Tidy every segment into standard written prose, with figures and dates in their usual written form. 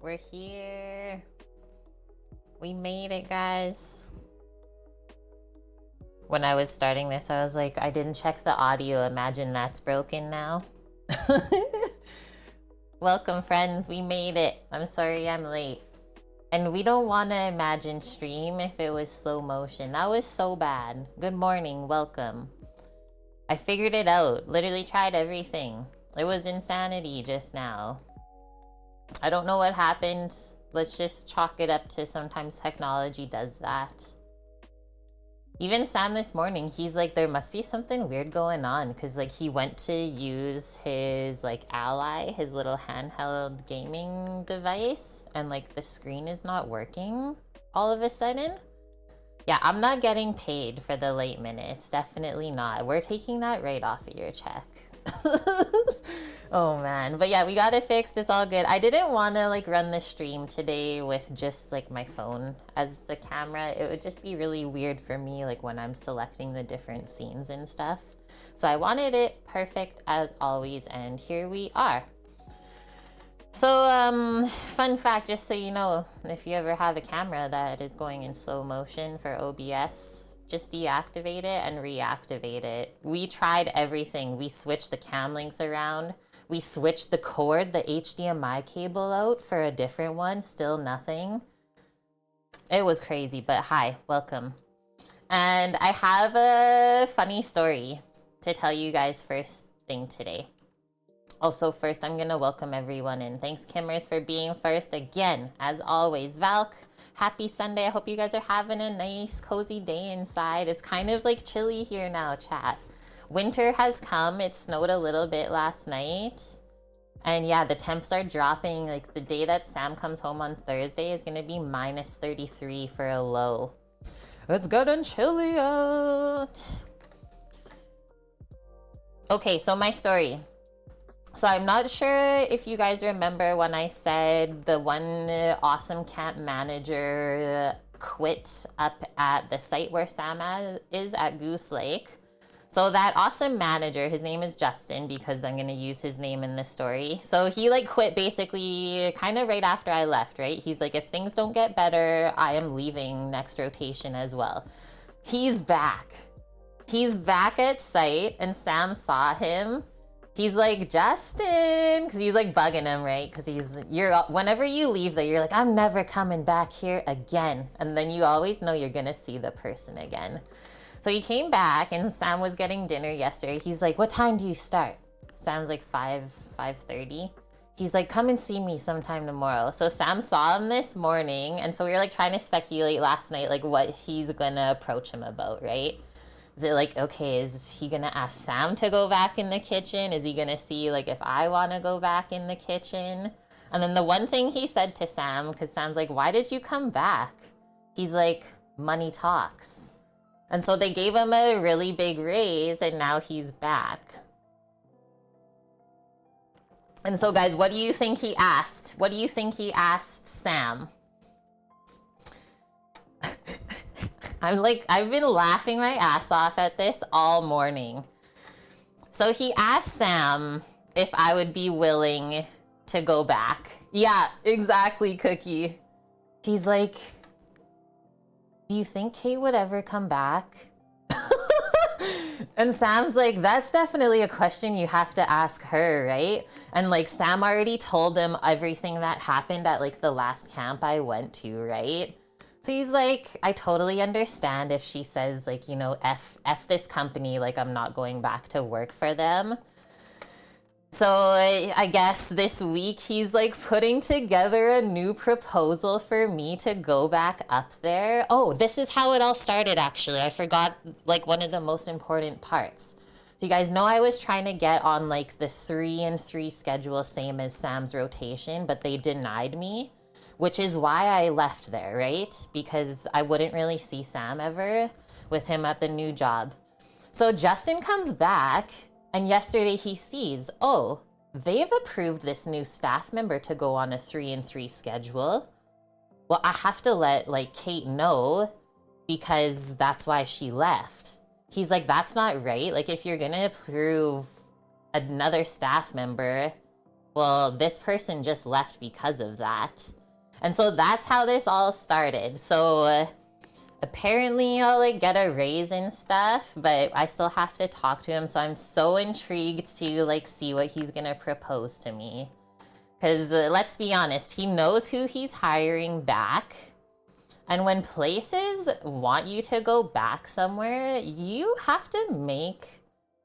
We're here. We made it, guys. When I was starting this, I was like, I didn't check the audio. Imagine that's broken now. Welcome, friends. We made it. I'm sorry I'm late. And we don't want to imagine stream if it was slow motion. That was so bad. Good morning. Welcome. I figured it out. Literally tried everything. It was insanity just now. I don't know what happened. Let's just chalk it up to sometimes technology does that. Even Sam this morning, he's like, there must be something weird going on, because like he went to use his like Ally, his little handheld gaming device, and like the screen is not working all of a sudden. Yeah, I'm not getting paid for the late minutes. Definitely not. We're taking that right off of your check. Oh man, but yeah, we got it fixed. It's all good. I didn't want to like run the stream today with just like my phone as the camera. It would just be really weird for me like when I'm selecting the different scenes and stuff. So I wanted it perfect as always, and here we are. So fun fact, just so you know, if you ever have a camera that is going in slow motion for OBS, just deactivate it and reactivate it. We tried everything. We switched the cam links around. We switched the cord, the HDMI cable out for a different one. Still nothing. It was crazy, but hi, welcome. And I have a funny story to tell you guys first thing today. Also, first, I'm going to welcome everyone in. Thanks, Kimmers, for being first again. As always, Valk, happy Sunday. I hope you guys are having a nice, cozy day inside. It's kind of like chilly here now, chat. Winter has come. It snowed a little bit last night. And yeah, the temps are dropping. Like the day that Sam comes home on Thursday is going to be minus 33 for a low. It's getting chilly out. Okay, so my story. So I'm not sure if you guys remember when I said the one awesome camp manager quit up at the site where Sam is at Goose Lake. So that awesome manager, his name is Justin because I'm going to use his name in this story. So he like quit basically kind of right after I left, right? He's like, if things don't get better, I am leaving next rotation as well. He's back. He's back at site and Sam saw him. He's like, Justin, because he's like bugging him, right? Because whenever you leave there, you're like, I'm never coming back here again. And then you always know you're going to see the person again. So he came back and Sam was getting dinner yesterday. He's like, what time do you start? Sam's like 5:30. He's like, come and see me sometime tomorrow. So Sam saw him this morning. And so we were like trying to speculate last night, like what he's going to approach him about, right? Is it like, okay, is he going to ask Sam to go back in the kitchen? Is he going to see like if I want to go back in the kitchen? And then the one thing he said to Sam, because Sam's like, why did you come back? He's like, money talks. And so they gave him a really big raise and now he's back. And so guys, what do you think he asked? What do you think he asked Sam? I've been laughing my ass off at this all morning. So he asked Sam if I would be willing to go back. Yeah, exactly, Cookie. He's like, do you think Kate would ever come back? And Sam's like, that's definitely a question you have to ask her, right? And like Sam already told him everything that happened at like the last camp I went to, right? So he's like, I totally understand if she says like, you know, F this company, like I'm not going back to work for them. So I guess this week he's like putting together a new proposal for me to go back up there. Oh, this is how it all started actually. I forgot like one of the most important parts. So you guys know I was trying to get on like the 3-3 schedule, same as Sam's rotation, but they denied me, which is why I left there, right? Because I wouldn't really see Sam ever with him at the new job. So Justin comes back. And yesterday he sees, oh, they've approved this new staff member to go on a 3-3 schedule. Well, I have to let like Kate know because that's why she left. He's like, that's not right. Like if you're going to approve another staff member, Well, this person just left because of that. And so that's how this all started. So apparently I'll like get a raise and stuff, but I still have to talk to him. So I'm so intrigued to like see what he's gonna propose to me. Because let's be honest, he knows who he's hiring back. And when places want you to go back somewhere, you have to make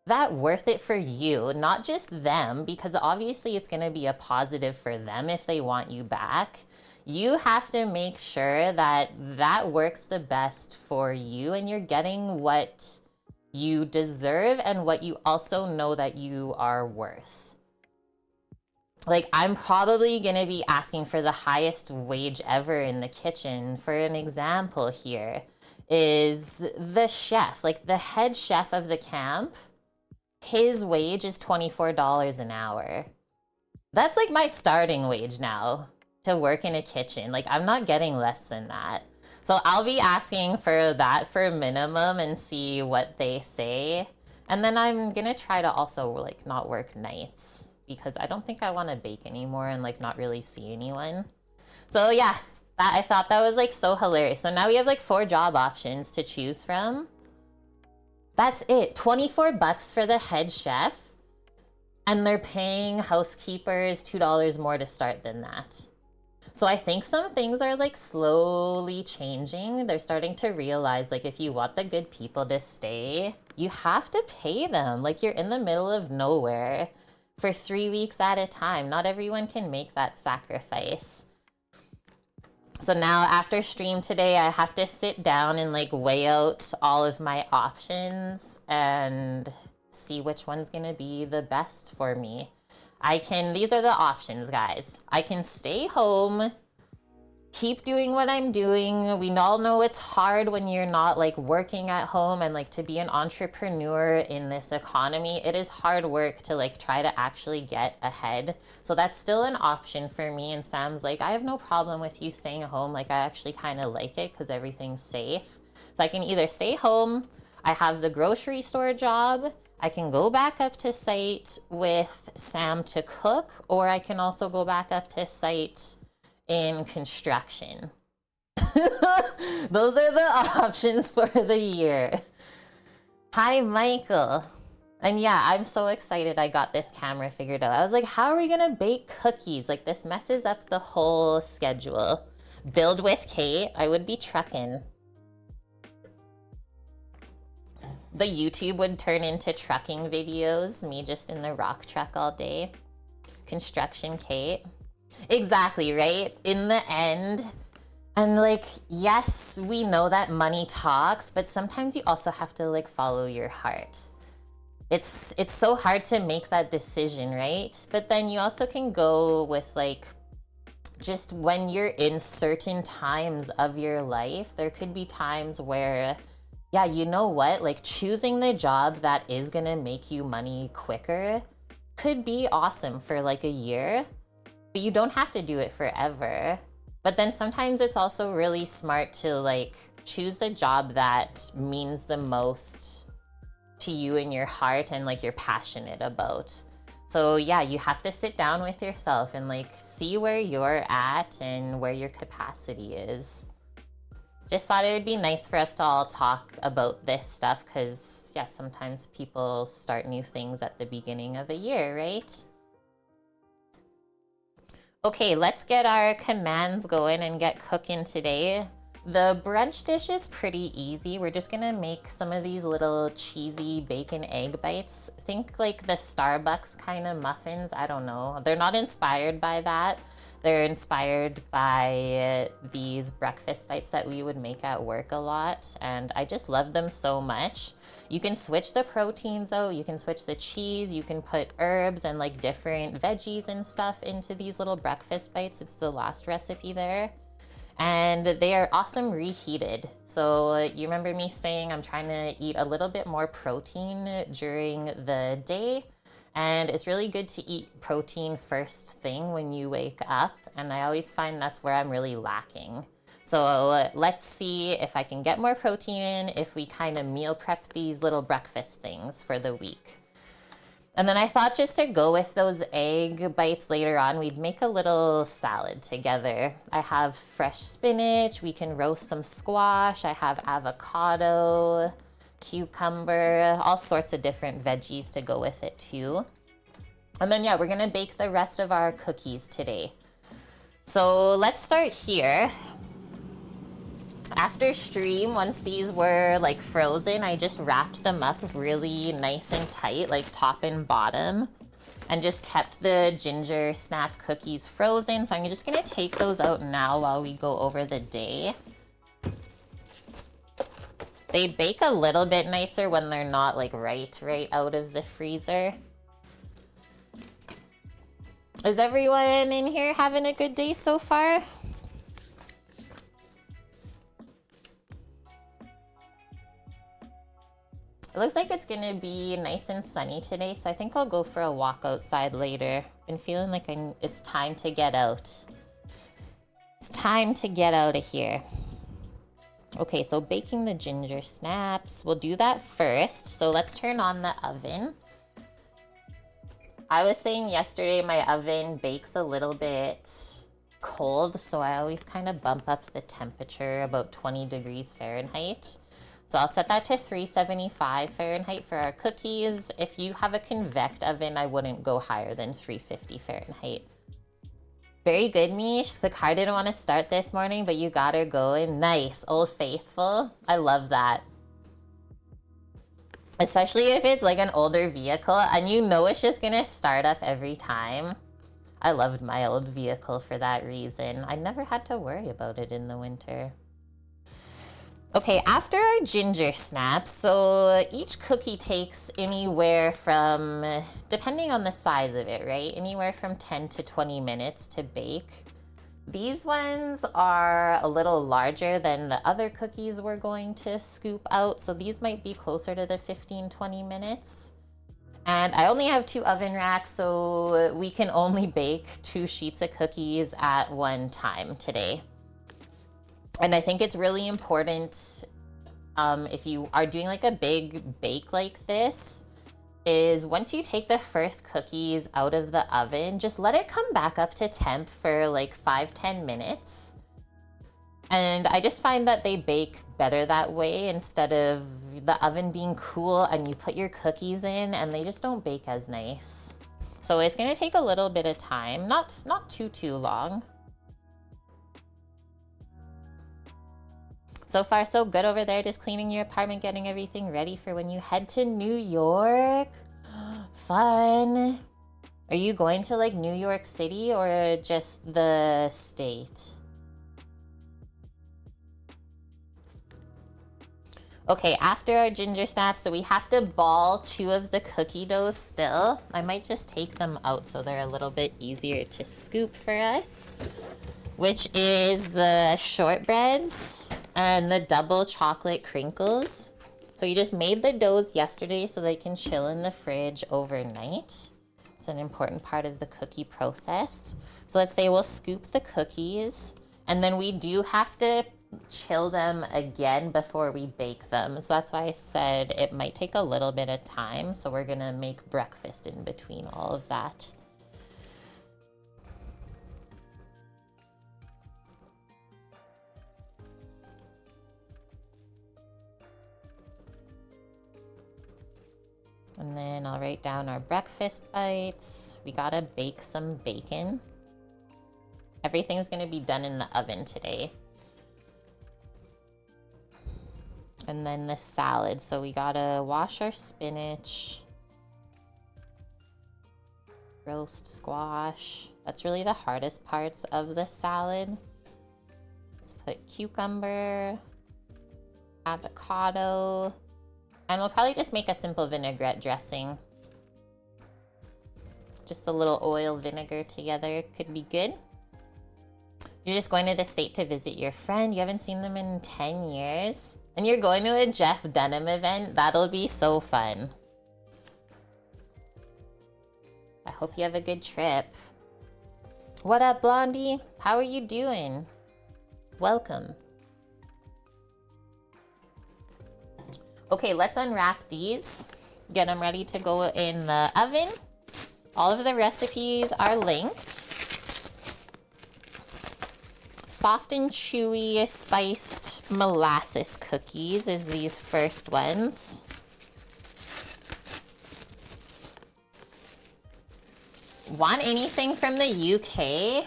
that worth it for you, not just them, because obviously it's going to be a positive for them if they want you back. You have to make sure that that works the best for you and you're getting what you deserve and what you also know that you are worth. Like, I'm probably gonna be asking for the highest wage ever in the kitchen. For an example here is the chef, like the head chef of the camp, his wage is $24 an hour. That's like my starting wage now to work in a kitchen. Like, I'm not getting less than that. So I'll be asking for that for minimum and see what they say. And then I'm gonna try to also like not work nights, because I don't think I want to bake anymore and like not really see anyone. So yeah, I thought that was like so hilarious. So now we have like 4 job options to choose from. That's it, 24 bucks for the head chef. And they're paying housekeepers $2 more to start than that. So I think some things are like slowly changing. They're starting to realize like if you want the good people to stay, you have to pay them. Like, you're in the middle of nowhere for 3 weeks at a time. Not everyone can make that sacrifice. So now after stream today, I have to sit down and like weigh out all of my options and see which one's gonna be the best for me. These are the options, guys. I can stay home, keep doing what I'm doing. We all know it's hard when you're not like working at home, and like to be an entrepreneur in this economy, it is hard work to like try to actually get ahead. So that's still an option for me. And Sam's like, I have no problem with you staying home. Like, I actually kind of like it because everything's safe. So I can either stay home, I have the grocery store job, I can go back up to site with Sam to cook, or I can also go back up to site in construction. Those are the options for the year. Hi, Michael. And yeah, I'm so excited I got this camera figured out. I was like, how are we gonna bake cookies? Like, this messes up the whole schedule. Build with Kate, I would be trucking. The YouTube would turn into trucking videos, me just in the rock truck all day. Construction Kate. Exactly, right? In the end, and like, yes, we know that money talks, but sometimes you also have to like follow your heart. It's so hard to make that decision, right? But then you also can go with like, just when you're in certain times of your life, there could be times where, yeah, you know what? Like, choosing the job that is gonna make you money quicker could be awesome for like a year, but you don't have to do it forever. But then sometimes it's also really smart to like choose the job that means the most to you in your heart and like you're passionate about. So yeah, you have to sit down with yourself and like see where you're at and where your capacity is. Just thought it would be nice for us to all talk about this stuff because, yeah, sometimes people start new things at the beginning of a year, right? Okay, let's get our commands going and get cooking today. The brunch dish is pretty easy. We're just gonna make some of these little cheesy bacon egg bites. Think like the Starbucks kind of muffins. I don't know. They're not inspired by that. They're inspired by these breakfast bites that we would make at work a lot, and I just love them so much. You can switch the proteins out, you can switch the cheese, you can put herbs and like different veggies and stuff into these little breakfast bites. It's the last recipe there. And they are awesome reheated. So you remember me saying I'm trying to eat a little bit more protein during the day. And it's really good to eat protein first thing when you wake up. And I always find that's where I'm really lacking. So let's see if I can get more protein in if we kind of meal prep these little breakfast things for the week. And then I thought just to go with those egg bites later on, we'd make a little salad together. I have fresh spinach, we can roast some squash, I have avocado, cucumber, all sorts of different veggies to go with it too. And then yeah, we're gonna bake the rest of our cookies today. So let's start here. After stream, once these were like frozen, I just wrapped them up really nice and tight, like top and bottom, and just kept the ginger snap cookies frozen. So I'm just gonna take those out now while we go over the day. They bake a little bit nicer when they're not like right out of the freezer. Is everyone in here having a good day so far? It looks like it's gonna be nice and sunny today, so I think I'll go for a walk outside later. Been feeling like it's time to get out. It's time to get out of here. Okay, so baking the ginger snaps. We'll do that first. So let's turn on the oven. I was saying yesterday my oven bakes a little bit cold, so I always kind of bump up the temperature about 20 degrees Fahrenheit. So I'll set that to 375 Fahrenheit for our cookies. If you have a convect oven, I wouldn't go higher than 350 Fahrenheit. Very good, Mish. The car didn't want to start this morning, but you got her going. Nice. Old Faithful. I love that. Especially if it's like an older vehicle and you know it's just going to start up every time. I loved my old vehicle for that reason. I never had to worry about it in the winter. Okay, after our ginger snaps, so each cookie takes anywhere from, depending on the size of it, right? Anywhere from 10 to 20 minutes to bake. These ones are a little larger than the other cookies we're going to scoop out, so these might be closer to the 15-20 minutes. And I only have 2 oven racks, so we can only bake 2 sheets of cookies at one time today. And I think it's really important if you are doing like a big bake like this, is once you take the first cookies out of the oven, just let it come back up to temp for like 5-10 minutes. And I just find that they bake better that way instead of the oven being cool and you put your cookies in and they just don't bake as nice. So it's gonna take a little bit of time, not too long. So far, so good over there, just cleaning your apartment, getting everything ready for when you head to New York. Fun. Are you going to like New York City or just the state? Okay, after our ginger snaps, so we have to ball 2 of the cookie doughs still. I might just take them out so they're a little bit easier to scoop for us, which is the shortbreads and the double chocolate crinkles. So you just made the doughs yesterday so they can chill in the fridge overnight. It's an important part of the cookie process. So let's say we'll scoop the cookies, and then we do have to chill them again before we bake them. So that's why I said it might take a little bit of time. So we're gonna make breakfast in between all of that. And then I'll write down our breakfast bites. We gotta bake some bacon. Everything's gonna be done in the oven today. And then the salad. So we gotta wash our spinach. Roast squash. That's really the hardest parts of the salad. Let's put cucumber, avocado, and we'll probably just make a simple vinaigrette dressing. Just a little oil vinegar together could be good. You're just going to the state to visit your friend. You haven't seen them in 10 years. And you're going to a Jeff Dunham event. That'll be so fun. I hope you have a good trip. What up, Blondie? How are you doing? Welcome. Okay, let's unwrap these. get them ready to go in the oven. All of the recipes are linked. Soft and chewy spiced molasses cookies is these first ones. Want anything from the UK?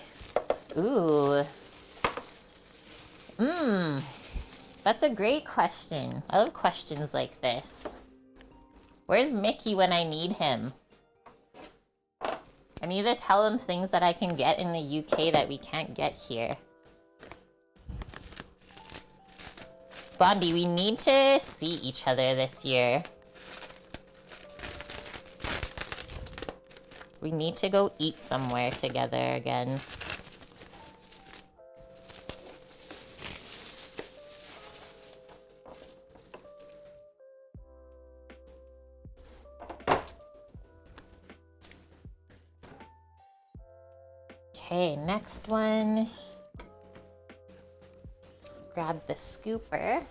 Ooh. That's a great question. I love questions like this. Where's Mickey when I need him? I need to tell him things that I can get in the UK that we can't get here. Blondie, we need to see each other this year. We need to go eat somewhere together again. Okay, next one. Grab the scooper.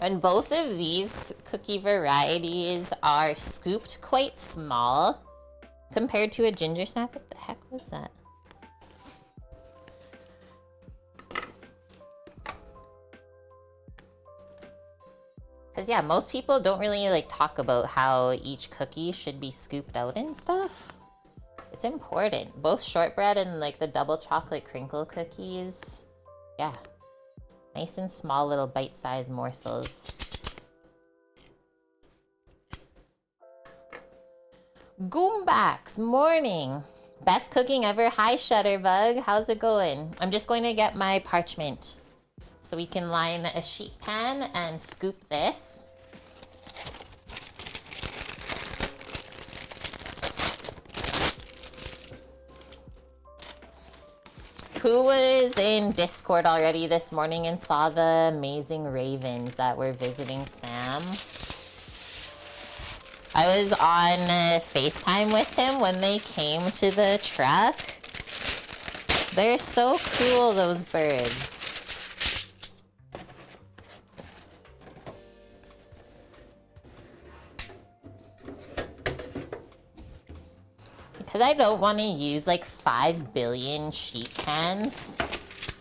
And both of these cookie varieties are scooped quite small compared to a ginger snap. What the heck was that? Because yeah, most people don't really like talk about how each cookie should be scooped out and stuff. It's important. Both shortbread and like the double chocolate crinkle cookies. Yeah. Nice and small little bite-sized morsels. Goombax, morning. Best cooking ever. Hi, Shutterbug. How's it going? I'm just going to get my parchment so we can line a sheet pan and scoop this. Who was in Discord already this morning and saw the amazing ravens that were visiting Sam? I was on FaceTime with him when they came to the truck. They're so cool, those birds. Because I don't want to use like 5 billion sheet pans,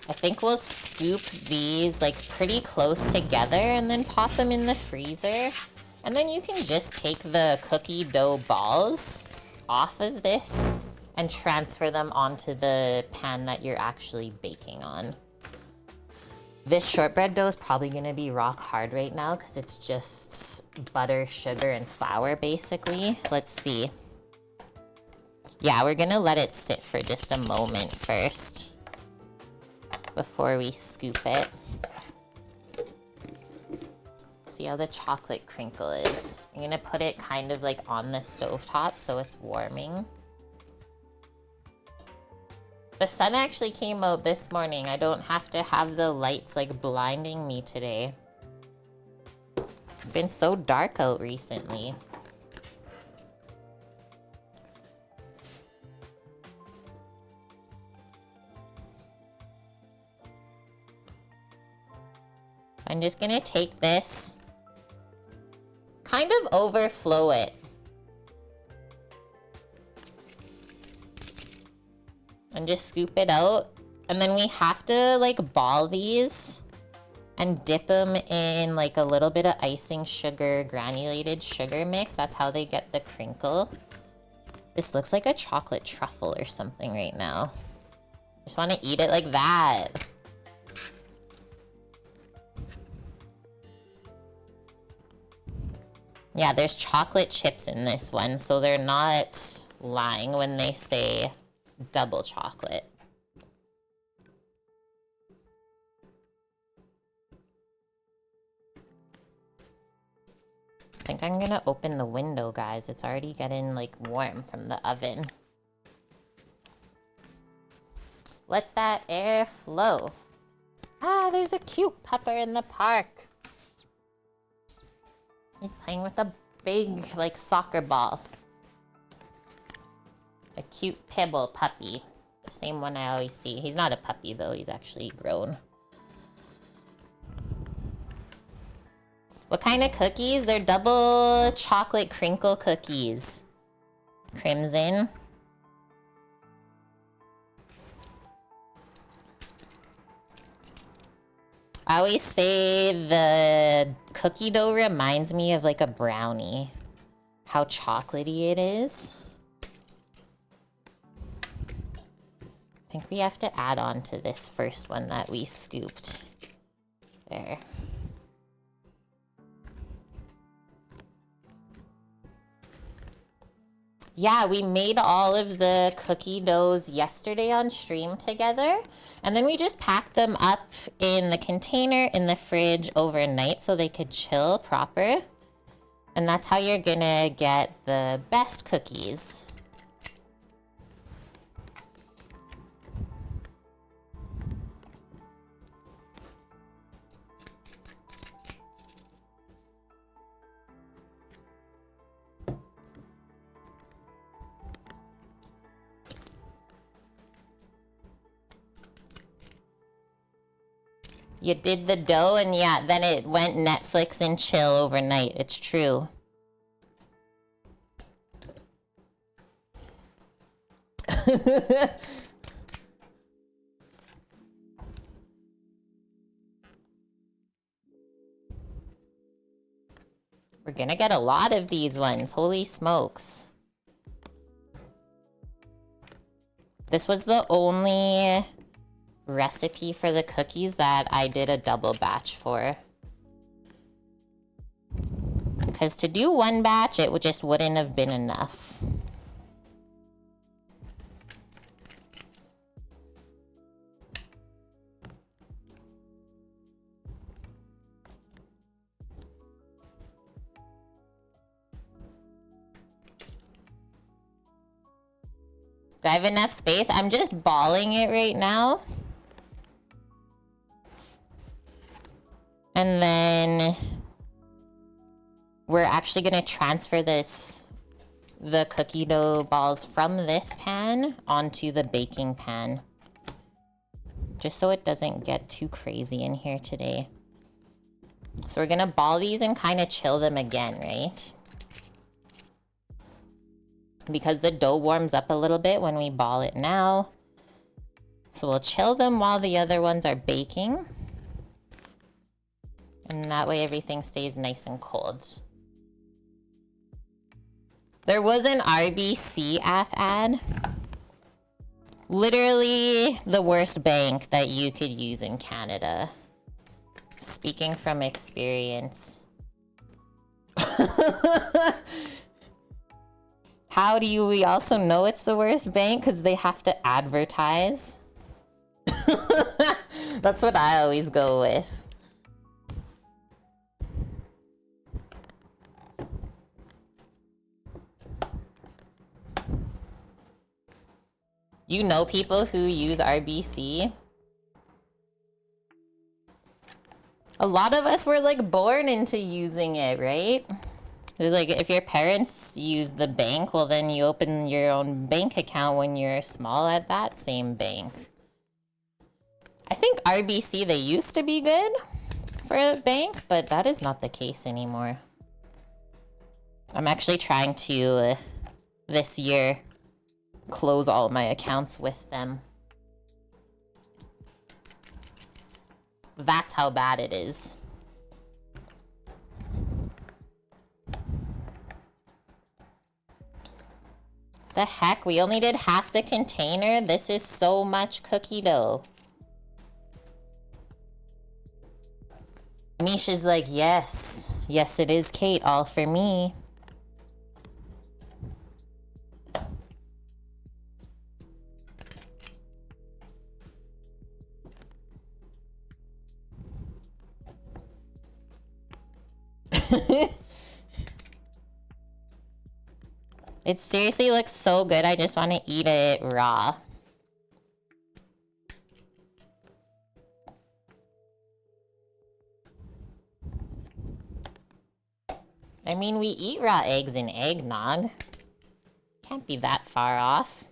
I think we'll scoop these like pretty close together and then pop them in the freezer. And then you can just take the cookie dough balls off of this and transfer them onto the pan that you're actually baking on. This shortbread dough is probably going to be rock hard right now because it's just butter, sugar, and flour basically. Let's see. Yeah, we're gonna let it sit for just a moment first before we scoop it. See how the chocolate crinkle is. I'm gonna put it kind of like on the stovetop so it's warming. The sun actually came out this morning. I don't have to have the lights like blinding me today. It's been so dark out recently. I'm just gonna take this, kind of overflow it. And just scoop it out. And then we have to like ball these and dip them in like a little bit of icing sugar, granulated sugar mix. That's how they get the crinkle. This looks like a chocolate truffle or something right now. Just wanna eat it like that. Yeah, there's chocolate chips in this one, so they're not lying when they say double chocolate. I think I'm gonna open the window, guys. It's already getting like warm from the oven. Let that air flow. Ah, there's a cute pupper in the park. He's playing with a big, like, soccer ball. A cute Pibble puppy. The same one I always see. He's not a puppy though, he's actually grown. What kind of cookies? They're double chocolate crinkle cookies. Crimson. I always say the cookie dough reminds me of like a brownie. How chocolatey it is. I think we have to add on to this first one that we scooped. There. Yeah, we made all of the cookie doughs yesterday on stream together. And then we just packed them up in the container in the fridge overnight so they could chill proper. And that's how you're gonna get the best cookies. You did the dough and yeah, then it went Netflix and chill overnight. It's true. We're gonna get a lot of these ones. Holy smokes. This was the only recipe for the cookies that I did a double batch for. Because to do one batch, it just wouldn't have been enough. Do I have enough space? I'm just balling it right now. And then we're actually gonna transfer the cookie dough balls from this pan onto the baking pan. Just so it doesn't get too crazy in here today. So we're gonna ball these and kind of chill them again, right? Because the dough warms up a little bit when we ball it now. So we'll chill them while the other ones are baking. And that way everything stays nice and cold. There was an RBC app ad. Literally the worst bank that you could use in Canada. Speaking from experience. How do we also know it's the worst bank? Because they have to advertise. That's what I always go with. You know people who use RBC? A lot of us were like born into using it, right? Like if your parents use the bank, well then you open your own bank account when you're small at that same bank. I think RBC, they used to be good for a bank, but that is not the case anymore. I'm actually trying to, this year, close all my accounts with them. That's how bad it is. The heck? We only did half the container? This is so much cookie dough. Misha's like, yes. Yes, it is, Kate. All for me. It seriously looks so good. I just want to eat it raw. I mean, we eat raw eggs in eggnog. Can't be that far off.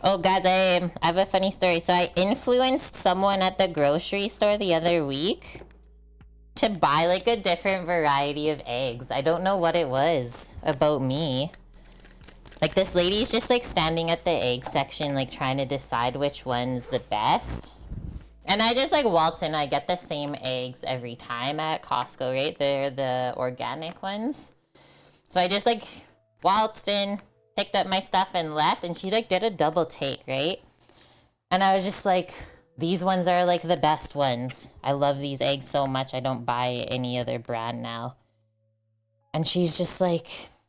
Oh, guys, I have a funny story. So I influenced someone at the grocery store the other week to buy like a different variety of eggs. I don't know what it was about me. Like this lady's just like standing at the egg section like trying to decide which one's the best. And I just like waltz in. I get the same eggs every time at Costco, right? They're the organic ones. So I just like waltzed in, picked up my stuff and left, and she like did a double take, right? And I was just like, these ones are like the best ones. I love these eggs so much. I don't buy any other brand now. And she's just like,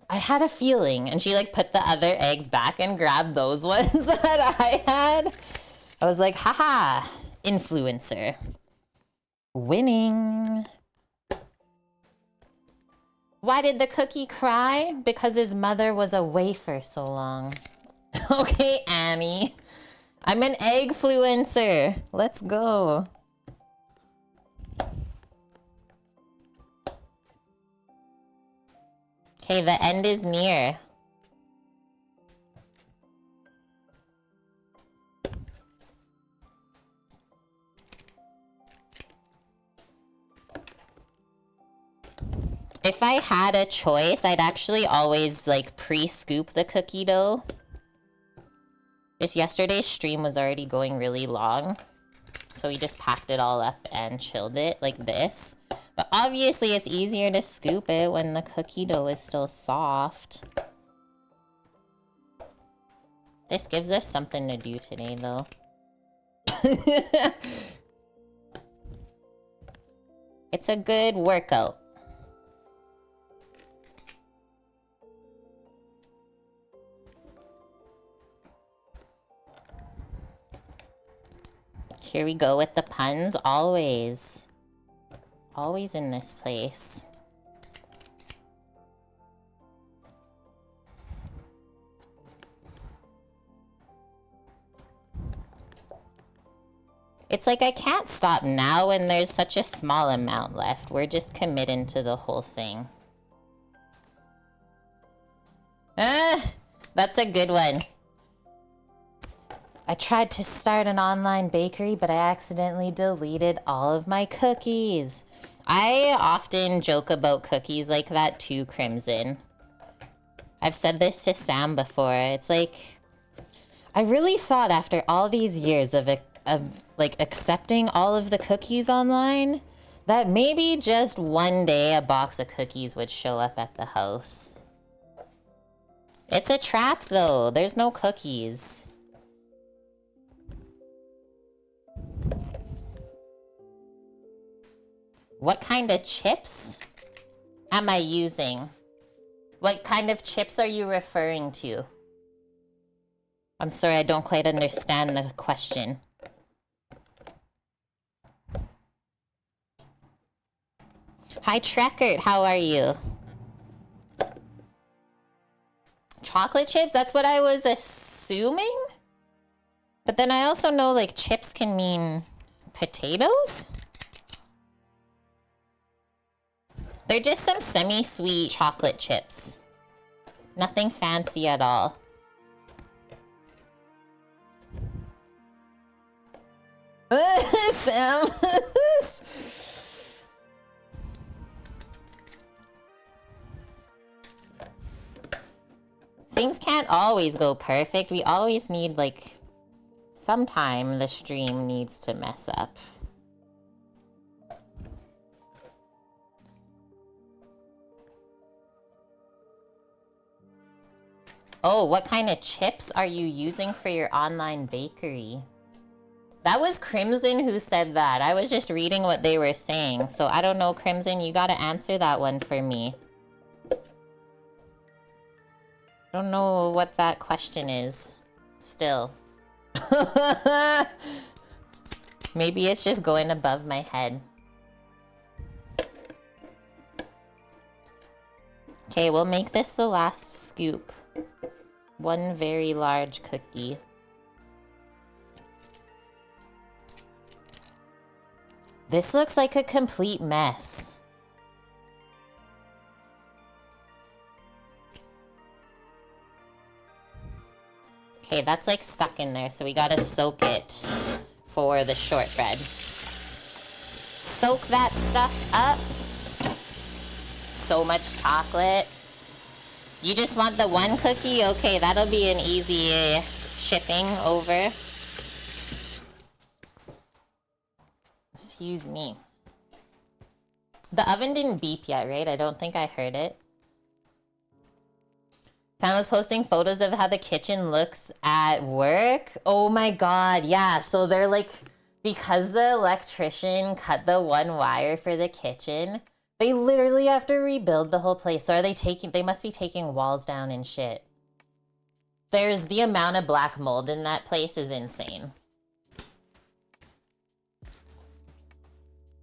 I had a feeling. And she like put the other eggs back and grabbed those ones that I had. I was like, haha, influencer. Winning. Why did the cookie cry? Because his mother was away for so long. Okay, Annie. I'm an eggfluencer. Let's go. Okay, the end is near. If I had a choice, I'd actually always like pre-scoop the cookie dough. Just yesterday's stream was already going really long, so we just packed it all up and chilled it like this. But obviously it's easier to scoop it when the cookie dough is still soft. This gives us something to do today though. It's a good workout. Here we go with the puns, always. Always in this place. It's like I can't stop now when there's such a small amount left. We're just committing to the whole thing. That's a good one. I tried to start an online bakery, but I accidentally deleted all of my cookies. I often joke about cookies like that too, Crimson. I've said this to Sam before. It's like, I really thought after all these years of like accepting all of the cookies online, that maybe just one day a box of cookies would show up at the house. It's a trap though. There's no cookies. What kind of chips am I using? What kind of chips are you referring to? I'm sorry, I don't quite understand the question. Hi, Trekkert, how are you? Chocolate chips? That's what I was assuming? But then I also know, like, chips can mean potatoes? They're just some semi-sweet chocolate chips. Nothing fancy at all. Sam. Things can't always go perfect. We always need, like, sometime the stream needs to mess up. Oh, what kind of chips are you using for your online bakery? That was Crimson who said that. I was just reading what they were saying. So I don't know, Crimson, you gotta answer that one for me. I don't know what that question is. Still. Maybe it's just going above my head. Okay, we'll make this the last scoop. One very large cookie. This looks like a complete mess. Okay, that's like stuck in there, so we gotta soak it for the shortbread. Soak that stuff up. So much chocolate. You just want the one cookie? Okay, that'll be an easy shipping over. Excuse me. The oven didn't beep yet, right? I don't think I heard it. Sam was posting photos of how the kitchen looks at work. Oh my god, yeah. So they're like, because the electrician cut the one wire for the kitchen, they literally have to rebuild the whole place. So are they must be taking walls down and shit. There's the amount of black mold in that place is insane.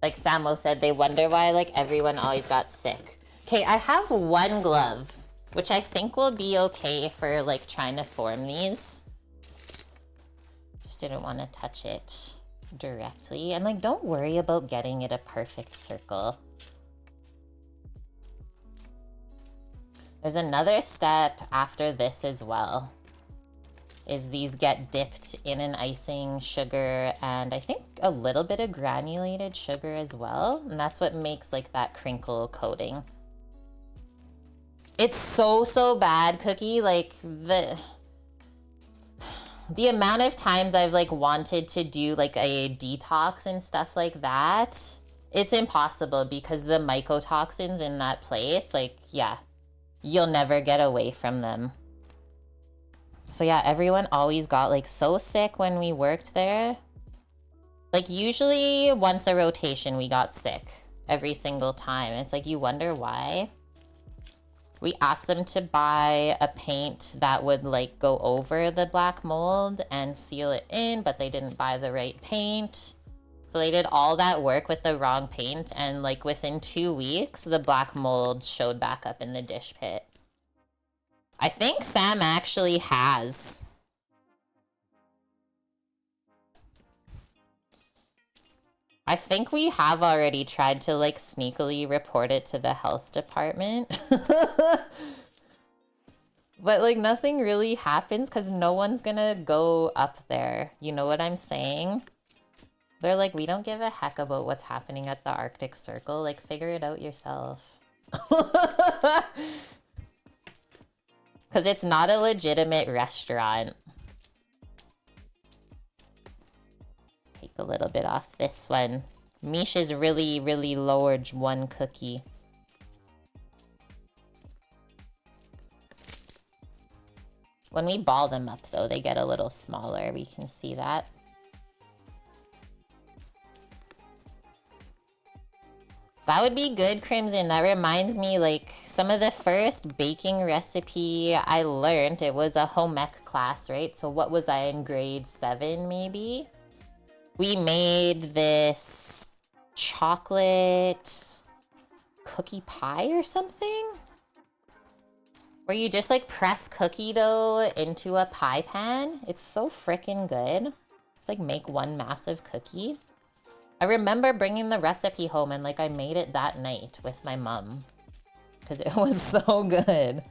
Like Samo said, they wonder why like everyone always got sick. Okay, I have one glove, which I think will be okay for like trying to form these. Just didn't want to touch it directly. And like, don't worry about getting it a perfect circle. There's another step after this as well. Is these get dipped in an icing sugar and I think a little bit of granulated sugar as well. And that's what makes like that crinkle coating. It's so bad, Cookie. Like the amount of times I've like wanted to do like a detox and stuff like that, it's impossible because the mycotoxins in that place, like, yeah, you'll never get away from them. So yeah, everyone always got like so sick when we worked there. Like usually once a rotation we got sick every single time. It's like you wonder why. We asked them to buy a paint that would like go over the black mold and seal it in, but they didn't buy the right paint. So they did all that work with the wrong paint and like within 2 weeks, the black mold showed back up in the dish pit. I think Sam actually has. I think we have already tried to like sneakily report it to the health department. But like nothing really happens because no one's gonna go up there. You know what I'm saying? They're like, we don't give a heck about what's happening at the Arctic Circle. Like, figure it out yourself. Because it's not a legitimate restaurant. Take a little bit off this one. Misha's really large one cookie. When we ball them up, though, they get a little smaller. We can see that. That would be good, Crimson. That reminds me, like, some of the first baking recipe I learned, it was a home ec class, right? So what was I in grade 7, maybe? We made this chocolate cookie pie or something? Where you just, like, press cookie dough into a pie pan. It's so freaking good. It's like, make one massive cookie. I remember bringing the recipe home and like I made it that night with my mom because it was so good.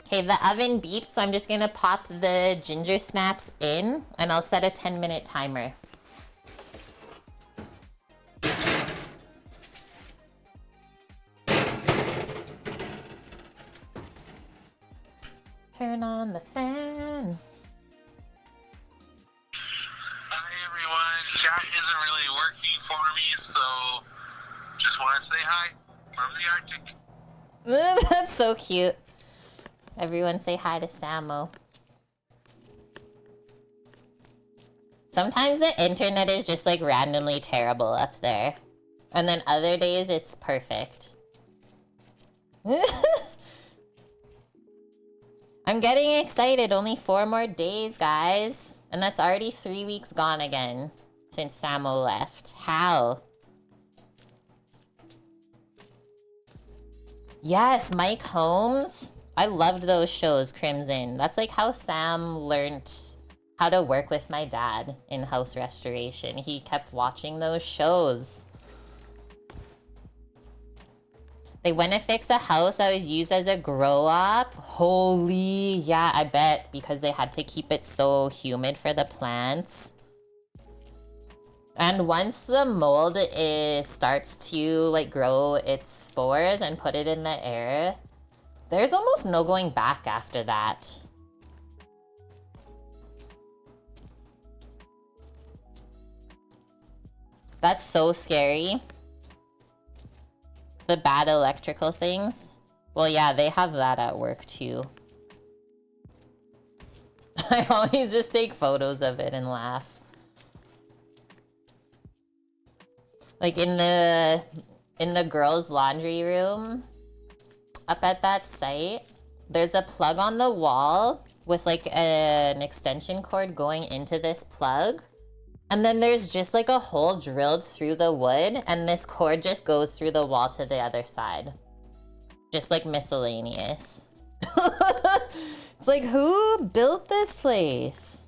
Okay, the oven beeped, so I'm just gonna pop the ginger snaps in and I'll set a 10-minute timer. Turn on the fan. Hi everyone, chat isn't really working for me, so just want to say hi from the Arctic. That's so cute. Everyone say hi to Samo. Sometimes the internet is just like randomly terrible up there. And then other days it's perfect. I'm getting excited. Only 4 more days, guys. And that's already 3 weeks gone again since Samo left. How? Yes, Mike Holmes. I loved those shows, Crimson. That's like how Sam learned how to work with my dad in house restoration. He kept watching those shows. They went to fix a house that was used as a grow up. Holy, yeah, I bet, because they had to keep it so humid for the plants. And once the mold starts to like grow its spores and put it in the air, there's almost no going back after that. That's so scary. The bad electrical things. Well, yeah, they have that at work too. I always just take photos of it and laugh. Like in the girls' laundry room up at that site, there's a plug on the wall with like an extension cord going into this plug. And then there's just like a hole drilled through the wood, and this cord just goes through the wall to the other side. Just like miscellaneous. It's like, who built this place?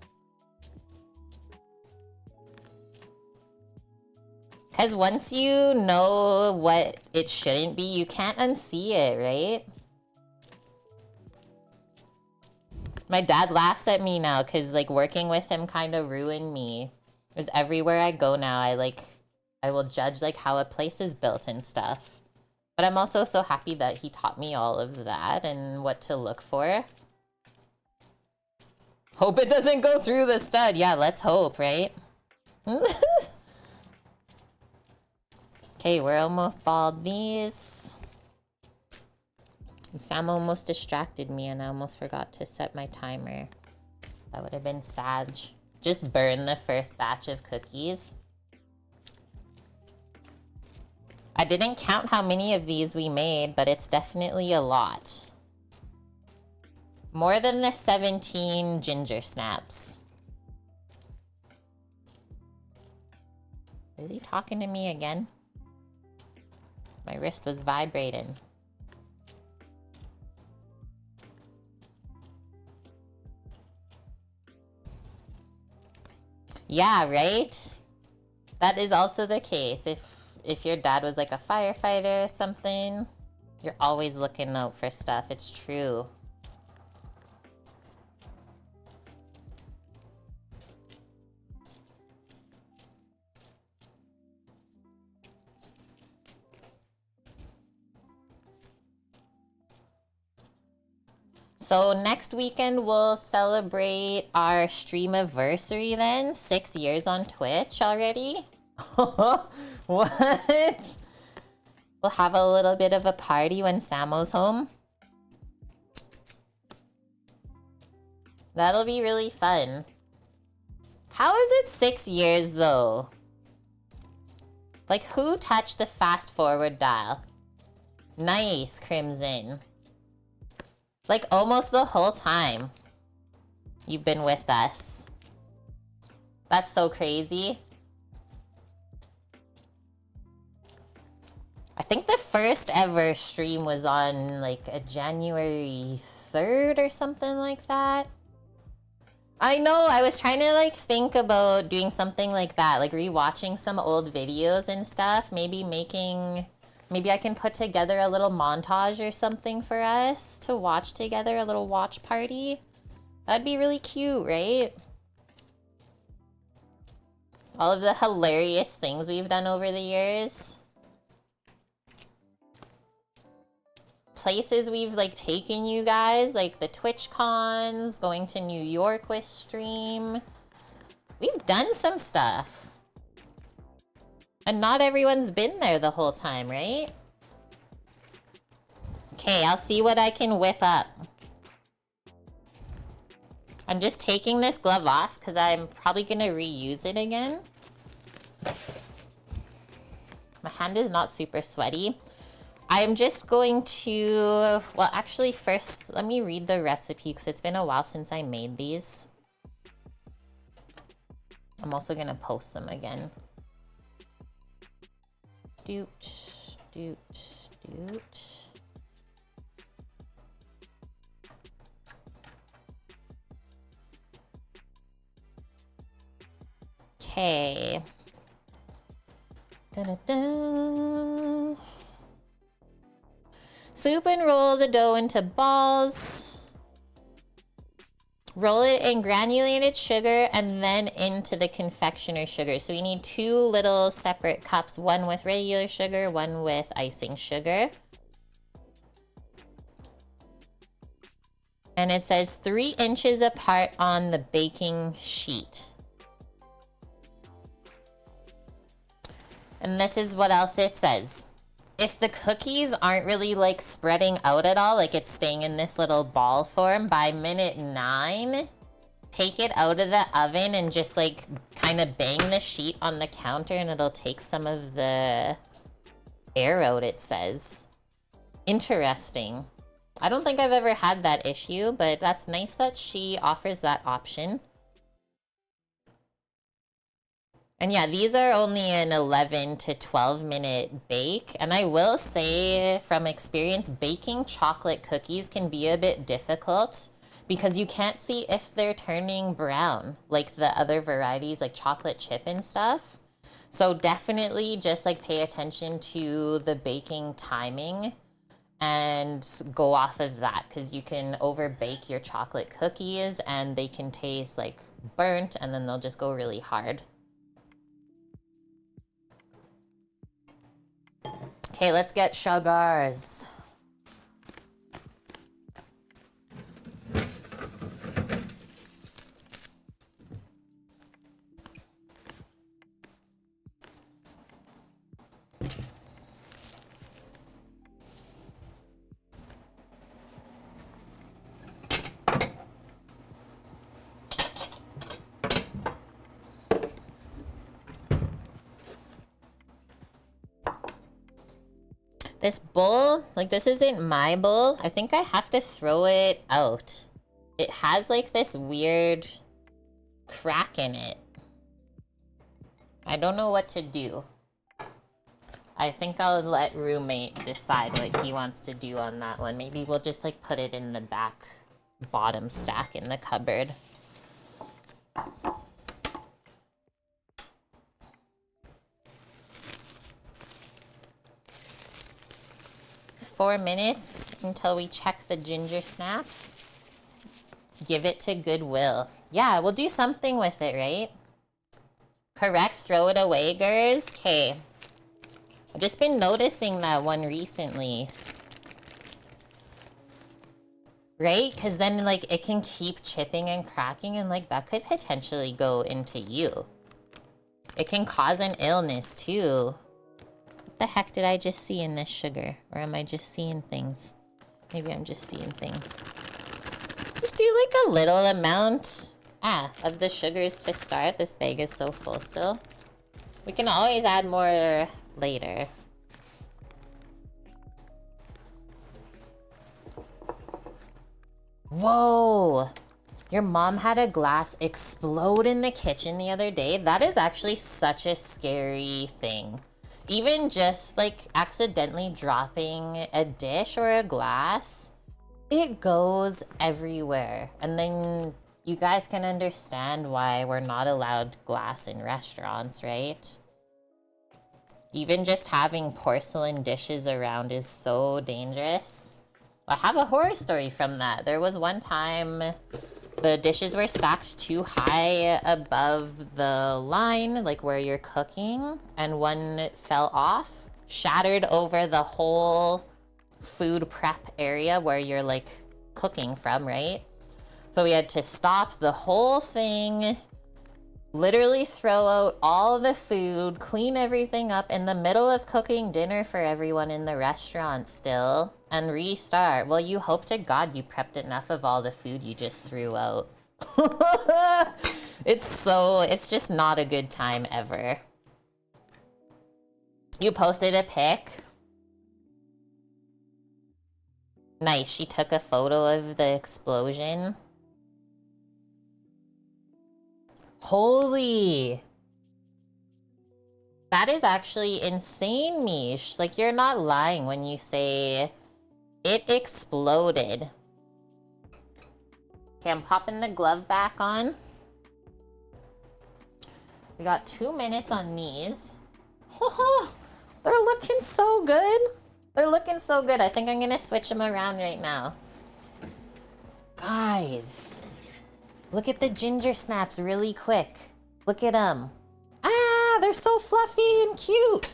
Because once you know what it shouldn't be, you can't unsee it, right? My dad laughs at me now because like working with him kind of ruined me. Because everywhere I go now, I will judge like how a place is built and stuff. But I'm also so happy that he taught me all of that and what to look for. Hope it doesn't go through the stud. Yeah, let's hope, right? Okay, we're almost bald these. Sam almost distracted me and I almost forgot to set my timer. That would have been sad. Just burn the first batch of cookies. I didn't count how many of these we made, but it's definitely a lot. More than the 17 ginger snaps. Is he talking to me again? My wrist was vibrating. Yeah, right? That is also the case. If your dad was like a firefighter or something, you're always looking out for stuff. It's true. So next weekend we'll celebrate our streamiversary then. 6 years on Twitch already. What? We'll have a little bit of a party when Samo's home. That'll be really fun. How is it 6 years though? Like, who touched the fast forward dial? Nice, Crimson. Like, almost the whole time you've been with us. That's so crazy. I think the first ever stream was on, like, a January 3rd or something like that. I know, I was trying to, like, think about doing something like that. Like, rewatching some old videos and stuff. Maybe I can put together a little montage or something for us to watch together, a little watch party. That'd be really cute, right? All of the hilarious things we've done over the years. Places we've like taken you guys, like the Twitch cons, going to New York with stream. We've done some stuff. And not everyone's been there the whole time, right? Okay, I'll see what I can whip up. I'm just taking this glove off because I'm probably going to reuse it again. My hand is not super sweaty. I'm just going to... Well, actually, first, let me read the recipe because it's been a while since I made these. I'm also going to post them again. Doot, doot, doot. Okay. Dun-dun-dun. Soup and roll the dough into balls. Roll it in granulated sugar and then into the confectioner sugar. So we need 2 little separate cups, one with regular sugar, one with icing sugar. And it says 3 inches apart on the baking sheet. And this is what else it says. If the cookies aren't really like spreading out at all, like it's staying in this little ball form, by minute 9, take it out of the oven and just like kind of bang the sheet on the counter and it'll take some of the air out, it says. Interesting. I don't think I've ever had that issue, but that's nice that she offers that option. And yeah, these are only an 11 to 12 minute bake. And I will say from experience, baking chocolate cookies can be a bit difficult because you can't see if they're turning brown like the other varieties like chocolate chip and stuff. So definitely just like pay attention to the baking timing and go off of that because you can over bake your chocolate cookies and they can taste like burnt and then they'll just go really hard. Okay, let's get sugars. This bowl, like this isn't my bowl. I think I have to throw it out. It has like this weird crack in it. I don't know what to do. I think I'll let roommate decide what he wants to do on that one. Maybe we'll just like put it in the back bottom stack in the cupboard. 4 minutes until we check the ginger snaps. Give it to Goodwill. Yeah, we'll do something with it, right? Correct, throw it away, Gers. Okay. I've just been noticing that one recently. Right? Because then, like, it can keep chipping and cracking, and, like, that could potentially go into you. It can cause an illness, too. What the heck did I just see in this sugar? Or am I just seeing things? Maybe I'm just seeing things. Just do, like, a little amount, of the sugars to start. This bag is so full still. We can always add more later. Whoa! Your mom had a glass explode in the kitchen the other day. That is actually such a scary thing. Even just like accidentally dropping a dish or a glass, it goes everywhere. And then you guys can understand why we're not allowed glass in restaurants, right? Even just having porcelain dishes around is so dangerous. I have a horror story from that. There was one time the dishes were stacked too high above the line, like where you're cooking, and one fell off, shattered over the whole food prep area where you're like cooking from, right? So we had to stop the whole thing, literally throw out all the food, clean everything up in the middle of cooking dinner for everyone in the restaurant still, and restart. Well, you hope to God you prepped enough of all the food you just threw out. It's just not a good time ever. You posted a pic? Nice, she took a photo of the explosion. Holy! That is actually insane, Mish. Like, you're not lying when you say it exploded. Okay, I'm popping the glove back on. We got 2 minutes on these. They're looking so good. They're looking so good. I think I'm gonna switch them around right now. Guys, look at the ginger snaps really quick. Look at them. Ah, they're so fluffy and cute.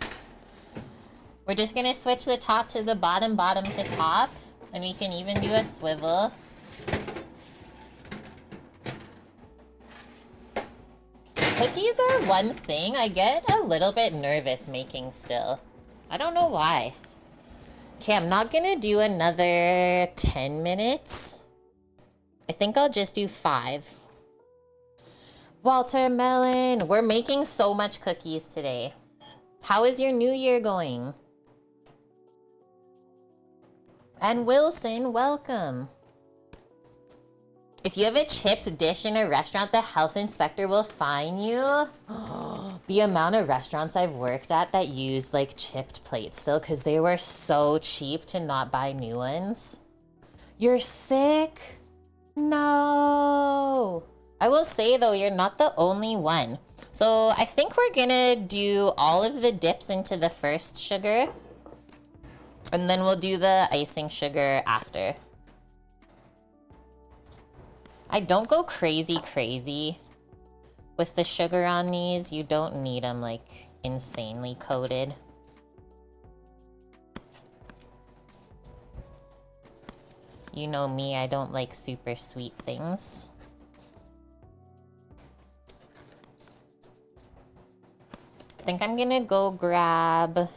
We're just gonna switch the top to the bottom, bottom to top. And we can even do a swivel. Cookies are one thing I get a little bit nervous making still. I don't know why. Okay, I'm not gonna do another 10 minutes. I think I'll just do 5. Walter Melon, we're making so much cookies today. How is your new year going? And Wilson, welcome. If you have a chipped dish in a restaurant, the health inspector will fine you. The amount of restaurants I've worked at that use like chipped plates still because they were so cheap to not buy new ones. You're sick? No. I will say though, you're not the only one. So I think we're gonna do all of the dips into the first sugar. And then we'll do the icing sugar after. I don't go crazy with the sugar on these. You don't need them like insanely coated. You know me, I don't like super sweet things. I think I'm gonna go grab a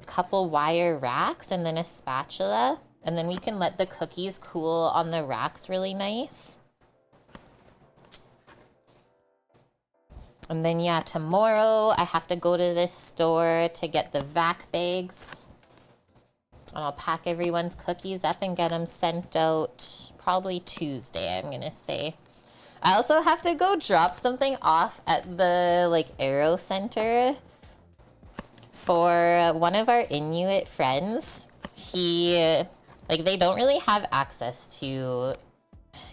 couple wire racks and then a spatula. And then we can let the cookies cool on the racks really nice. And then yeah, tomorrow I have to go to this store to get the vac bags. And I'll pack everyone's cookies up and get them sent out probably Tuesday, I'm gonna say. I also have to go drop something off at the like Aero Center for one of our Inuit friends. Like they don't really have access to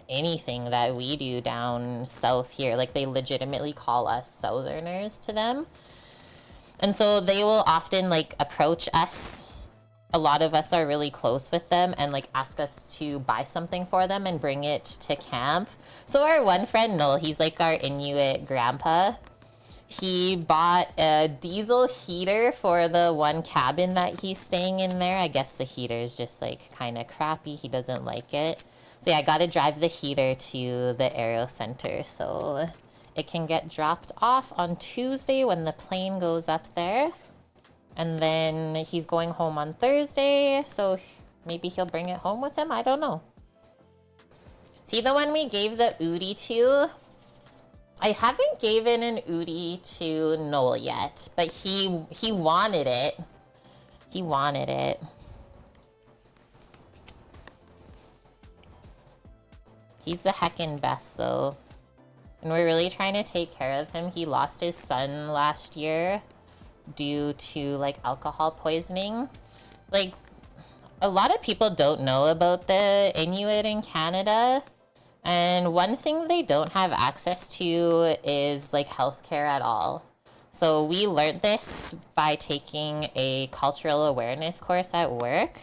anything that we do down south here. Like they legitimately call us Southerners to them. And so they will often like approach us. A lot of us are really close with them and like ask us to buy something for them and bring it to camp. So our one friend, Noel, he's like our Inuit grandpa. He bought a diesel heater for the one cabin that he's staying in there. I guess the heater is just like kind of crappy. He doesn't like it. So yeah, I got to drive the heater to the Aero Center so it can get dropped off on Tuesday when the plane goes up there. And then he's going home on Thursday, so maybe he'll bring it home with him. I don't know. See the one we gave the Udi to? I haven't given an Udi to Noel yet, but he wanted it. He wanted it. He's the heckin' best though. And we're really trying to take care of him. He lost his son last year due to like alcohol poisoning. Like a lot of people don't know about the Inuit in Canada. And one thing they don't have access to is like healthcare at all. So we learned this by taking a cultural awareness course at work.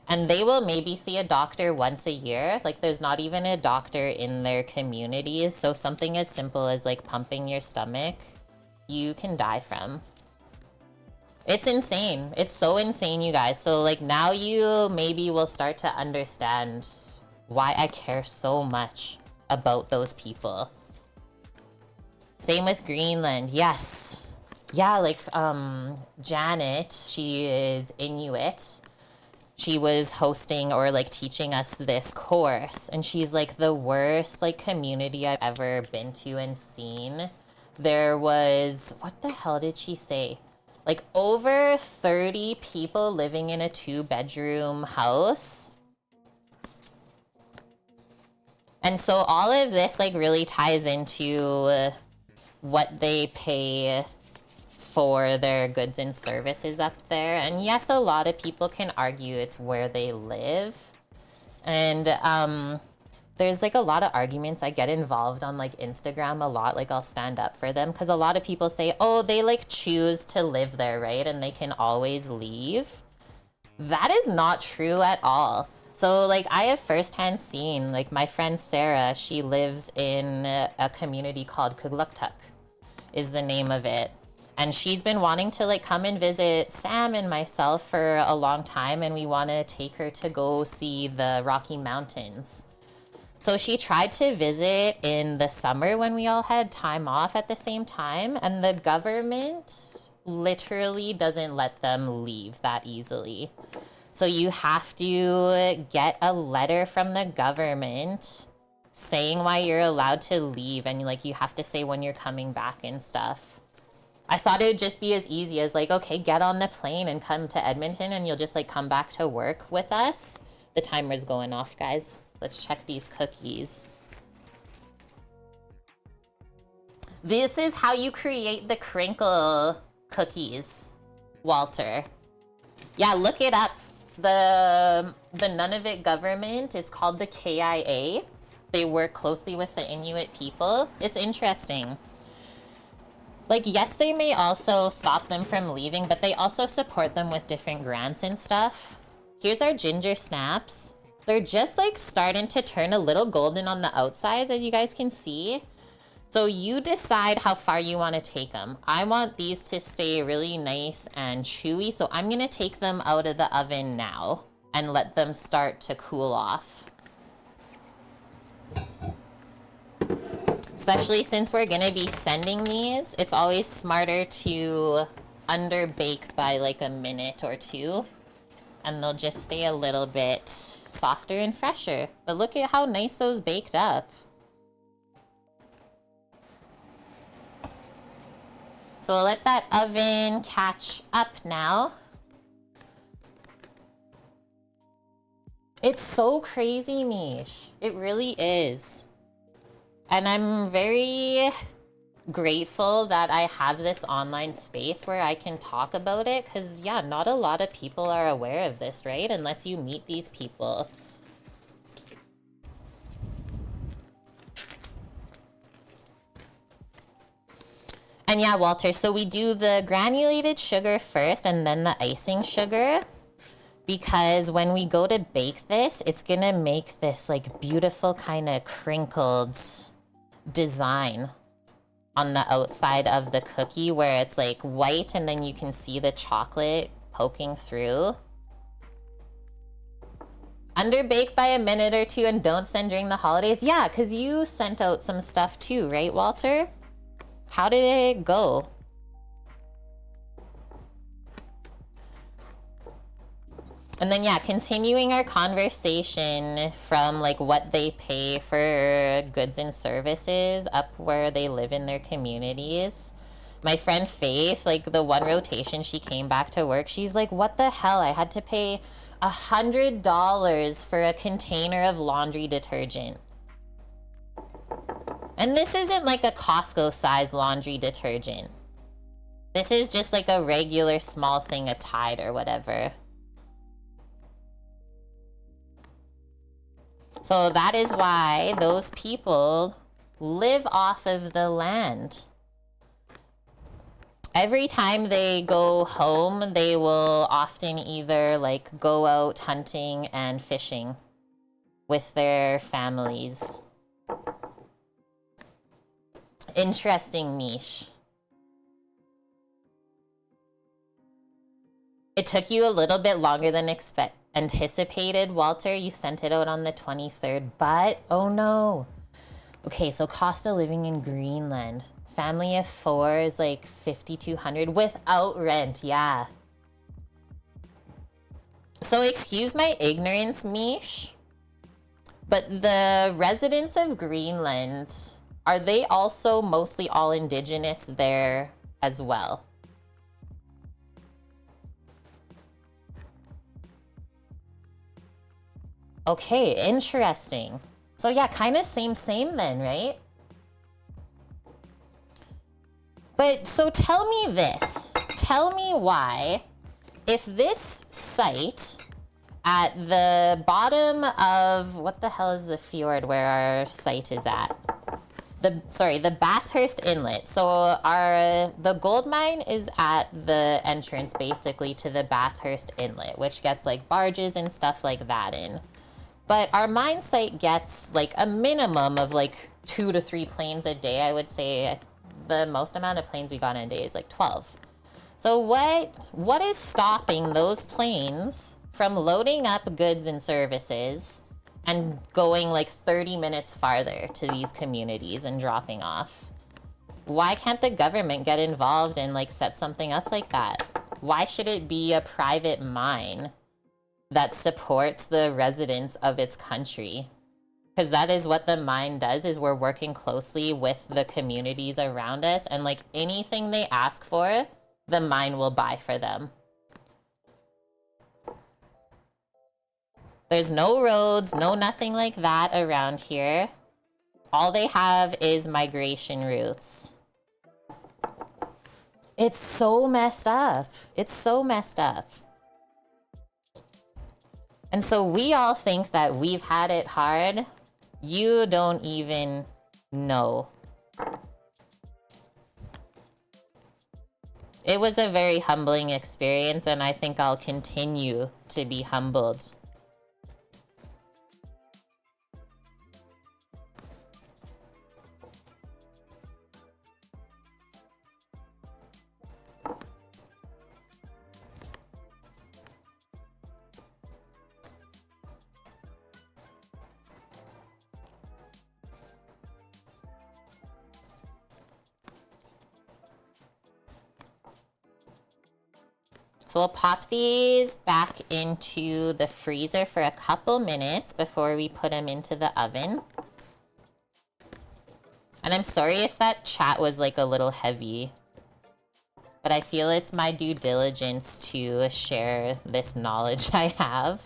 And they will maybe see a doctor once a year. Like there's not even a doctor in their communities. So something as simple as like pumping your stomach, you can die from. It's insane. It's so insane, you guys. So like now you maybe will start to understand why I care so much about those people. Same with Greenland. Yes. Yeah, like Janet, she is Inuit. She was hosting or like teaching us this course, and she's like the worst like community I've ever been to and seen. There was, what the hell did she say? Like over 30 people living in a 2-bedroom house. And so all of this like really ties into what they pay for their goods and services up there. And yes, a lot of people can argue it's where they live. And there's like a lot of arguments. I get involved on like Instagram a lot. Like I'll stand up for them because a lot of people say, oh, they like choose to live there, right? And they can always leave. That is not true at all. So like I have firsthand seen, like my friend Sarah, she lives in a community called Kugluktuk is the name of it. And she's been wanting to like come and visit Sam and myself for a long time, and we want to take her to go see the Rocky Mountains. So she tried to visit in the summer when we all had time off at the same time, and the government literally doesn't let them leave that easily. So you have to get a letter from the government saying why you're allowed to leave, and like you have to say when you're coming back and stuff. I thought it would just be as easy as like, okay, get on the plane and come to Edmonton and you'll just like come back to work with us. The timer's going off, guys. Let's check these cookies. This is how you create the crinkle cookies, Walter. Yeah, look it up. The Nunavut government, it's called the KIA. They work closely with the Inuit people. It's interesting. Like, yes, they may also stop them from leaving, but they also support them with different grants and stuff. Here's our ginger snaps. They're just like starting to turn a little golden on the outsides, as you guys can see. So you decide how far you want to take them. I want these to stay really nice and chewy, so I'm gonna take them out of the oven now and let them start to cool off. Especially since we're gonna be sending these, it's always smarter to under-bake by like a minute or two, and they'll just stay a little bit softer and fresher. But look at how nice those baked up. So we'll let that oven catch up now. It's so crazy, Mish. It really is. And I'm very grateful that I have this online space where I can talk about it, because yeah, not a lot of people are aware of this, right? Unless you meet these people. And yeah, Walter, so we do the granulated sugar first and then the icing sugar, because when we go to bake this, it's gonna make this like beautiful kind of crinkled design on the outside of the cookie where it's like white and then you can see the chocolate poking through. Underbake by a minute or two and don't send during the holidays. Yeah, because you sent out some stuff too, right, Walter? How did it go? And then yeah, continuing our conversation from like what they pay for goods and services up where they live in their communities. My friend Faith, like the one rotation she came back to work, she's like, what the hell? I had to pay $100 for a container of laundry detergent. And this isn't like a Costco size laundry detergent. This is just like a regular small thing of Tide or whatever. So that is why those people live off of the land. Every time they go home, they will often either like go out hunting and fishing with their families. Interesting, Mish. It took you a little bit longer than anticipated, Walter. You sent it out on the 23rd, but oh no. Okay, so cost of living in Greenland. Family of 4 is like $5,200 without rent, yeah. So excuse my ignorance, Mish, but the residents of Greenland, are they also mostly all indigenous there as well? Okay, interesting. So yeah, kind of same then, right? But so tell me this. Tell me why, if this site at the bottom of, what the hell is the fjord where our site is at? The Bathurst Inlet. So the gold mine is at the entrance basically to the Bathurst Inlet, which gets like barges and stuff like that in. But our mine site gets like a minimum of like 2 to 3 planes a day. I would say the most amount of planes we got in a day is like 12. So what is stopping those planes from loading up goods and services and going like 30 minutes farther to these communities and dropping off? Why can't the government get involved and like set something up like that? Why should it be a private mine that supports the residents of its country? Because that is what the mine does, is we're working closely with the communities around us, and like anything they ask for, the mine will buy for them. There's no roads, no nothing like that around here. All they have is migration routes. It's so messed up. It's so messed up. And so we all think that we've had it hard. You don't even know. It was a very humbling experience, and I think I'll continue to be humbled. So we'll pop these back into the freezer for a couple minutes before we put them into the oven. And I'm sorry if that chat was like a little heavy, but I feel it's my due diligence to share this knowledge I have.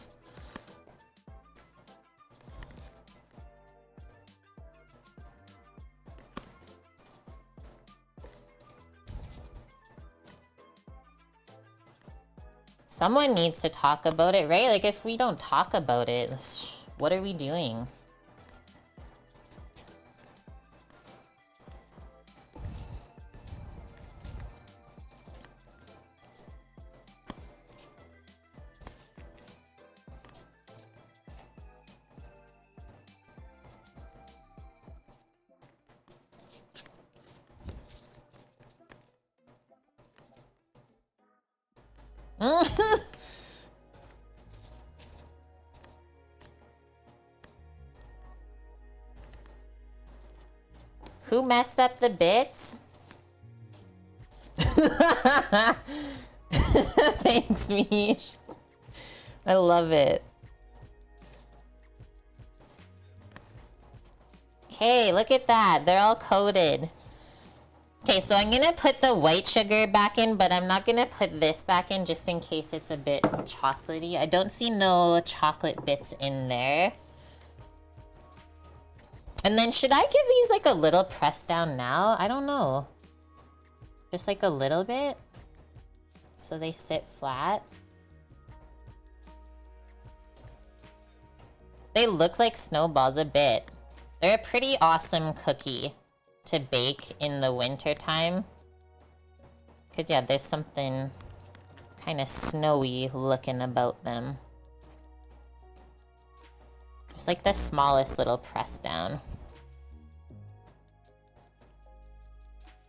Someone needs to talk about it, right? Like, if we don't talk about it, what are we doing? Who messed up the bits? Thanks, Mish. I love it. Okay, look at that. They're all coated. Okay, so I'm gonna put the white sugar back in, but I'm not gonna put this back in just in case it's a bit chocolatey. I don't see no chocolate bits in there. And then should I give these like a little press down now? I don't know. Just like a little bit, so they sit flat. They look like snowballs a bit. They're a pretty awesome cookie to bake in the winter time. Cause yeah, there's something kind of snowy looking about them. Just like the smallest little press down.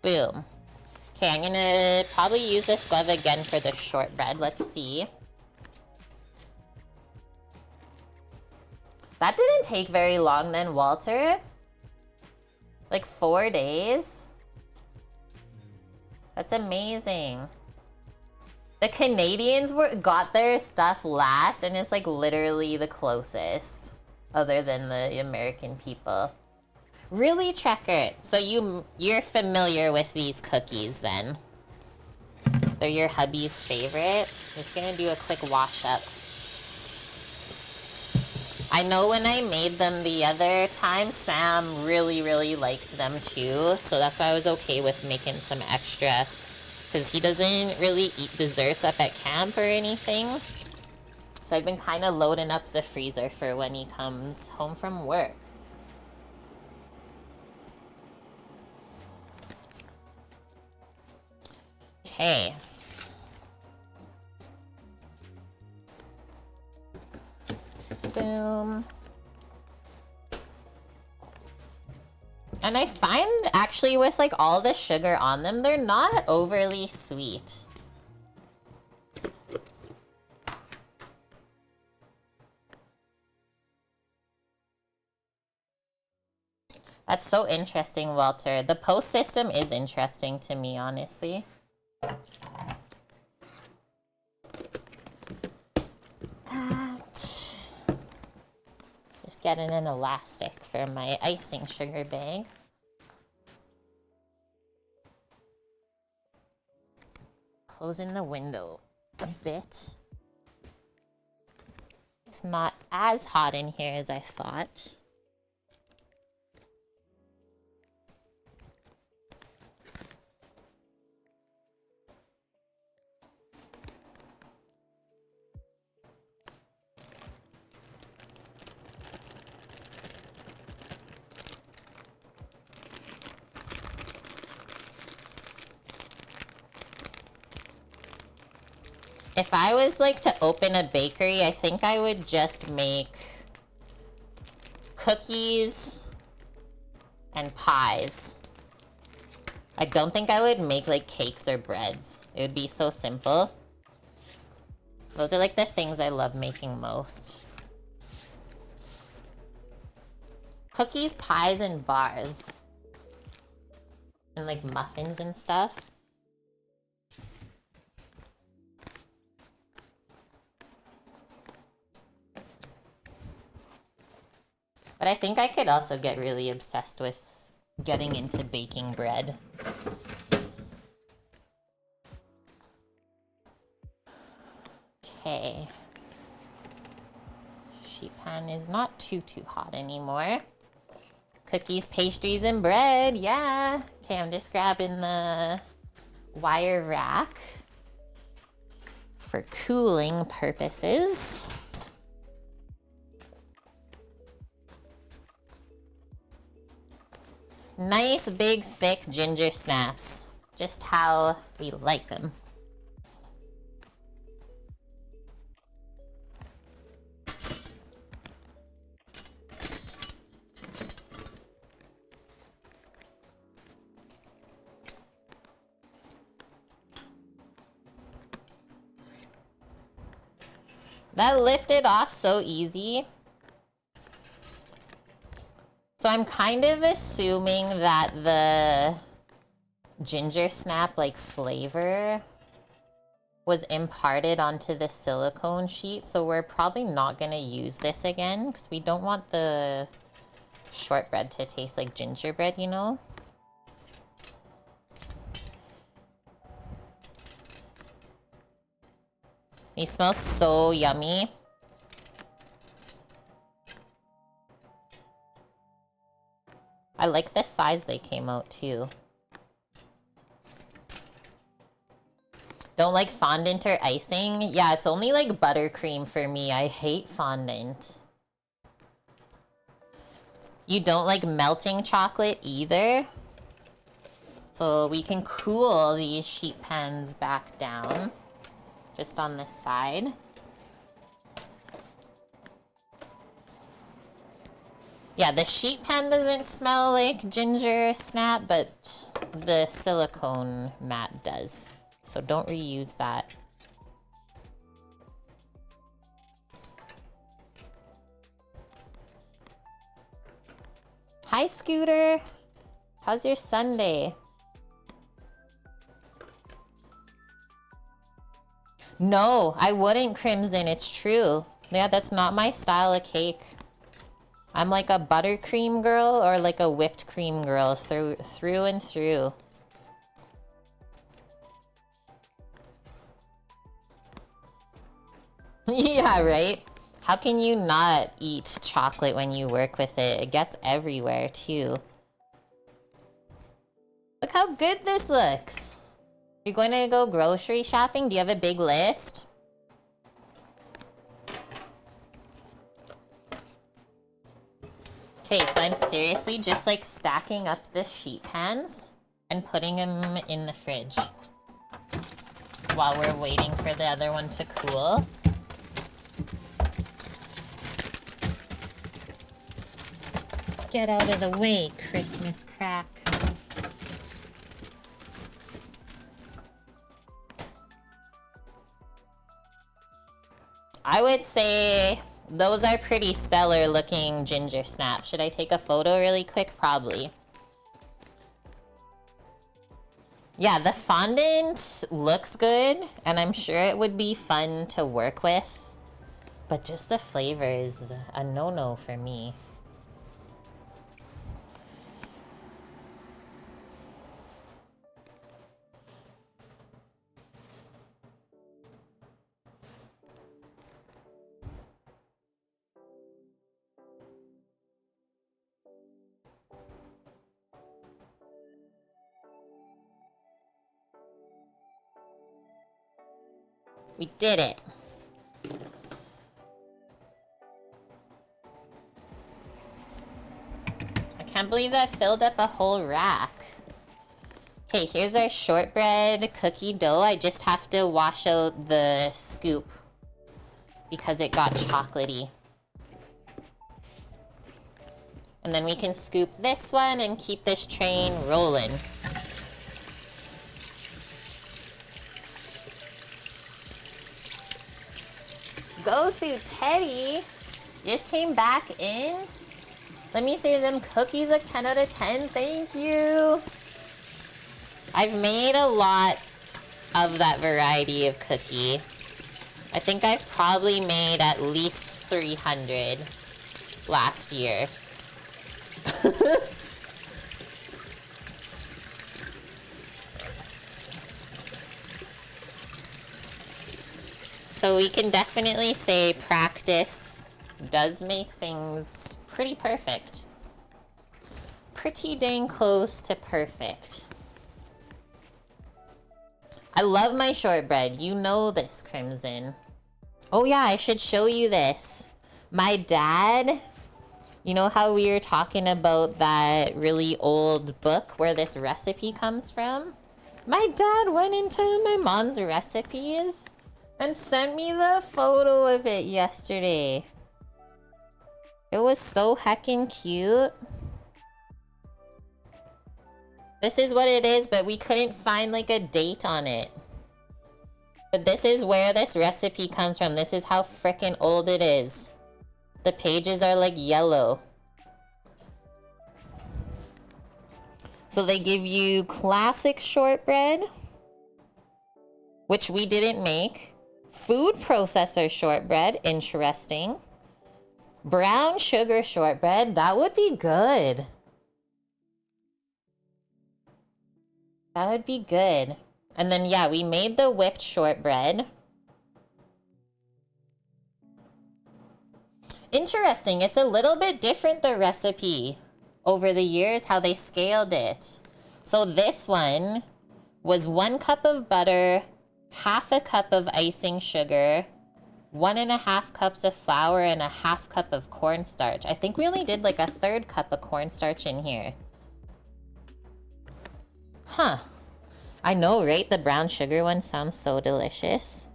Boom. Okay, I'm gonna probably use this glove again for the shortbread. Let's see. That didn't take very long then, Walter. Like 4 days? That's amazing. The Canadians got their stuff last, and it's like literally the closest, other than the American people. Really, Checker? So you're familiar with these cookies then? They're your hubby's favorite? I'm just gonna do a quick wash up. I know when I made them the other time, Sam really, really liked them too. So that's why I was okay with making some extra. Because he doesn't really eat desserts up at camp or anything. So I've been kind of loading up the freezer for when he comes home from work. Okay. Boom. And I find actually with like all the sugar on them, they're not overly sweet. That's so interesting, Walter. The post system is interesting to me, honestly. Just getting an elastic for my icing sugar bag. Closing the window a bit. It's not as hot in here as I thought. If I was like to open a bakery, I think I would just make cookies and pies. I don't think I would make like cakes or breads. It would be so simple. Those are like the things I love making most. Cookies, pies, and bars. And like muffins and stuff. But I think I could also get really obsessed with getting into baking bread. Okay. Sheet pan is not too hot anymore. Cookies, pastries, and bread, yeah. Okay, I'm just grabbing the wire rack for cooling purposes. Nice, big, thick ginger snaps. Just how we like them. That lifted off so easy. So I'm kind of assuming that the ginger snap like flavor was imparted onto the silicone sheet. So we're probably not gonna use this again because we don't want the shortbread to taste like gingerbread, you know? These smell so yummy. I like the size they came out too. Don't like fondant or icing? Yeah, it's only like buttercream for me. I hate fondant. You don't like melting chocolate either? So we can cool these sheet pans back down. Just on this side. Yeah, the sheet pan doesn't smell like ginger snap, but the silicone mat does. So don't reuse that. Hi, Scooter. How's your Sunday? No, I wouldn't crimson. It's true. Yeah, that's not my style of cake. I'm like a buttercream girl or like a whipped cream girl through and through. Yeah, right? How can you not eat chocolate when you work with it? It gets everywhere, too. Look how good this looks. You're going to go grocery shopping? Do you have a big list? Okay, so I'm seriously just like stacking up the sheet pans and putting them in the fridge while we're waiting for the other one to cool. Get out of the way, Christmas crack. I would say those are pretty stellar looking ginger snaps. Should I take a photo really quick? Probably. Yeah, the fondant looks good, and I'm sure it would be fun to work with. But just the flavor is a no-no for me. We did it. I can't believe that filled up a whole rack. Okay, here's our shortbread cookie dough. I just have to wash out the scoop because it got chocolatey. And then we can scoop this one and keep this train rolling. Go Sue Teddy! Just came back in. Let me say them cookies a 10 out of 10. Thank you. I've made a lot of that variety of cookie. I think I've probably made at least 300 last year. So we can definitely say practice does make things pretty perfect. Pretty dang close to perfect. I love my shortbread. You know this, Crimson. Oh yeah, I should show you this. My dad, you know how we were talking about that really old book where this recipe comes from? My dad went into my mom's recipes and sent me the photo of it yesterday. It was so heckin' cute. This is what it is, but we couldn't find like a date on it. But this is where this recipe comes from. This is how frickin' old it is. The pages are like yellow. So they give you classic shortbread, which we didn't make. Food processor shortbread, interesting. Brown sugar shortbread, that would be good. That would be good. And then, yeah, we made the whipped shortbread. Interesting, it's a little bit different, the recipe, over the years, how they scaled it. So this one was 1 cup of butter, half a cup of icing sugar, 1.5 cups of flour, and a half cup of cornstarch. I think we only did like a 1/3 cup of cornstarch in here. Huh. I know, right? The brown sugar one sounds so delicious.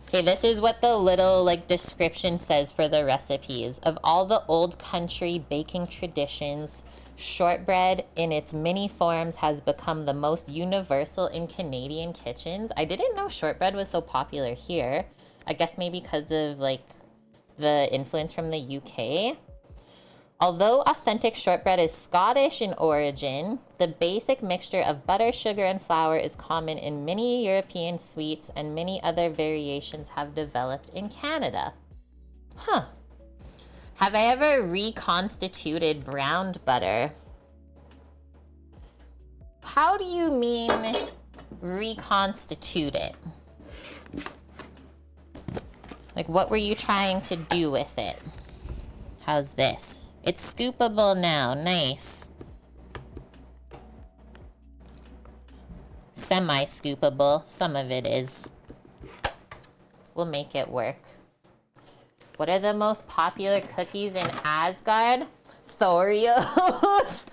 Okay, this is what the little like description says for the recipes. Of all the old country baking traditions, shortbread in its many forms has become the most universal in Canadian kitchens. I didn't know shortbread was so popular here. I guess maybe because of like the influence from the UK. Although authentic shortbread is Scottish in origin, the basic mixture of butter, sugar, and flour is common in many European sweets, and many other variations have developed in Canada. Huh. Have I ever reconstituted browned butter? How do you mean reconstitute it? Like, what were you trying to do with it? How's this? It's scoopable now. Nice. Semi-scoopable. Some of it is. We'll make it work. What are the most popular cookies in Asgard? Thoreos.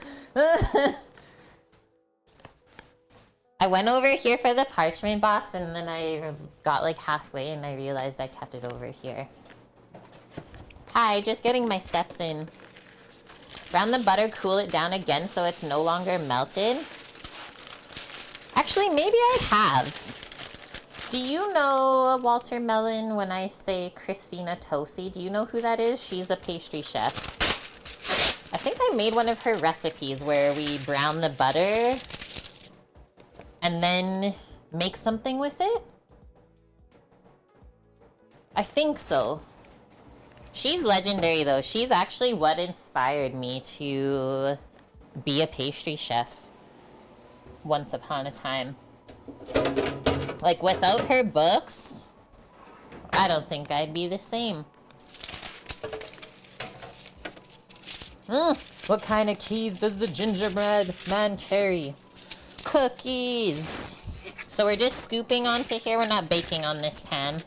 I went over here for the parchment box and then I got like halfway and I realized I kept it over here. Hi, just getting my steps in. Brown the butter, cool it down again so it's no longer melted. Actually, maybe I have. Do you know Walter Mellon when I say Christina Tosi? Do you know who that is? She's a pastry chef. I think I made one of her recipes where we brown the butter and then make something with it. I think so. She's legendary though. She's actually what inspired me to be a pastry chef once upon a time. Like without her books, I don't think I'd be the same. What kind of keys does the gingerbread man carry? Cookies. So we're just scooping onto here. We're not baking on this pan.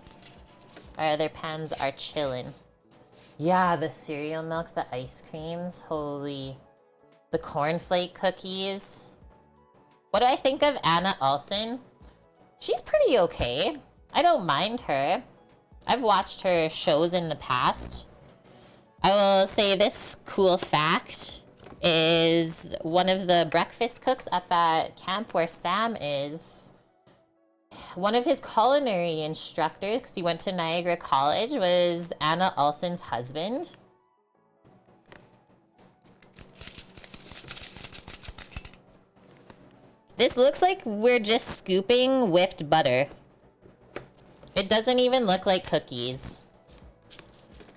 Our other pans are chilling. Yeah, the cereal milks, the ice creams. Holy. The cornflake cookies. What do I think of Anna Olsen? She's pretty okay. I don't mind her. I've watched her shows in the past. I will say this cool fact is one of the breakfast cooks up at camp where Sam is, one of his culinary instructors, because he went to Niagara College, was Anna Olsen's husband. This looks like we're just scooping whipped butter. It doesn't even look like cookies.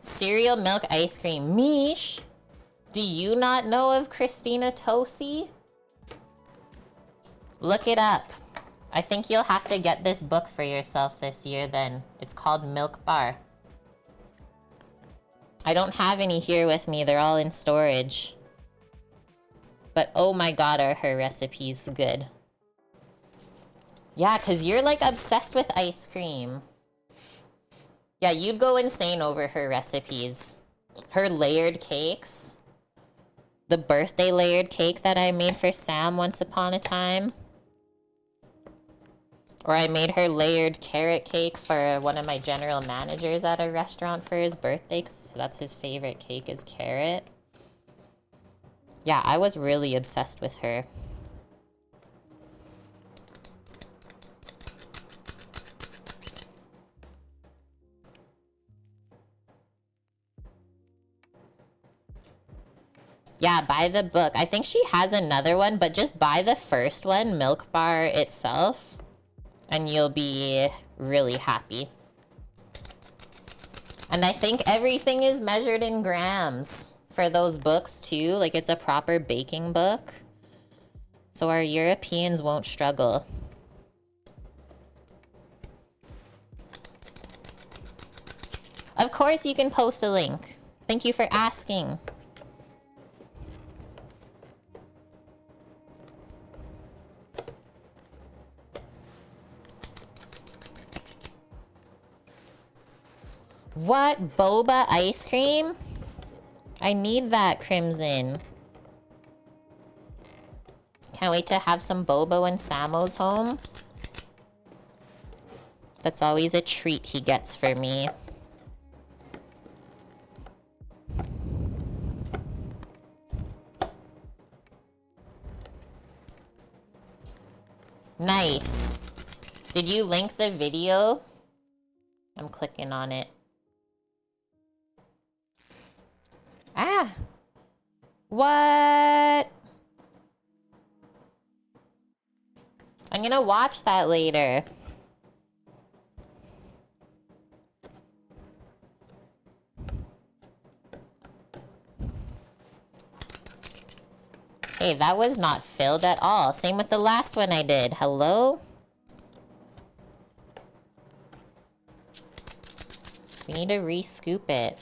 Cereal milk ice cream. Mish, do you not know of Christina Tosi? Look it up. I think you'll have to get this book for yourself this year then. It's called Milk Bar. I don't have any here with me. They're all in storage. But oh my god, are her recipes good. Yeah, because you're like obsessed with ice cream. Yeah, you'd go insane over her recipes. Her layered cakes. The birthday layered cake that I made for Sam once upon a time. Or I made her layered carrot cake for one of my general managers at a restaurant for his birthday, 'cause that's his favorite cake is carrot. Yeah, I was really obsessed with her. Yeah, buy the book. I think she has another one, but just buy the first one, Milk Bar itself, and you'll be really happy. And I think everything is measured in grams for those books too. Like it's a proper baking book. So our Europeans won't struggle. Of course you can post a link. Thank you for asking. What? Boba ice cream? I need that, Crimson. Can't wait to have some boba when Samo's home. That's always a treat he gets for me. Nice. Did you link the video? I'm clicking on it. Ah! What? I'm gonna watch that later. Hey, that was not filled at all. Same with the last one I did. Hello? We need to re-scoop it.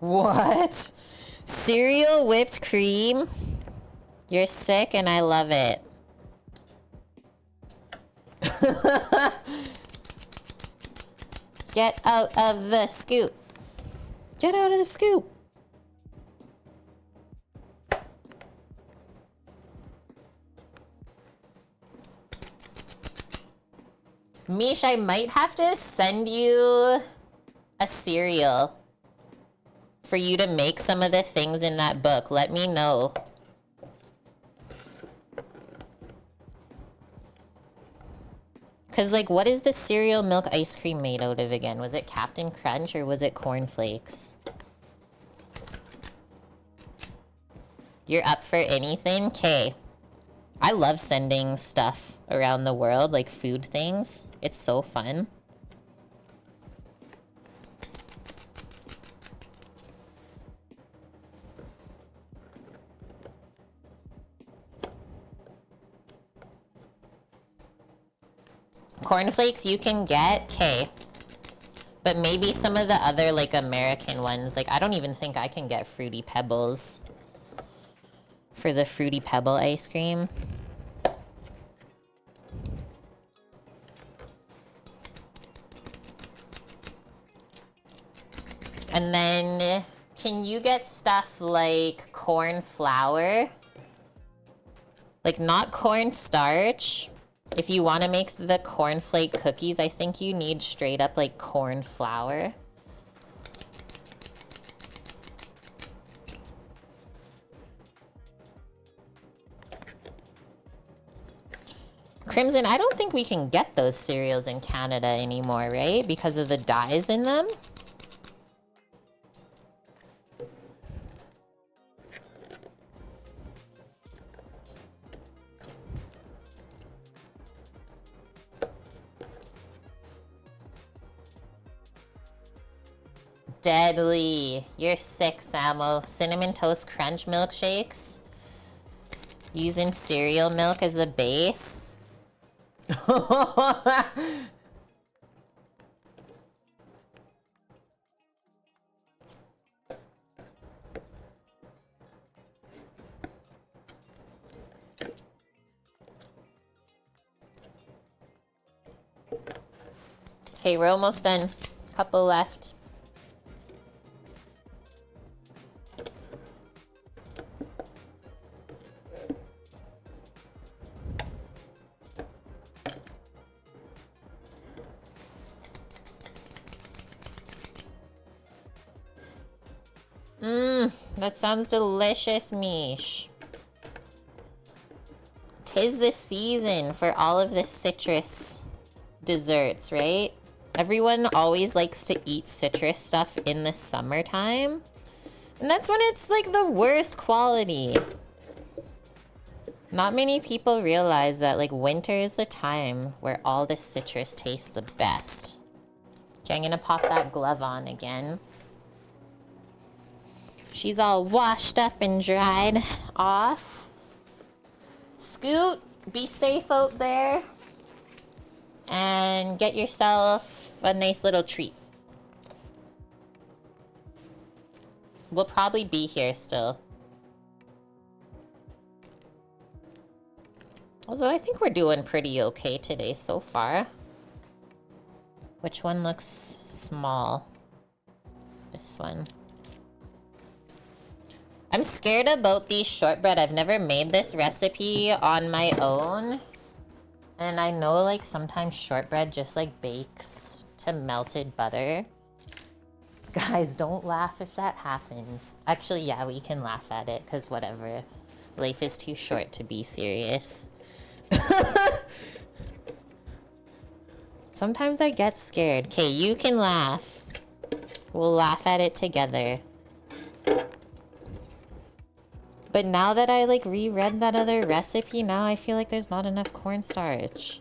What? Cereal whipped cream? You're sick and I love it. Get out of the scoop. Get out of the scoop. Mish, I might have to send you a cereal for you to make some of the things in that book. Let me know. Cause like, what is the cereal milk ice cream made out of again? Was it Captain Crunch or was it Corn Flakes? You're up for anything? Okay. I love sending stuff around the world, like food things. It's so fun. Cornflakes you can get, okay. But maybe some of the other, like, American ones. Like, I don't even think I can get Fruity Pebbles for the Fruity Pebble ice cream. And then, can you get stuff like corn flour? Like, not corn starch. If you want to make the cornflake cookies, I think you need straight up, like, corn flour. Crimson, I don't think we can get those cereals in Canada anymore, right? Because of the dyes in them? Deadly. You're sick, Samo. Cinnamon Toast Crunch milkshakes. Using cereal milk as a base. Okay, we're almost done. Couple left. That sounds delicious, Mish. 'Tis the season for all of the citrus desserts, right? Everyone always likes to eat citrus stuff in the summertime. And that's when it's like the worst quality. Not many people realize that like winter is the time where all the citrus tastes the best. Okay, I'm gonna pop that glove on again. She's all washed up and dried off. Scoot, be safe out there. And get yourself a nice little treat. We'll probably be here still. Although I think we're doing pretty okay today so far. Which one looks small? This one. I'm scared about these shortbread. I've never made this recipe on my own. And I know like sometimes shortbread just like bakes to melted butter. Guys, don't laugh if that happens. Actually, yeah, we can laugh at it because whatever. Life is too short to be serious. Sometimes I get scared. Okay, you can laugh. We'll laugh at it together. But now that I like reread that other recipe, now I feel like there's not enough cornstarch.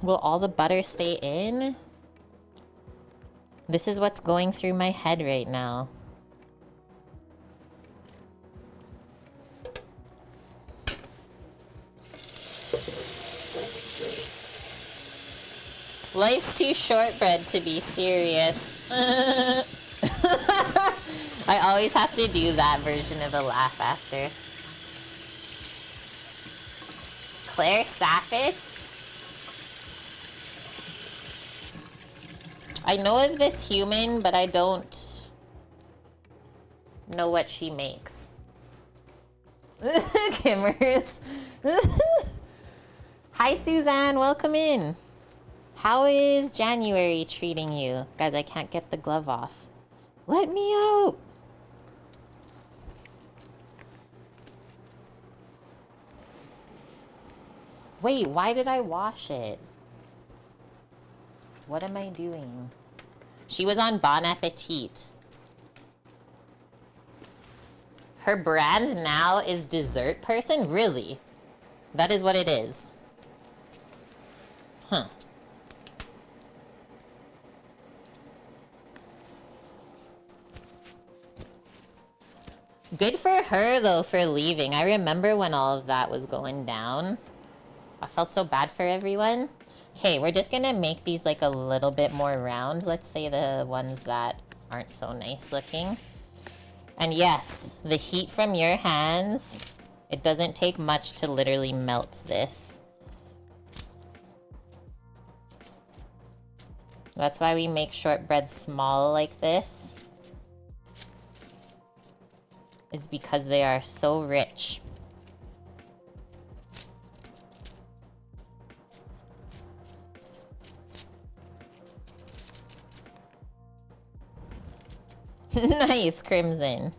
Will all the butter stay in? This is what's going through my head right now. Life's too shortbread to be serious. I always have to do that version of a laugh after. Claire Saffitz? I know of this human, but I don't know what she makes. Kimmers. Hi, Suzanne. Welcome in. How is January treating you? Guys, I can't get the glove off. Let me out. Wait, why did I wash it? What am I doing? She was on Bon Appetit. Her brand now is Dessert Person? Really? That is what it is. Huh. Good for her, though, for leaving. I remember when all of that was going down. I felt so bad for everyone. Okay, we're just gonna make these like a little bit more round. Let's say the ones that aren't so nice looking. And yes, the heat from your hands, it doesn't take much to literally melt this. That's why we make shortbread small like this. Is because they are so rich. Nice, Crimson.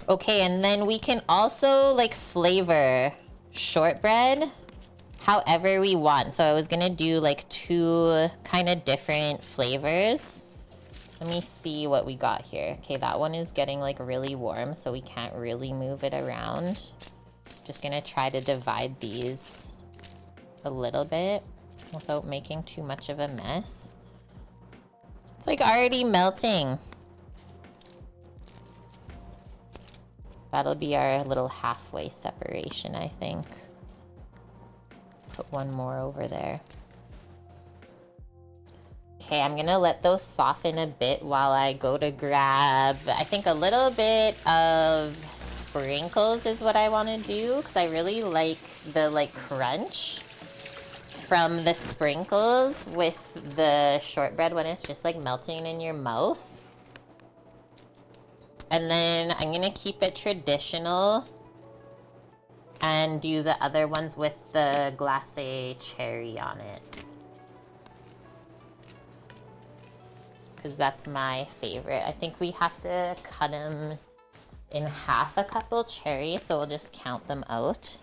Okay, and then we can also like flavor shortbread however we want. So I was gonna do like 2 kind of different flavors. Let me see what we got here. Okay, that one is getting like really warm, so we can't really move it around. Just gonna try to divide these a little bit without making too much of a mess. It's like already melting. That'll be our little halfway separation, I think. Put one more over there. Okay, I'm gonna let those soften a bit while I go to grab, I think a little bit of sprinkles is what I want to do, because I really like the like crunch from the sprinkles with the shortbread when it's just like melting in your mouth. And then I'm gonna keep it traditional and do the other ones with the glacé cherry on it. Because that's my favorite. I think we have to cut them in half a couple cherries, so we'll just count them out.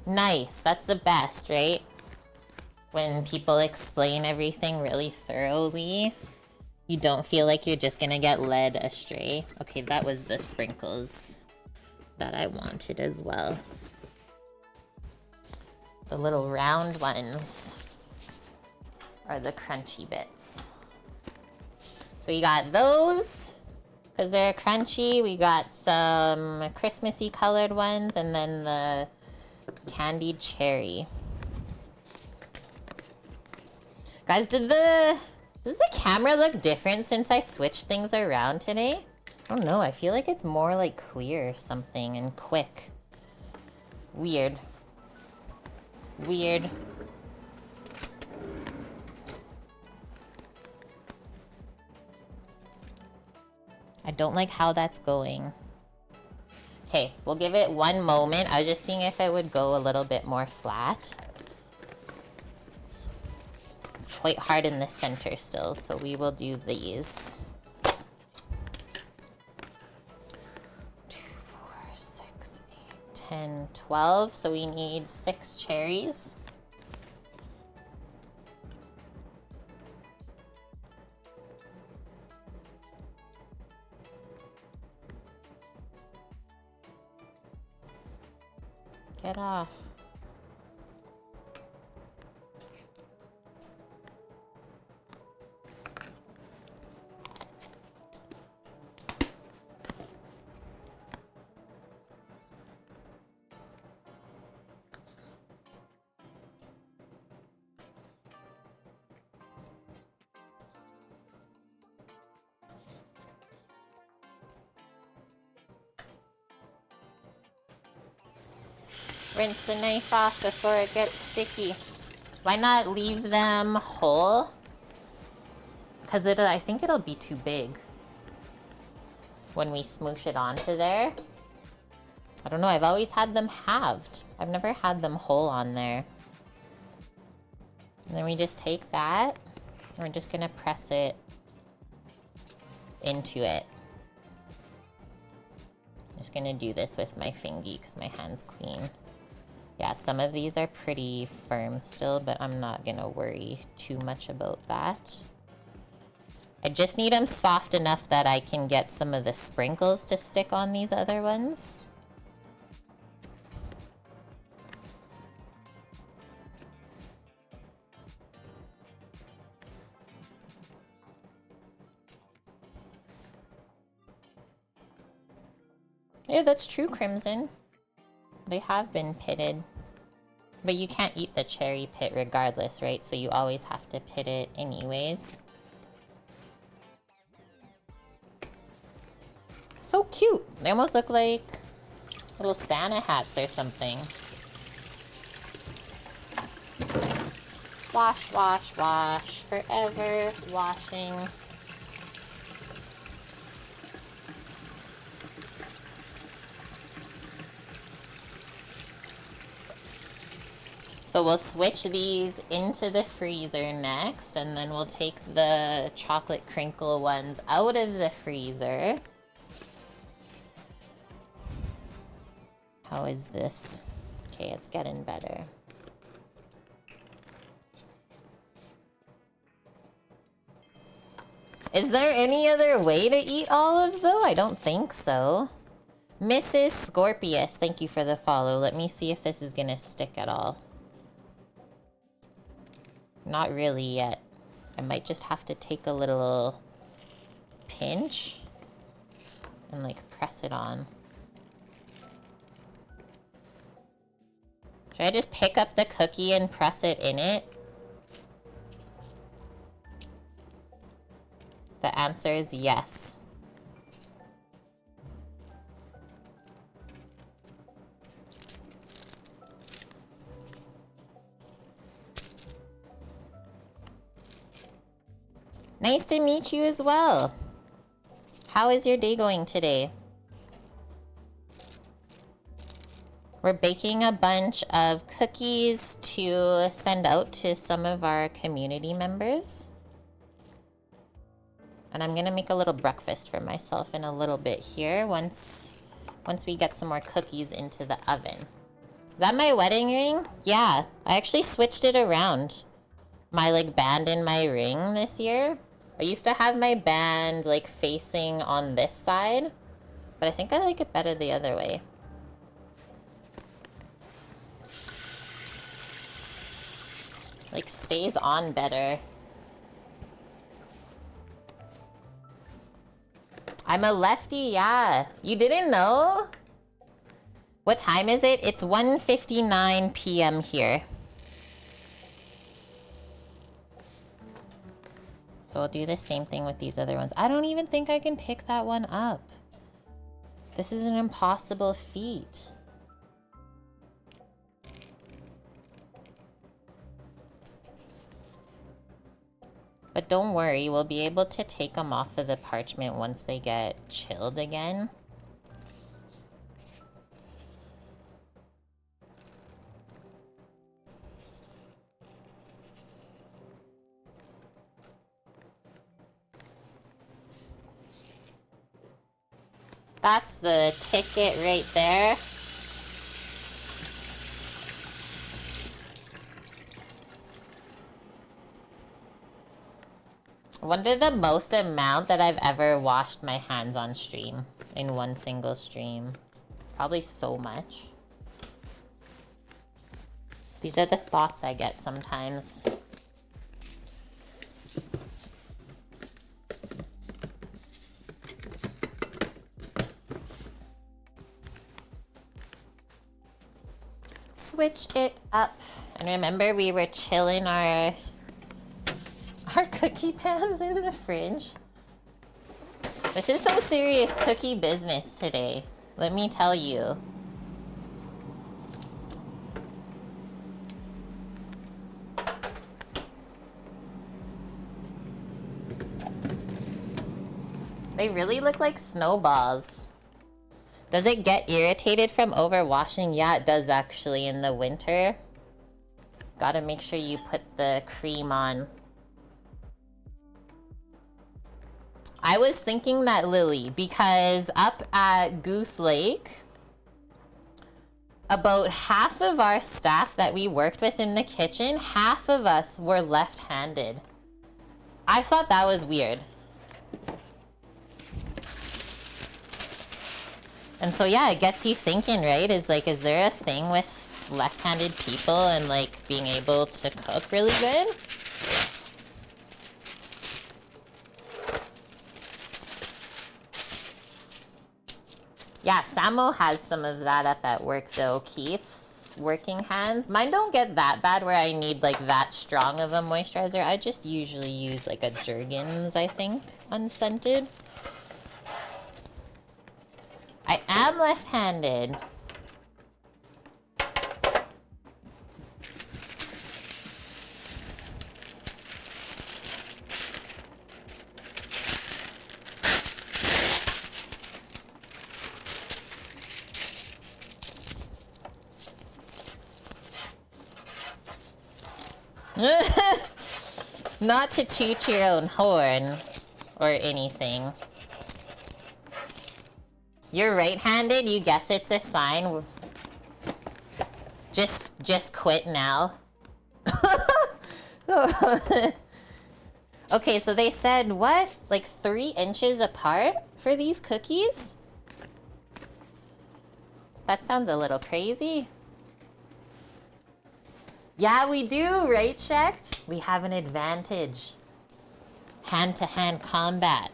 Nice, that's the best, right? When people explain everything really thoroughly, you don't feel like you're just gonna get led astray. Okay, that was the sprinkles that I wanted as well. The little round ones are the crunchy bits. So you got those, because they're crunchy. We got some Christmassy colored ones, and then the candied cherry. Guys, does the camera look different since I switched things around today? I don't know, I feel like it's more like clear or something and quick. Weird. Weird. I don't like how that's going. Okay, we'll give it one moment. I was just seeing if it would go a little bit more flat. It's quite hard in the center still, so we will do these. 2, 4, 6, 8, 10, 12. So we need 6 cherries. Get off. Rinse the knife off before it gets sticky. Why not leave them whole? Because I think it'll be too big when we smoosh it onto there. I don't know, I've always had them halved. I've never had them whole on there. And then we just take that, and we're just gonna press it into it. Just gonna do this with my fingy because my hand's clean. Yeah, some of these are pretty firm still, but I'm not gonna worry too much about that. I just need them soft enough that I can get some of the sprinkles to stick on these other ones. Yeah, that's true, Crimson. They have been pitted. But you can't eat the cherry pit regardless, right? So you always have to pit it anyways. So cute! They almost look like little Santa hats or something. Wash, wash, wash. Forever washing. So we'll switch these into the freezer next, and then we'll take the chocolate crinkle ones out of the freezer. How is this? Okay, it's getting better. Is there any other way to eat olives, though? I don't think so. Mrs. Scorpius, thank you for the follow. Let me see if this is gonna stick at all. Not really yet. I might just have to take a little pinch and like press it on. Should I just pick up the cookie and press it in it? The answer is yes. Nice to meet you as well. How is your day going today? We're baking a bunch of cookies to send out to some of our community members. And I'm gonna make a little breakfast for myself in a little bit here once we get some more cookies into the oven. Is that my wedding ring? Yeah, I actually switched it around. My like band and my ring this year. I used to have my band like facing on this side, but I think I like it better the other way. Like stays on better. I'm a lefty, yeah. You didn't know? What time is it? It's 1:59 p.m. here. So I'll do the same thing with these other ones. I don't even think I can pick that one up. This is an impossible feat. But don't worry, we'll be able to take them off of the parchment once they get chilled again. That's the ticket right there. I wonder the most amount that I've ever washed my hands on stream in one single stream. Probably so much. These are the thoughts I get sometimes. Switch it up. And remember, we were chilling our cookie pans in the fridge. This is some serious cookie business today, let me tell you. They really look like snowballs. Does it get irritated from overwashing? Yeah, it does actually in the winter. Gotta make sure you put the cream on. I was thinking that, Lily, because up at Goose Lake, about half of our staff that we worked with in the kitchen, half of us were left-handed. I thought that was weird. And so yeah, it gets you thinking, right? Is there a thing with left-handed people and like being able to cook really good? Yeah, Samo has some of that up at work though. Keith's working hands. Mine don't get that bad where I need like that strong of a moisturizer. I just usually use like a Jergens, I think, unscented. I am left-handed. Not to toot your own horn or anything. You're right-handed? You guess it's a sign? Just quit now. Okay, so they said, what? Like 3 inches apart for these cookies? That sounds a little crazy. Yeah, we do, right, Shecht? We have an advantage. Hand-to-hand combat.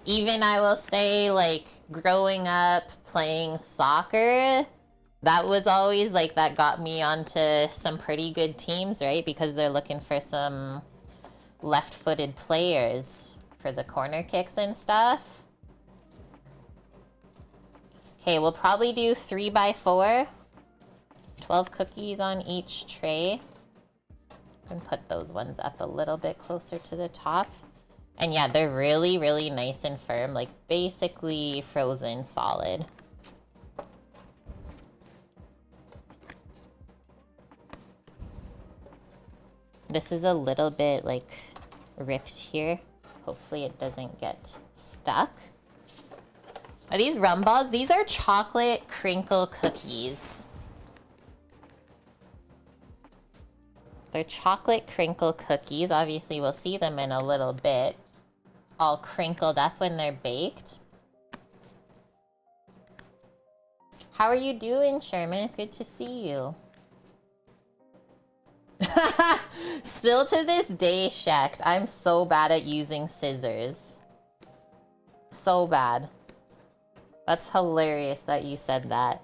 Even, I will say, like, growing up playing soccer, that was always, like, that got me onto some pretty good teams, right? Because they're looking for some left-footed players for the corner kicks and stuff. Okay, we'll probably do 3x4. 12 cookies on each tray. And put those ones up a little bit closer to the top. And yeah, they're really, really nice and firm. Like, basically frozen solid. This is a little bit, like, ripped here. Hopefully it doesn't get stuck. Are these rum balls? These are chocolate crinkle cookies. They're chocolate crinkle cookies. Obviously, we'll see them in a little bit. All crinkled up when they're baked. How are you doing, Sherman? It's good to see you. Still to this day, Shecht, I'm so bad at using scissors. So bad. That's hilarious that you said that.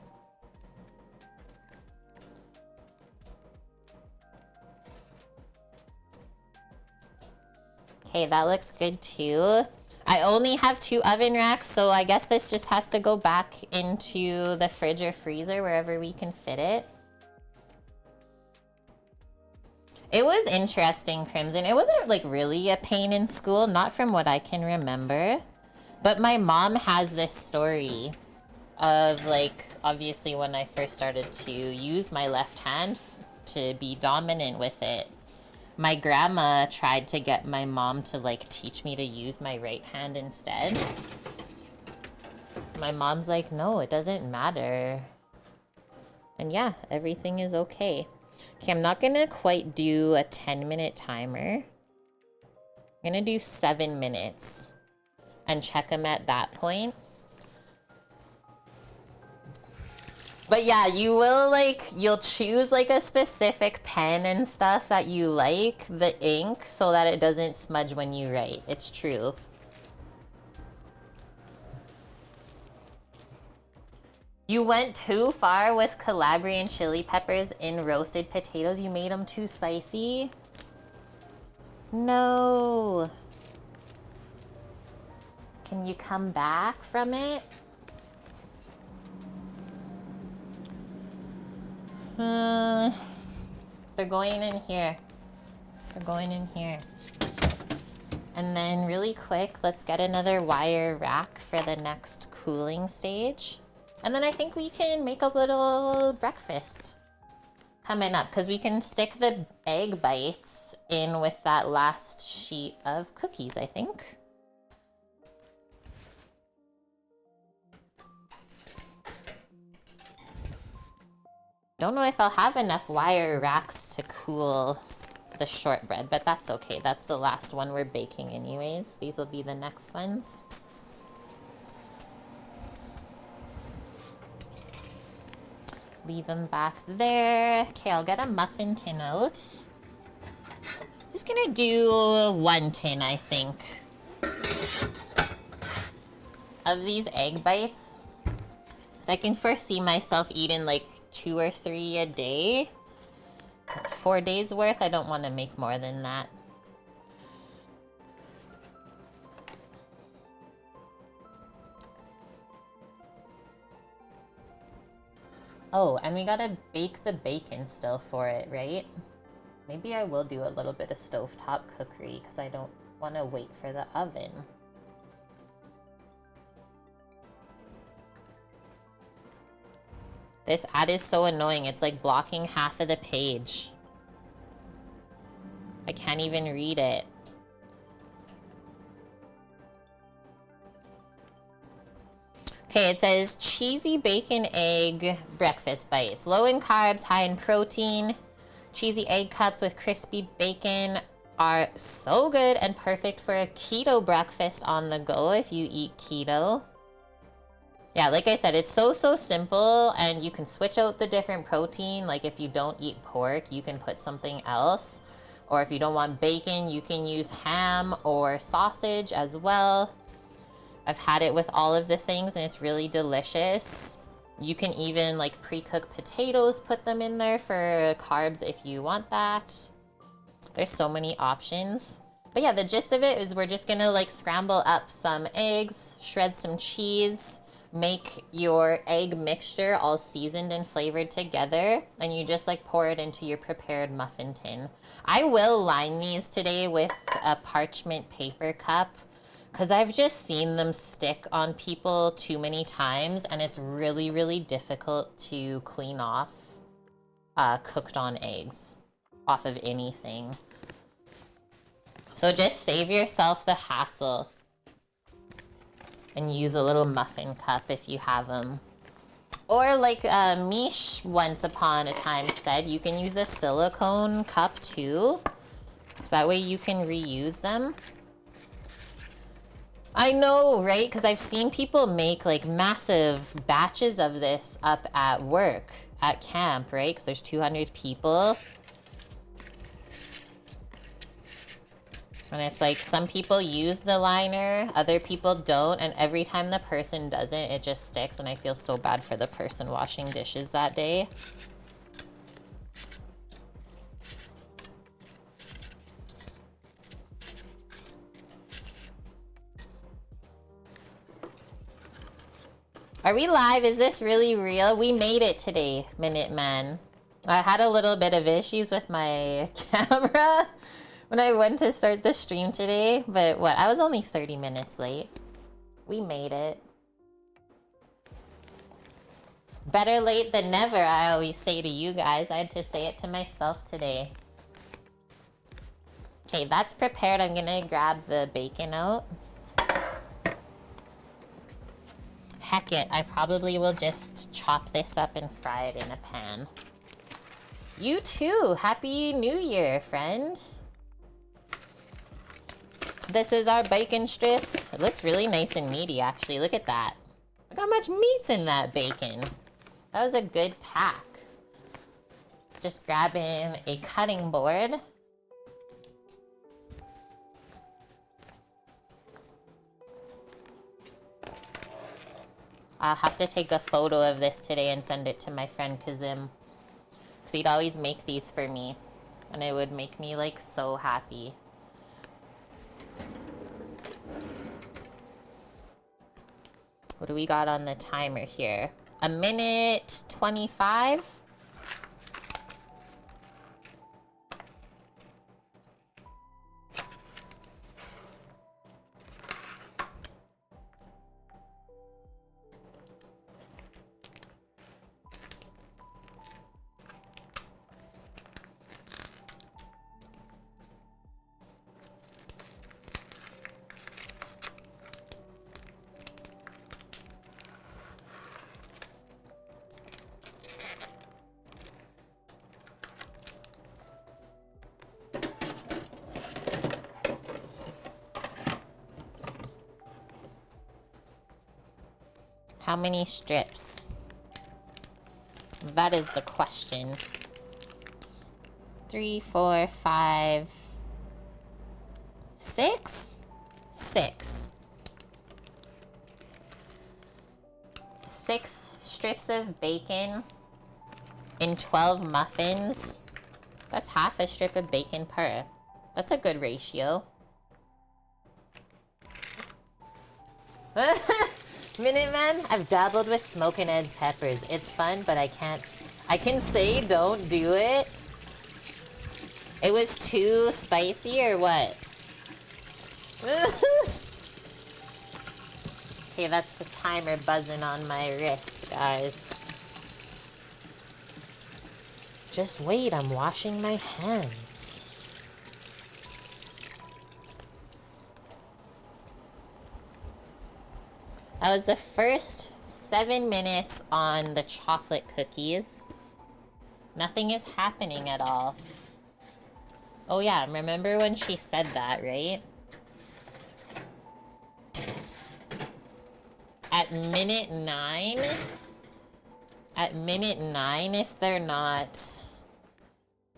Okay, that looks good too. I only have 2 oven racks, so I guess this just has to go back into the fridge or freezer, wherever we can fit it. It was interesting, Crimson. It wasn't like really a pain in school, not from what I can remember. But my mom has this story of like, obviously when I first started to use my left hand to be dominant with it, my grandma tried to get my mom to like teach me to use my right hand instead. My mom's like, no, it doesn't matter. And yeah, everything is okay. Okay, I'm not gonna quite do a 10-minute timer. I'm gonna do 7 minutes and check them at that point. But yeah, you will like, you'll choose like a specific pen and stuff that you like, the ink, so that it doesn't smudge when you write. It's true. You went too far with Calabrian chili peppers in roasted potatoes. You made them too spicy. No. Can you come back from it? They're going in here. They're going in here. And then really quick, let's get another wire rack for the next cooling stage. And then I think we can make a little breakfast coming up, because we can stick the egg bites in with that last sheet of cookies, I think. Don't know if I'll have enough wire racks to cool the shortbread, but that's okay. That's the last one we're baking anyways. These will be the next ones. Leave them back there. Okay, I'll get a muffin tin out. Just gonna do 1 tin, I think, of these egg bites. So I can foresee myself eating like 2 or 3 a day. That's 4 days worth. I don't want to make more than that. Oh, and we gotta bake the bacon still for it, right? Maybe I will do a little bit of stovetop cookery because I don't want to wait for the oven. This ad is so annoying. It's like blocking half of the page. I can't even read it. Okay, it says cheesy bacon egg breakfast bites. Low in carbs, high in protein. Cheesy egg cups with crispy bacon are so good and perfect for a keto breakfast on the go if you eat keto. Yeah, like I said, it's so simple, and you can switch out the different protein. Like if you don't eat pork, you can put something else. Or if you don't want bacon, you can use ham or sausage as well. I've had it with all of the things and it's really delicious. You can even like pre-cook potatoes, put them in there for carbs if you want that. There's so many options. But yeah, the gist of it is we're just gonna like scramble up some eggs, shred some cheese, make your egg mixture all seasoned and flavored together, and you just like pour it into your prepared muffin tin. I will line these today with a parchment paper cup because I've just seen them stick on people too many times, and it's really difficult to clean off cooked on eggs off of anything. So just save yourself the hassle and use a little muffin cup if you have them. Or like Mish once upon a time said, you can use a silicone cup too, so that way you can reuse them. I know, right? Because I've seen people make like massive batches of this up at work, at camp, right? Because there's 200 people. And it's like some people use the liner, other people don't, and every time the person doesn't, it just sticks, and I feel so bad for the person washing dishes that day. Are we live? Is this really real? We made it today, Minuteman. I had a little bit of issues with my camera when I went to start the stream today, but what? I was only 30 minutes late. We made it. Better late than never, I always say to you guys. I had to say it to myself today. Okay, that's prepared. I'm gonna grab the bacon out. Heck it, I probably will just chop this up and fry it in a pan. You too! Happy New Year, friend! This is our bacon strips. It looks really nice and meaty, actually. Look at that. Look how much meat's in that bacon. That was a good pack. Just grabbing a cutting board. I'll have to take a photo of this today and send it to my friend Kazim. Because he'd always make these for me. And it would make me like so happy. What do we got on the timer here? 1:25. How many strips? That is the question. 3, 4, 5, 6? 6. 6 strips of bacon in 12 muffins. That's half a strip of bacon per. That's a good ratio. Minuteman, I've dabbled with smoking Ed's peppers. It's fun, but I can say don't do it. It was too spicy or what? Okay, that's the timer buzzing on my wrist, guys. Just wait, I'm washing my hands. That was the first 7 minutes on the chocolate cookies. Nothing is happening at all. Oh yeah, remember when she said that, right? At minute 9, if they're not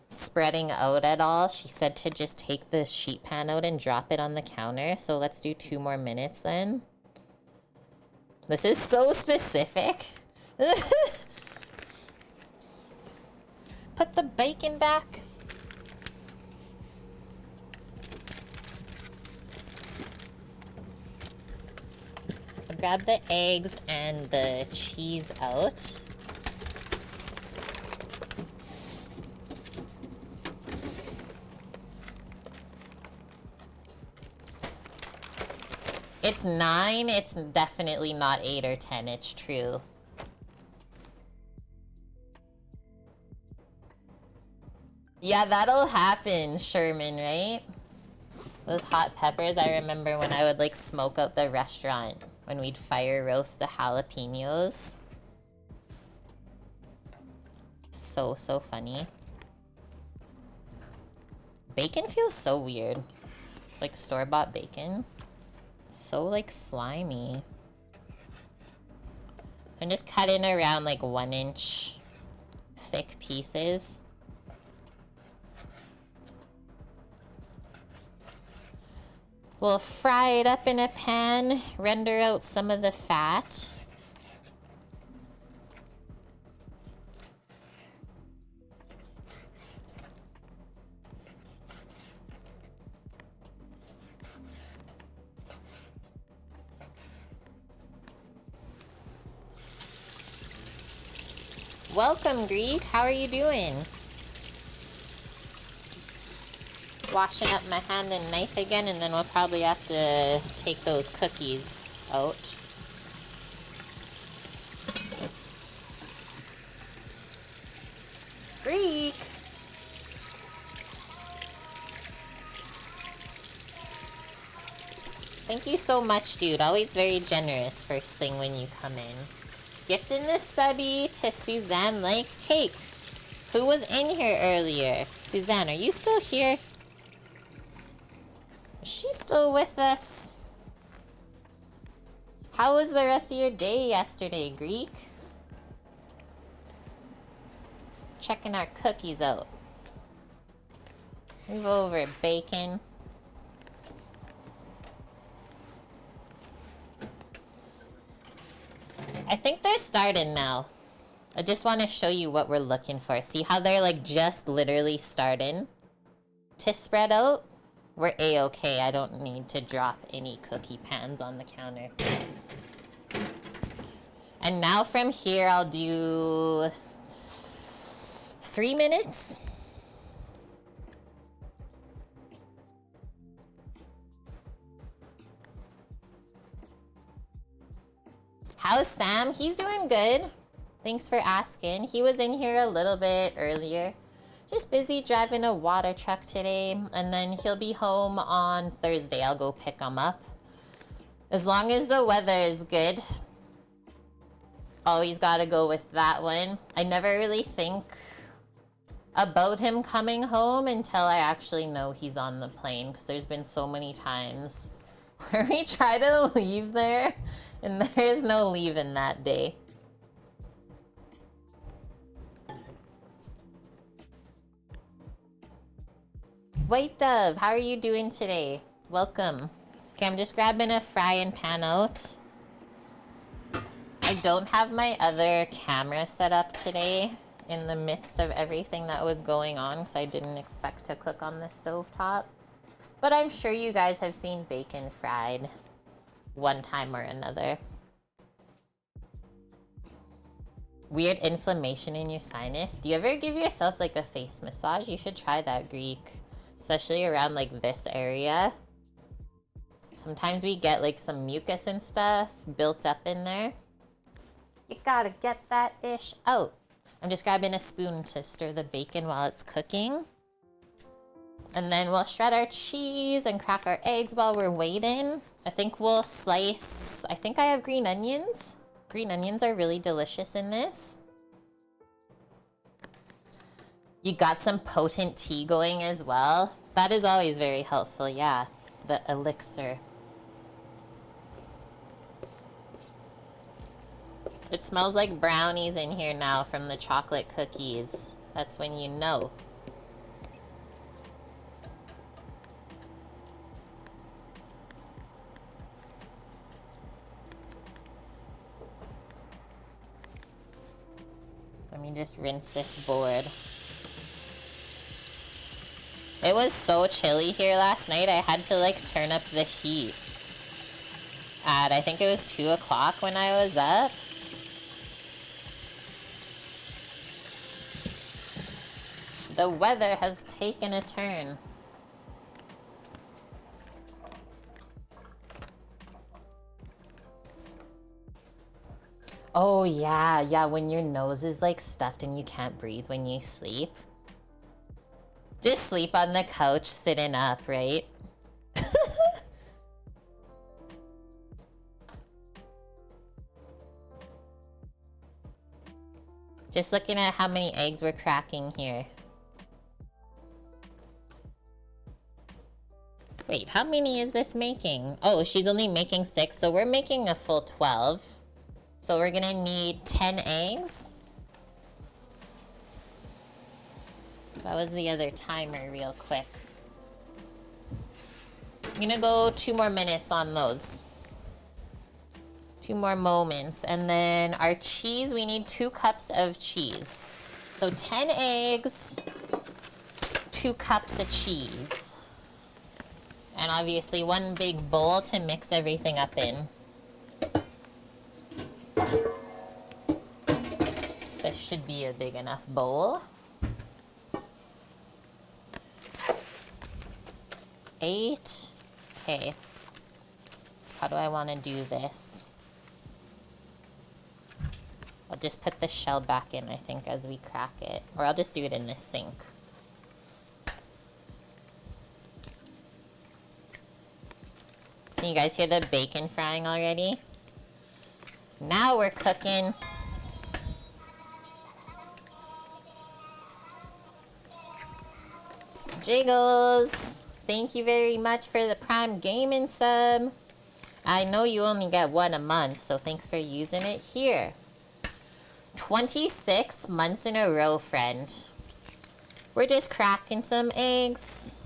spreading out at all, she said to just take the sheet pan out and drop it on the counter. So let's do 2 more minutes then. This is so specific. Put the bacon back. Grab the eggs and the cheese out. It's 9, it's definitely not 8 or 10, it's true. Yeah, that'll happen, Sherman, right? Those hot peppers, I remember when I would like smoke out the restaurant when we'd fire roast the jalapenos. So funny. Bacon feels so weird. Like store-bought bacon. So like slimy. I'm just cutting around like 1-inch thick pieces. We'll fry it up in a pan, render out some of the fat. Welcome, Greek. How are you doing? Washing up my hand and knife again, and then we'll probably have to take those cookies out. Greek! Thank you so much, dude. Always very generous first thing when you come in. Gifting the subby to Suzanne Likes Cake, who was in here earlier. Suzanne, are you still here? Is she still with us? How was the rest of your day yesterday, Greek? Checking our cookies out. Move over, bacon. I think they're starting now. I just want to show you what we're looking for. See how they're like just literally starting to spread out? We're A-okay. I don't need to drop any cookie pans on the counter. And now from here, I'll do 3 minutes. How's Sam? He's doing good. Thanks for asking. He was in here a little bit earlier. Just busy driving a water truck today, and then he'll be home on Thursday. I'll go pick him up. As long as the weather is good. Always gotta go with that one. I never really think about him coming home until I actually know he's on the plane, because there's been so many times where we try to leave there And there is no leaving that day. White Dove, how are you doing today? Welcome. Okay, I'm just grabbing a frying pan out. I don't have my other camera set up today in the midst of everything that was going on because I didn't expect to cook on the stovetop. But I'm sure you guys have seen bacon fried one time or another. Weird inflammation in your sinus. Do you ever give yourself like a face massage? You should try that, Greek. Especially around like this area. Sometimes we get like some mucus and stuff built up in there. You gotta get that ish out. I'm just grabbing a spoon to stir the bacon while it's cooking. And then we'll shred our cheese and crack our eggs while we're waiting. I think we'll slice, I think I have green onions. Green onions are really delicious in this. You got some potent tea going as well. That is always very helpful, yeah. The elixir. It smells like brownies in here now from the chocolate cookies. That's when you know. Let me just rinse this board. It was so chilly here last night, I had to like turn up the heat. At, I think it was 2 o'clock when I was up. The weather has taken a turn. Oh yeah, when your nose is like stuffed and you can't breathe when you sleep. Just sleep on the couch sitting up, right? Just looking at how many eggs we're cracking here. Wait, how many is this making? Oh, she's only making 6, so we're making a full 12. So we're gonna need 10 eggs. That was the other timer real quick. I'm gonna go 2 more minutes on those. 2 more moments. And then our cheese, we need 2 cups of cheese. So 10 eggs, 2 cups of cheese. And obviously 1 big bowl to mix everything up in. This should be a big enough bowl. 8. Okay. How do I want to do this? I'll just put the shell back in, I think, as we crack it. Or I'll just do it in the sink. Can you guys hear the bacon frying already? Now we're cooking. Jiggles! Thank you very much for the Prime Gaming sub. I know you only get 1 a month, so thanks for using it here. 26 months in a row, friend. We're just cracking some eggs.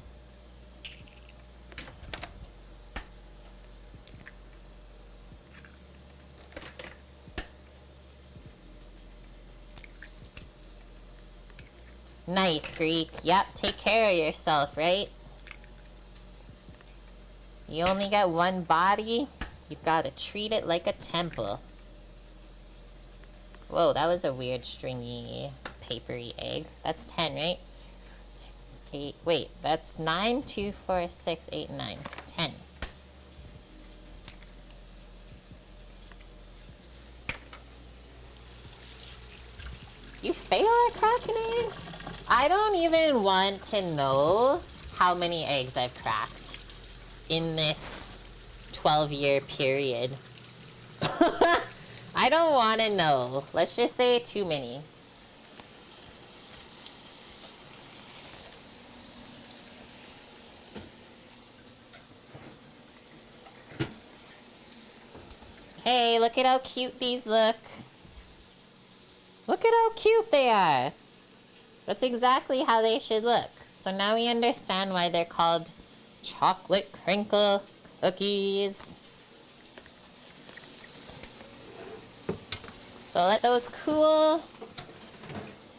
Nice, Greek. Yep, take care of yourself, right? You only got 1 body. You gotta treat it like a temple. Whoa, that was a weird stringy, papery egg. That's 10, right? 6, 8. Wait, that's 9, 2, 4, 6, 8, 9. 10. You fail at cracking eggs? I don't even want to know how many eggs I've cracked in this 12-year period. I don't want to know. Let's just say too many. Hey, look at how cute these look. Look at how cute they are. That's exactly how they should look. So now we understand why they're called chocolate crinkle cookies. So let those cool.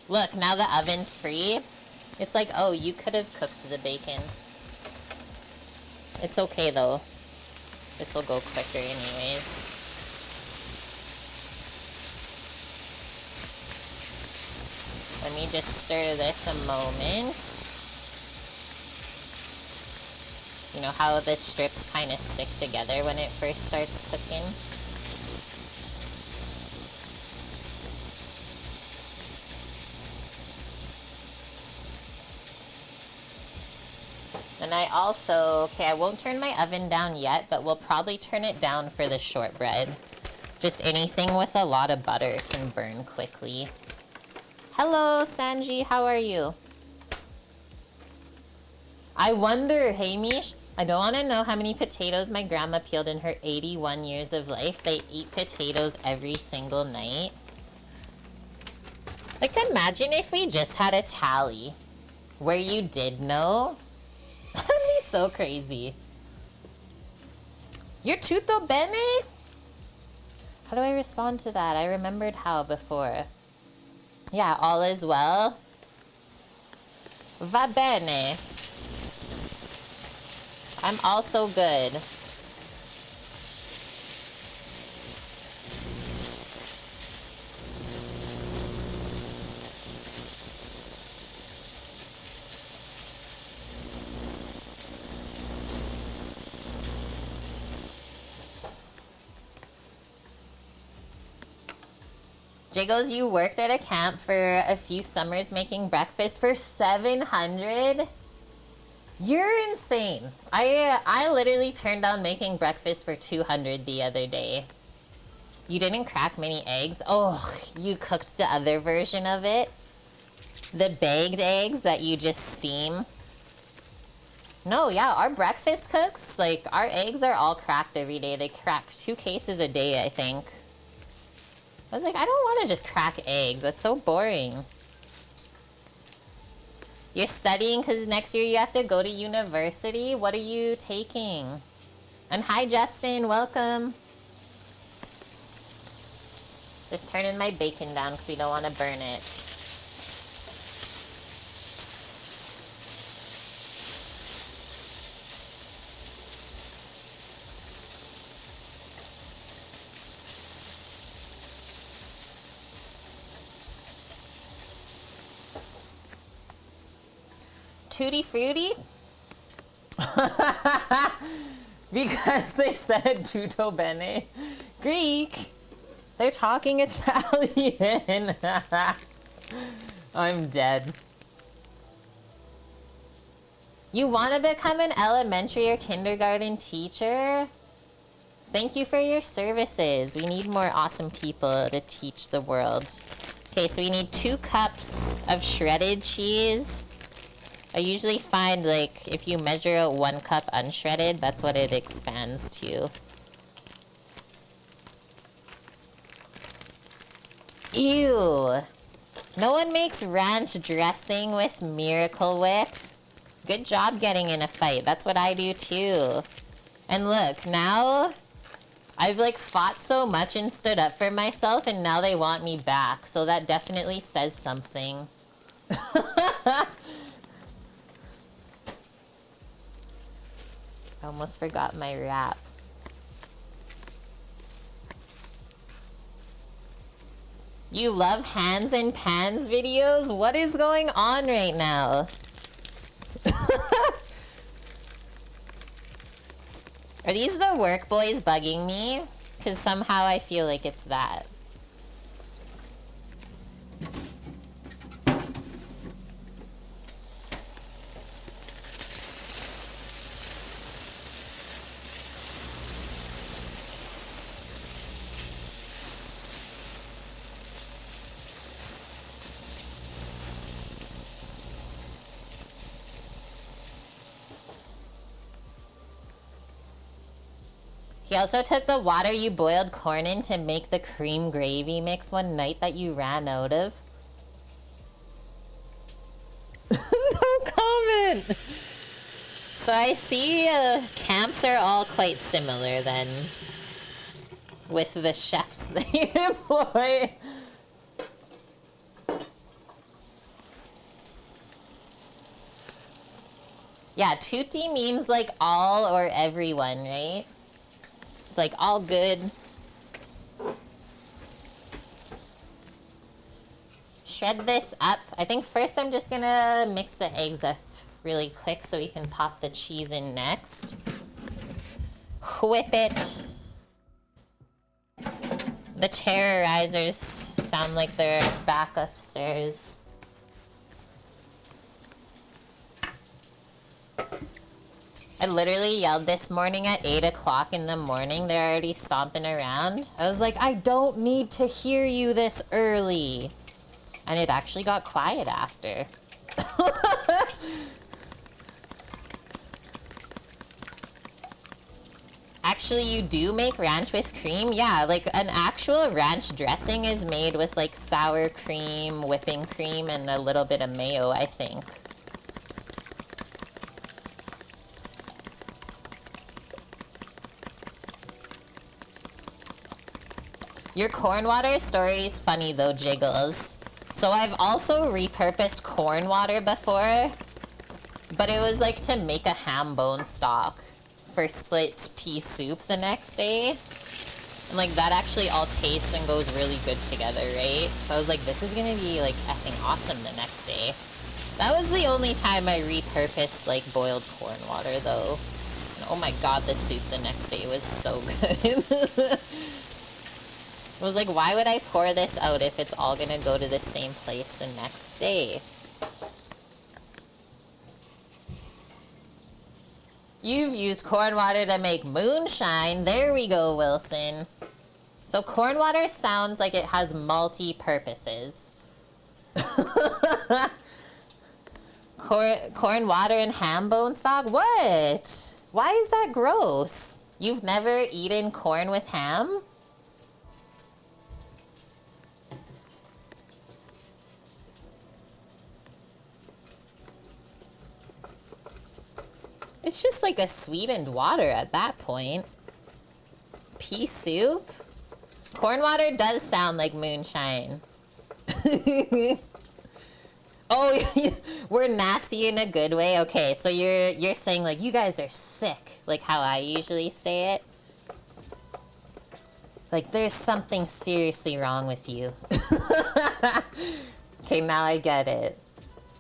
Look, now the oven's free. It's like, oh, you could have cooked the bacon. It's okay though. This will go quicker anyways. Let me just stir this a moment. You know how the strips kind of stick together when it first starts cooking? And I also, okay, I won't turn my oven down yet, but we'll probably turn it down for the shortbread. Just anything with a lot of butter can burn quickly. Hello, Sanji, how are you? I wonder, hey Mish, I don't want to know how many potatoes my grandma peeled in her 81 years of life. They eat potatoes every single night. Like, imagine if we just had a tally where you did know. That'd be so crazy. You're tutto bene? How do I respond to that? I remembered how before. Yeah, all is well. Va bene. I'm also good. Jiggles, you worked at a camp for a few summers making breakfast for 700? You're insane. I literally turned down making breakfast for 200 the other day. You didn't crack many eggs? Oh, you cooked the other version of it? The baked eggs that you just steam? No, yeah, our breakfast cooks, like, our eggs are all cracked every day. They crack 2 cases a day, I think. I was like, I don't want to just crack eggs. That's so boring. You're studying because next year you have to go to university? What are you taking? And hi, Justin. Welcome. Just turning my bacon down because we don't want to burn it. Tutti Frutti? Because they said tutto bene. Greek. They're talking Italian. I'm dead. You want to become an elementary or kindergarten teacher? Thank you for your services. We need more awesome people to teach the world. Okay, so we need 2 cups of shredded cheese. I usually find, like, if you measure out 1 cup unshredded, that's what it expands to. Ew. No one makes ranch dressing with Miracle Whip. Good job getting in a fight. That's what I do, too. And look, now I've, like, fought so much and stood up for myself, and now they want me back. So that definitely says something. I almost forgot my wrap. You love hands and pans videos? What is going on right now? Are these the work boys bugging me? Because somehow I feel like it's that. He also took the water you boiled corn in to make the cream gravy mix one night that you ran out of. No comment! So I see camps are all quite similar then, with the chefs they employ. Yeah, tutti means like all or everyone, right? It's like all good. Shred this up. I think first I'm just gonna mix the eggs up really quick so we can pop the cheese in next. Whip it. The terrorizers sound like they're back upstairs. I literally yelled this morning at 8 o'clock in the morning. They're already stomping around. I was like, I don't need to hear you this early. And it actually got quiet after. Actually, you do make ranch with cream? Yeah, like an actual ranch dressing is made with like sour cream, whipping cream, and a little bit of mayo, I think. Your corn water story is funny though, Jiggles. So I've also repurposed corn water before, but it was like to make a ham bone stock for split pea soup the next day. And like that actually all tastes and goes really good together, right? So I was like, this is gonna be like effing awesome the next day. That was the only time I repurposed like boiled corn water though. And oh my god, the soup the next day was so good. I was like, why would I pour this out if it's all gonna go to the same place the next day? You've used corn water to make moonshine. There we go, Wilson. So corn water sounds like it has multi-purposes. Corn water and ham bone stock? What? Why is that gross? You've never eaten corn with ham? It's just like a sweetened water at that point. Pea soup? Corn water does sound like moonshine. Oh, we're nasty in a good way? Okay, so you're saying like you guys are sick, like how I usually say it. Like there's something seriously wrong with you. Okay, now I get it.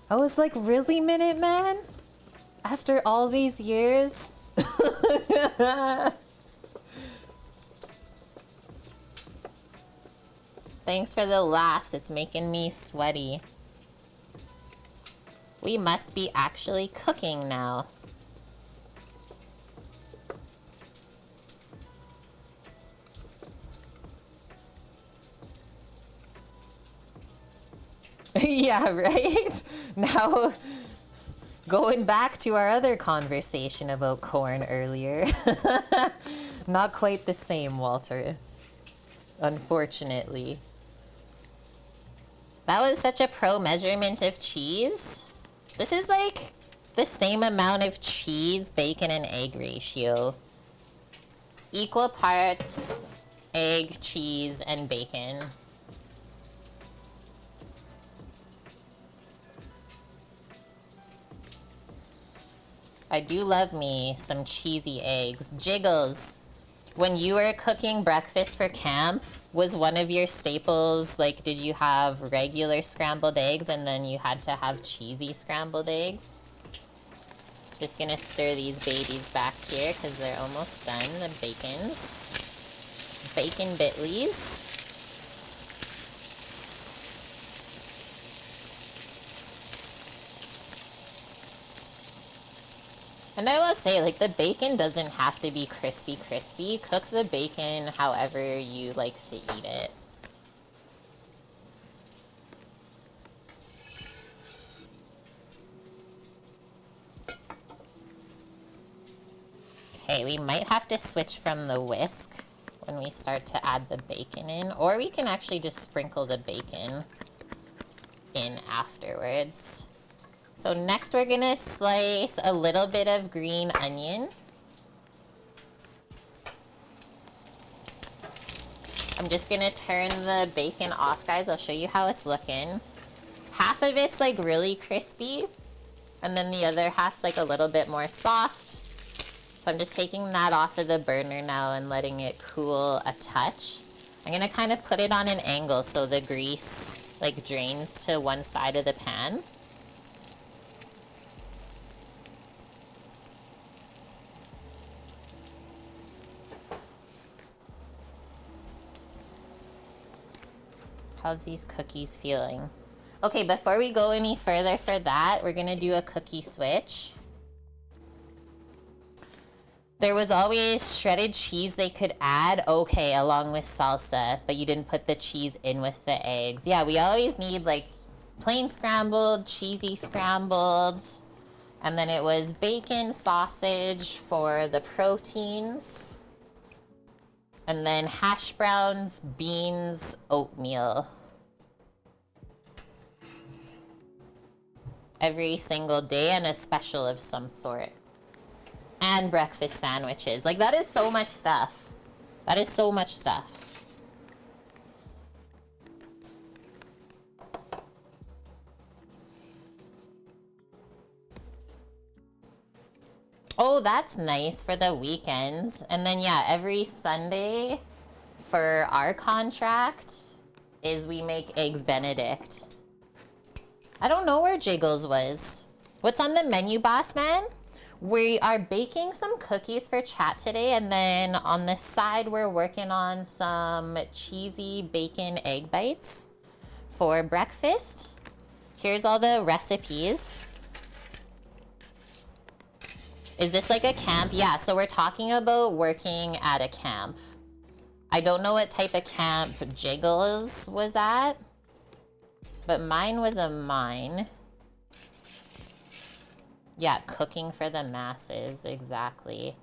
I was like, really, Minuteman? After all these years? Thanks for the laughs. It's making me sweaty. We must be actually cooking now. Yeah, right? Now, going back to our other conversation about corn earlier. Not quite the same, Walter. Unfortunately. That was such a pro measurement of cheese. This is like the same amount of cheese, bacon, and egg ratio. Equal parts egg, cheese, and bacon. I do love me some cheesy eggs. Jiggles, when you were cooking breakfast for camp, was one of your staples, like, did you have regular scrambled eggs and then you had to have cheesy scrambled eggs? Just gonna stir these babies back here because they're almost done, the bacons. Bacon bitlies. And I will say, like, the bacon doesn't have to be crispy. Cook the bacon however you like to eat it. Okay, we might have to switch from the whisk when we start to add the bacon in, or we can actually just sprinkle the bacon in afterwards. So next we're gonna slice a little bit of green onion. I'm just gonna turn the bacon off, guys. I'll show you how it's looking. Half of it's like really crispy, and then the other half's like a little bit more soft. So I'm just taking that off of the burner now and letting it cool a touch. I'm gonna kind of put it on an angle so the grease like drains to one side of the pan. How's these cookies feeling? Okay, before we go any further for that, we're gonna do a cookie switch. There was always shredded cheese they could add, okay, along with salsa, but you didn't put the cheese in with the eggs. Yeah, we always need like plain scrambled, cheesy scrambled, and then it was bacon, sausage for the proteins, and then hash browns, beans, oatmeal. Every single day, and a special of some sort. And breakfast sandwiches. Like, that is so much stuff. That is so much stuff. Oh, that's nice for the weekends. And then, yeah, every Sunday for our contract is we make Eggs Benedict. I don't know where Jiggles was. What's on the menu, boss man? We are baking some cookies for chat today, and then on the side we're working on some cheesy bacon egg bites for breakfast. Here's all the recipes. Is this like a camp? Yeah, so we're talking about working at a camp. I don't know what type of camp Jiggles was at, but mine was a mine. Yeah, cooking for the masses, exactly.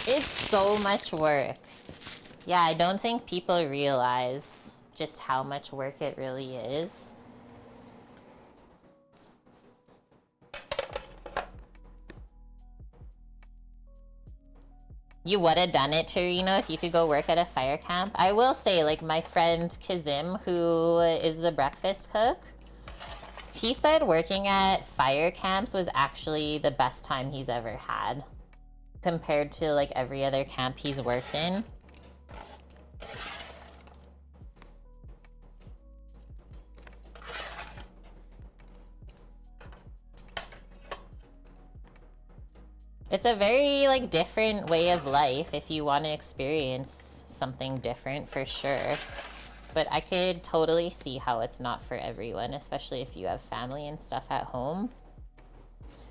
It's so much work. Yeah, I don't think people realize just how much work it really is. You would have done it, Torino, if you could go work at a fire camp. I will say, like, my friend Kazim, who is the breakfast cook, he said working at fire camps was actually the best time he's ever had compared to, like, every other camp he's worked in. It's a very, like, different way of life if you want to experience something different, for sure. But I could totally see how it's not for everyone, especially if you have family and stuff at home.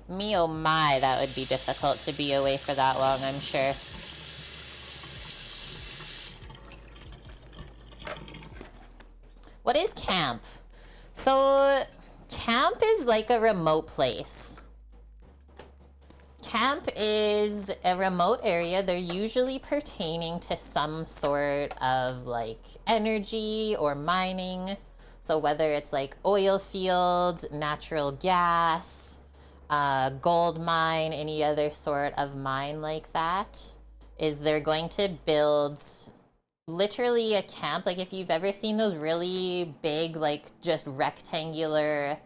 Me, oh my, that would be difficult to be away for that long, I'm sure. What is camp? So, camp is like a remote place. Camp is a remote area. They're usually pertaining to some sort of like energy or mining. So whether it's like oil fields, natural gas, gold mine, any other sort of mine like that, is they're going to build literally a camp. Like if you've ever seen those really big, like just rectangular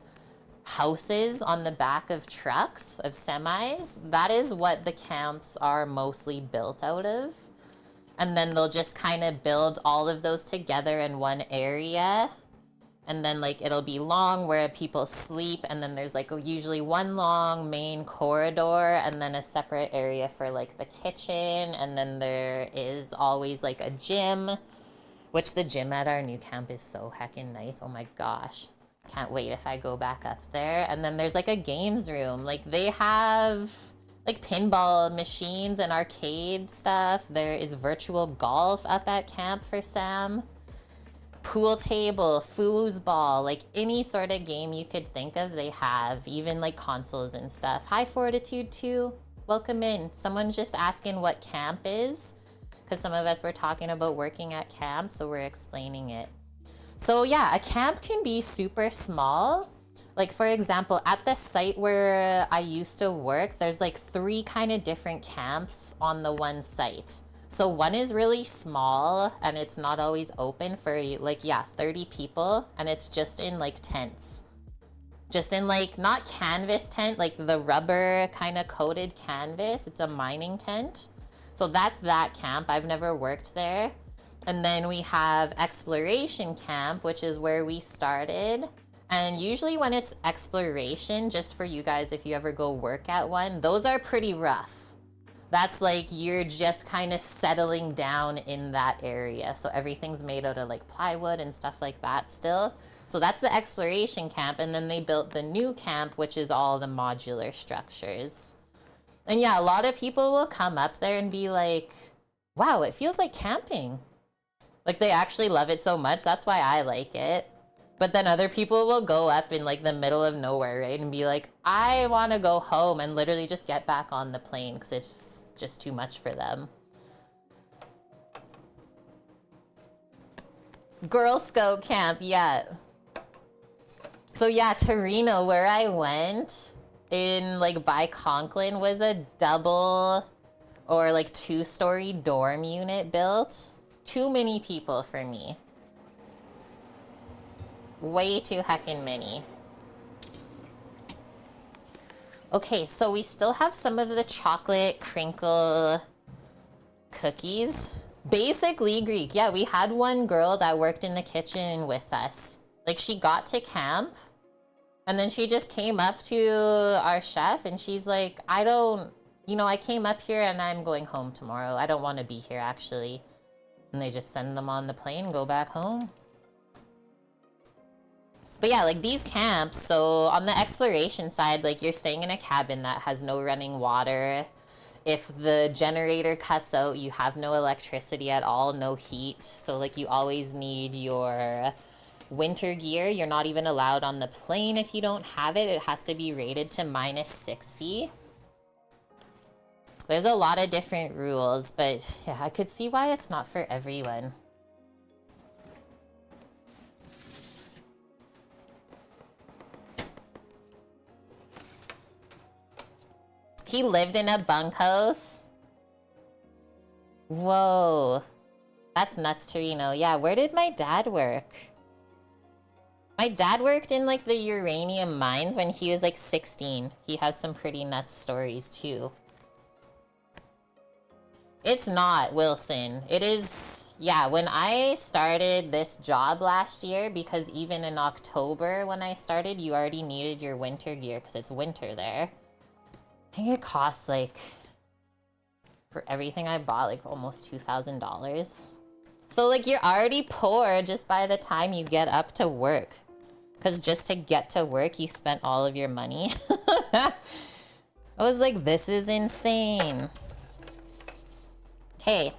houses on the back of trucks, of semis, that is what the camps are mostly built out of. And then they'll just kind of build all of those together in one area. And then like it'll be long where people sleep, and then there's like usually one long main corridor and then a separate area for like the kitchen, and then there is always like a gym, which the gym at our new camp is so heckin' nice. Oh my gosh. Can't wait if I go back up there. And then there's like a games room. Like they have like pinball machines and arcade stuff. There is virtual golf up at camp for Sam. Pool table, foosball, like any sort of game you could think of, they have. Even like consoles and stuff. Hi, Fortitude 2. Welcome in. Someone's just asking what camp is, because some of us were talking about working at camp, so we're explaining it. So yeah, a camp can be super small. Like for example, at the site where I used to work, there's like 3 kind of different camps on the one site. So one is really small and it's not always open for like, yeah, 30 people, and it's just in like tents. Just in like, not canvas tent, like the rubber kind of coated canvas. It's a mining tent. So that's that camp. I've never worked there. And then we have exploration camp, which is where we started. And usually when it's exploration, just for you guys, if you ever go work at one, those are pretty rough. That's like, you're just kind of settling down in that area. So everything's made out of like plywood and stuff like that still. So that's the exploration camp. And then they built the new camp, which is all the modular structures. And yeah, a lot of people will come up there and be like, wow, it feels like camping. Like they actually love it so much. That's why I like it. But then other people will go up in like the middle of nowhere, right? And be like, I want to go home, and literally just get back on the plane because it's just too much for them. Girl Scout camp, yeah. So yeah, Torino, where I went in like by Conklin, was a double or like 2-story dorm unit built. Too many people for me. Way too heckin' many. Okay, so we still have some of the chocolate crinkle cookies. Basically Greek. Yeah, we had one girl that worked in the kitchen with us. Like she got to camp and then she just came up to our chef and she's like, I came up here and I'm going home tomorrow. I don't want to be here actually. And they just send them on the plane and go back home. But yeah, like these camps, so on the exploration side, like you're staying in a cabin that has no running water. If the generator cuts out, you have no electricity at all, no heat. So like you always need your winter gear. You're not even allowed on the plane if you don't have it. It has to be rated to -60. There's a lot of different rules, but yeah, I could see why it's not for everyone. He lived in a bunkhouse? Whoa. That's nuts, Torino. Yeah, where did my dad work? My dad worked in like the uranium mines when he was like 16. He has some pretty nuts stories too. It's not, Wilson. It is, yeah, when I started this job last year, because even in October when I started, you already needed your winter gear because it's winter there. I think it costs like, for everything I bought, like almost $2,000. So like you're already poor just by the time you get up to work. Because just to get to work, you spent all of your money. I was like, this is insane. Okay,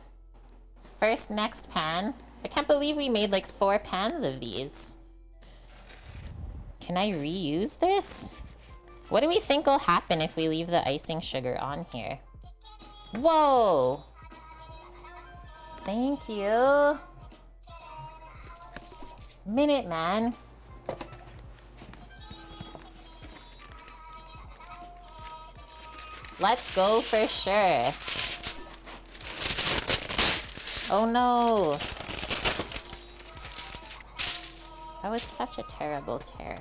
first next pan. I can't believe we made like 4 pans of these. Can I reuse this? What do we think will happen if we leave the icing sugar on here? Whoa! Thank you. Minute Man. Let's go for sure. Oh no. That was such a terrible tear.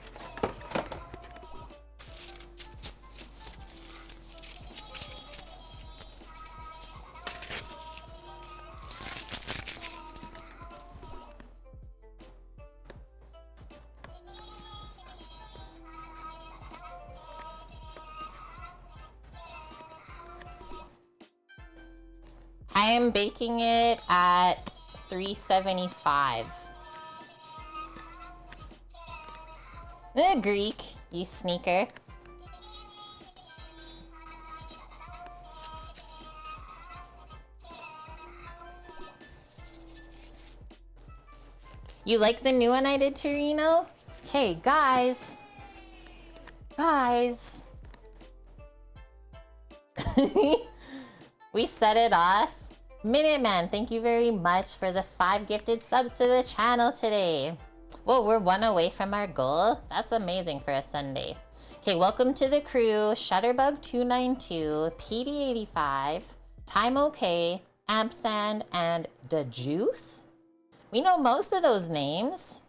I am baking it at 375. Greek, you sneaker. You like the new one I did, Torino? Hey, guys. Guys. We set it off. Minuteman, thank you very much for the 5 gifted subs to the channel today. Whoa, we're 1 away from our goal? That's amazing for a Sunday. Okay, welcome to the crew. Shutterbug292, PD85, Time OK, Ampsand, and Da Juice? We know most of those names.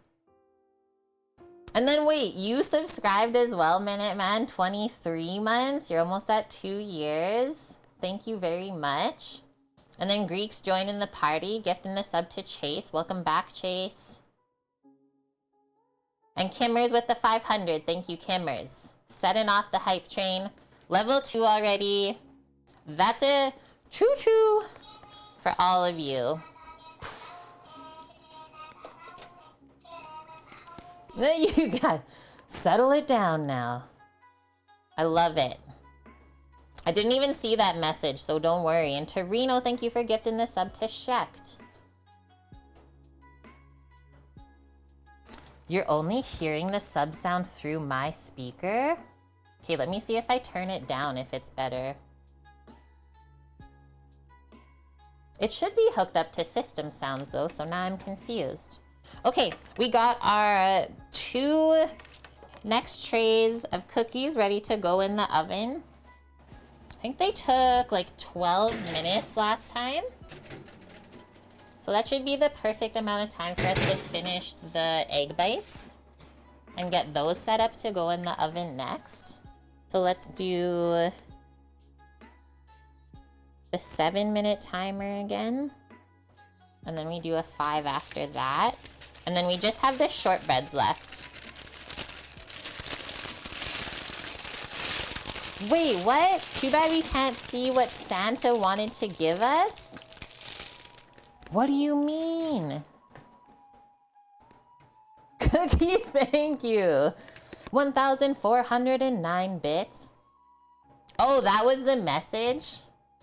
And then wait, you subscribed as well, Minuteman, 23 months. You're almost at 2 years. Thank you very much. And then Greeks joining the party, gifting the sub to Chase. Welcome back, Chase. And Kimmers with the 500. Thank you, Kimmers. Setting off the hype train. Level 2 already. That's a choo-choo for all of you. You got settle it down now. I love it. I didn't even see that message, so don't worry. And Torino, thank you for gifting the sub to Shecht. You're only hearing the sub sound through my speaker? Okay, let me see if I turn it down if it's better. It should be hooked up to system sounds though, so now I'm confused. Okay, we got our 2 next trays of cookies ready to go in the oven. I think they took like 12 minutes last time. So that should be the perfect amount of time for us to finish the egg bites and get those set up to go in the oven next. So let's do the 7-minute timer again. And then we do a 5 after that. And then we just have the shortbreads left. Wait, what? Too bad we can't see what Santa wanted to give us? What do you mean? Cookie, thank you. 1,409 bits. Oh, that was the message?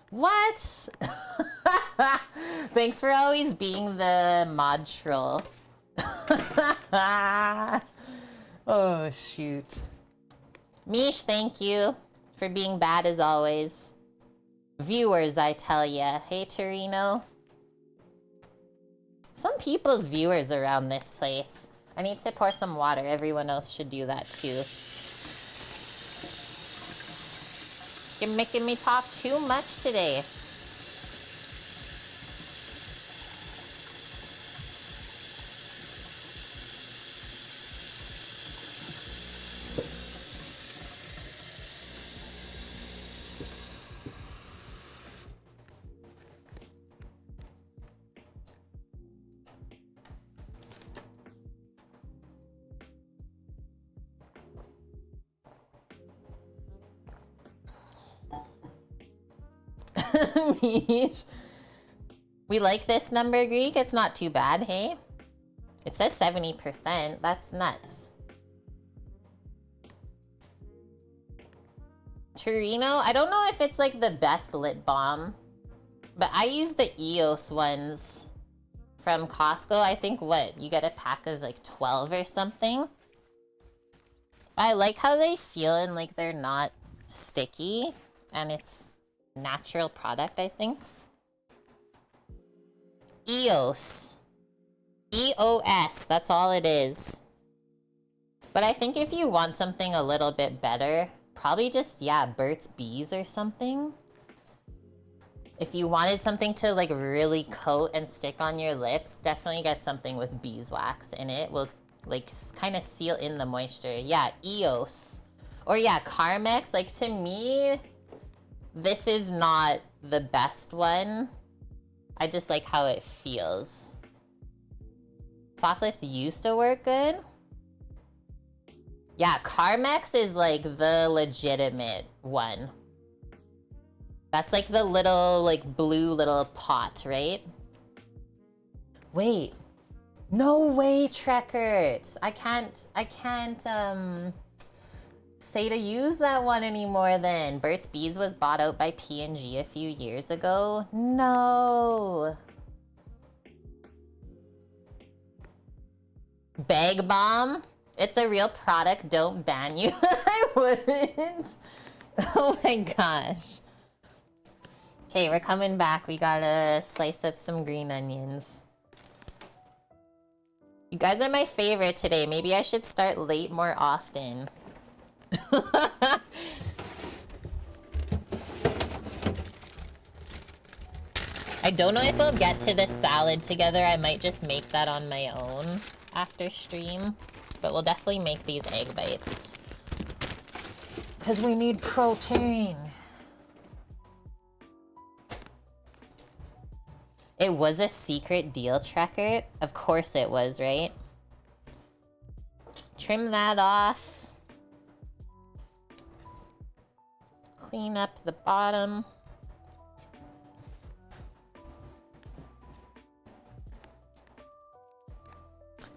What? Thanks for always being the mod troll. Oh, shoot. Mish, thank you for being bad as always. Viewers, I tell ya. Hey, Torino. Some people's viewers around this place. I need to pour some water. Everyone else should do that too. You're making me talk too much today. We like this number, Greek. It's not too bad, hey? It says 70%. That's nuts. Torino, I don't know if it's like the best lip balm, but I use the EOS ones from Costco. I think what? You get a pack of like 12 or something. I like how they feel and like they're not sticky and it's natural product, I think. EOS. EOS, that's all it is. But I think if you want something a little bit better, probably just, yeah, Burt's Bees or something. If you wanted something to like really coat and stick on your lips, definitely get something with beeswax in it. Will like kind of seal in the moisture. Yeah, EOS. Or yeah, Carmex. Like to me, this is not the best one. I just like how it feels. Soft lips used to work good. Yeah, Carmex is like the legitimate one. That's like the little like blue little pot, right? Wait, No way, Trekkert. I can't say to use that one anymore then. Burt's Bees was bought out by P&G a few years ago. No. Bag Bomb? It's a real product, don't ban you. I wouldn't. Oh my gosh. Okay, we're coming back. We gotta slice up some green onions. You guys are my favorite today. Maybe I should start late more often. I don't know if we'll get to the salad together. I might just make that on my own after stream. But we'll definitely make these egg bites. Because we need protein. It was a secret deal, Trekkert. Of course it was, right? Trim that off. Clean up the bottom.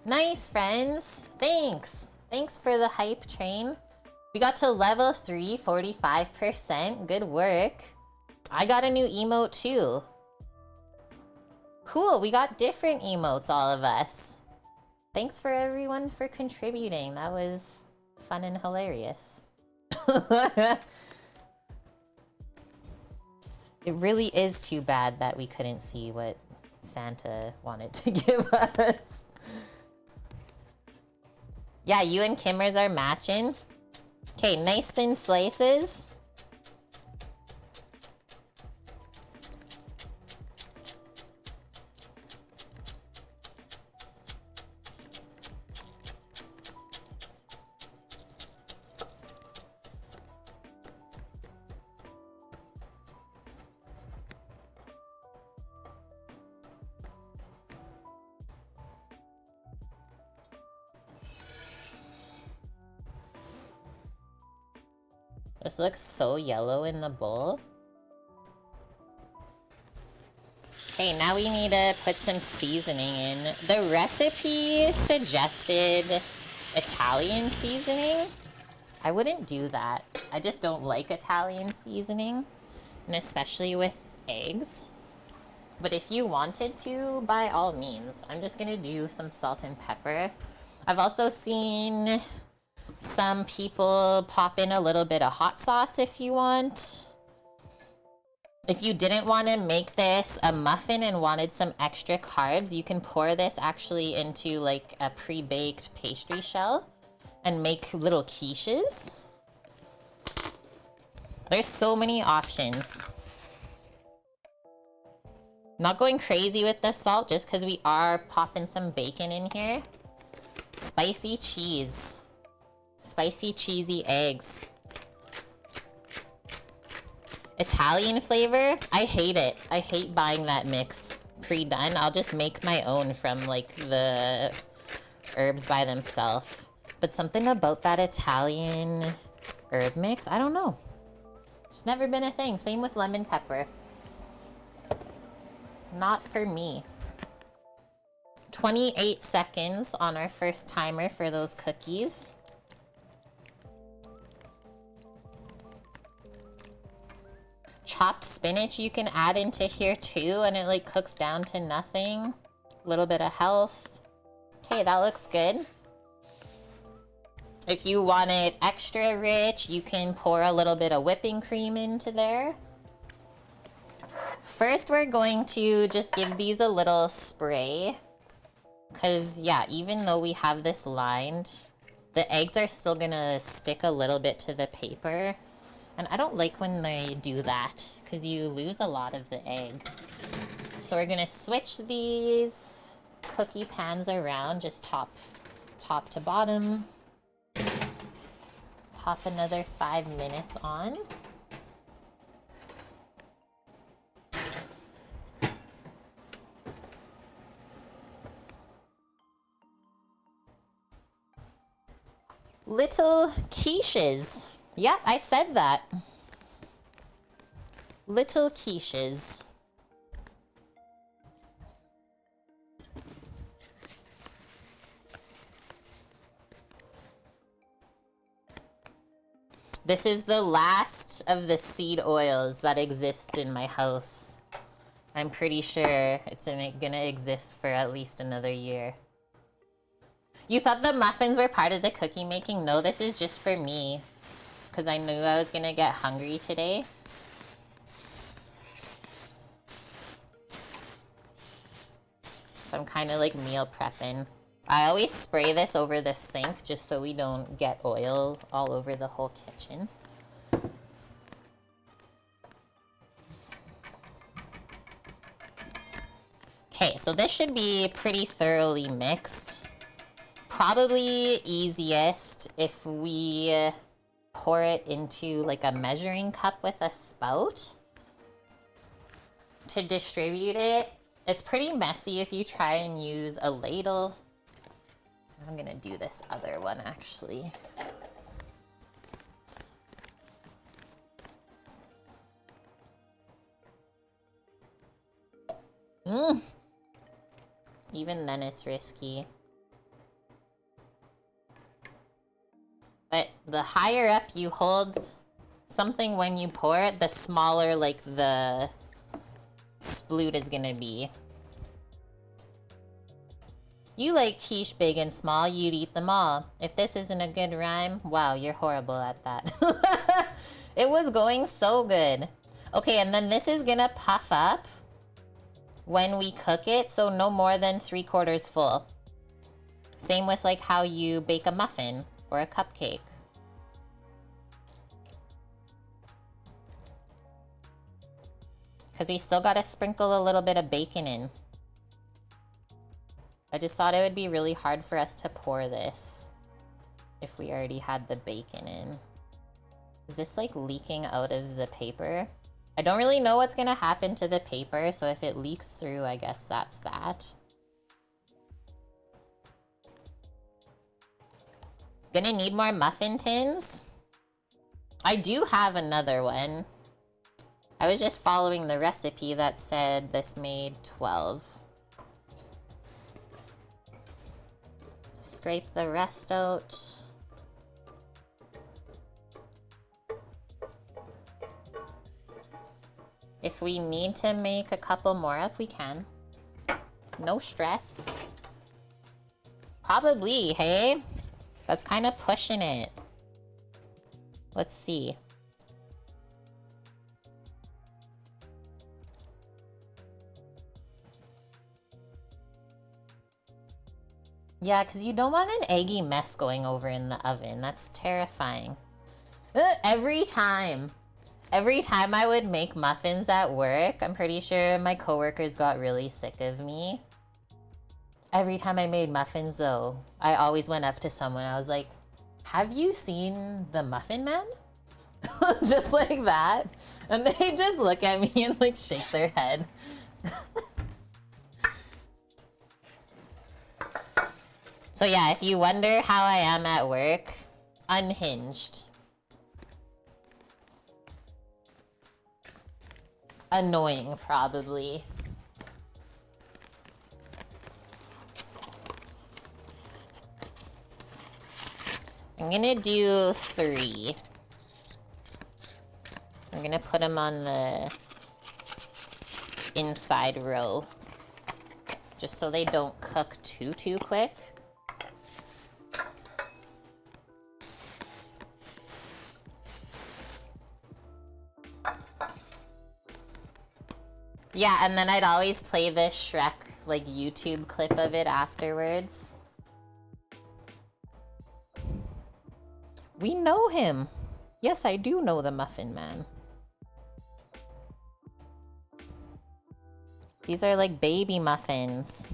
Nice, friends. Thanks. Thanks for the hype train. We got to level 3, 45%. Good work. I got a new emote too. Cool, we got different emotes, all of us. Thanks for everyone for contributing. That was fun and hilarious. It really is too bad that we couldn't see what Santa wanted to give us. Yeah, you and Kimmers are matching. Okay, nice thin slices. This looks so yellow in the bowl. Okay, now we need to put some seasoning in. The recipe suggested Italian seasoning. I wouldn't do that. I just don't like Italian seasoning, and especially with eggs. But if you wanted to, by all means. I'm just gonna do some salt and pepper. I've also seen some people pop in a little bit of hot sauce if you want. If you didn't want to make this a muffin and wanted some extra carbs, you can pour this actually into like a pre-baked pastry shell and make little quiches. There's so many options. Not going crazy with the salt just because we are popping some bacon in here. Spicy cheese. Spicy cheesy eggs. Italian flavor? I hate it. I hate buying that mix pre-done. I'll just make my own from like the herbs by themselves. But something about that Italian herb mix, I don't know. It's never been a thing. Same with lemon pepper. Not for me. 28 seconds on our first timer for those cookies. Chopped spinach you can add into here too, and it like cooks down to nothing. A little bit of health. Okay, that looks good. If you want it extra rich, you can pour a little bit of whipping cream into there. First, we're going to just give these a little spray. Because, yeah, even though we have this lined, the eggs are still gonna stick a little bit to the paper. And I don't like when they do that, because you lose a lot of the egg. So we're gonna switch these cookie pans around, just top to bottom. Pop another 5 minutes on. Little quiches. Yep, I said that. Little quiches. This is the last of the seed oils that exists in my house. I'm pretty sure it's gonna exist for at least another year. You thought the muffins were part of the cookie making? No, this is just for me. Because I knew I was gonna get hungry today. So I'm kind of like meal prepping. I always spray this over the sink just so we don't get oil all over the whole kitchen. Okay, so this should be pretty thoroughly mixed. Probably easiest if we pour it into like a measuring cup with a spout to distribute it. It's pretty messy if you try and use a ladle. I'm gonna do this other one actually. Even then it's risky. But the higher up you hold something when you pour it, the smaller like the sploot is gonna be. You like quiche big and small, you'd eat them all. If this isn't a good rhyme, wow, you're horrible at that. It was going so good. Okay, and then this is gonna puff up when we cook it, so no more than 3/4 full. Same with like how you bake a muffin or a cupcake. Because we still gotta sprinkle a little bit of bacon in. I just thought it would be really hard for us to pour this if we already had the bacon in. Is this like leaking out of the paper? I don't really know what's gonna happen to the paper, so if it leaks through, I guess that's that. Gonna need more muffin tins? I do have another one. I was just following the recipe that said this made 12. Scrape the rest out. If we need to make a couple more up, we can. No stress. Probably, hey? That's kind of pushing it. Let's see. Yeah, because you don't want an eggy mess going over in the oven. That's terrifying. Every time I would make muffins at work, I'm pretty sure my coworkers got really sick of me. Every time I made muffins, though, I always went up to someone. I was like, have you seen the Muffin Man? Just like that. And they just look at me and like shake their head. So yeah, if you wonder how I am at work, unhinged. Annoying, probably. I'm gonna do 3. I'm gonna put them on the inside row, just so they don't cook too quick. Yeah, and then I'd always play this Shrek, like, YouTube clip of it afterwards. We know him. Yes, I do know the Muffin Man. These are like baby muffins.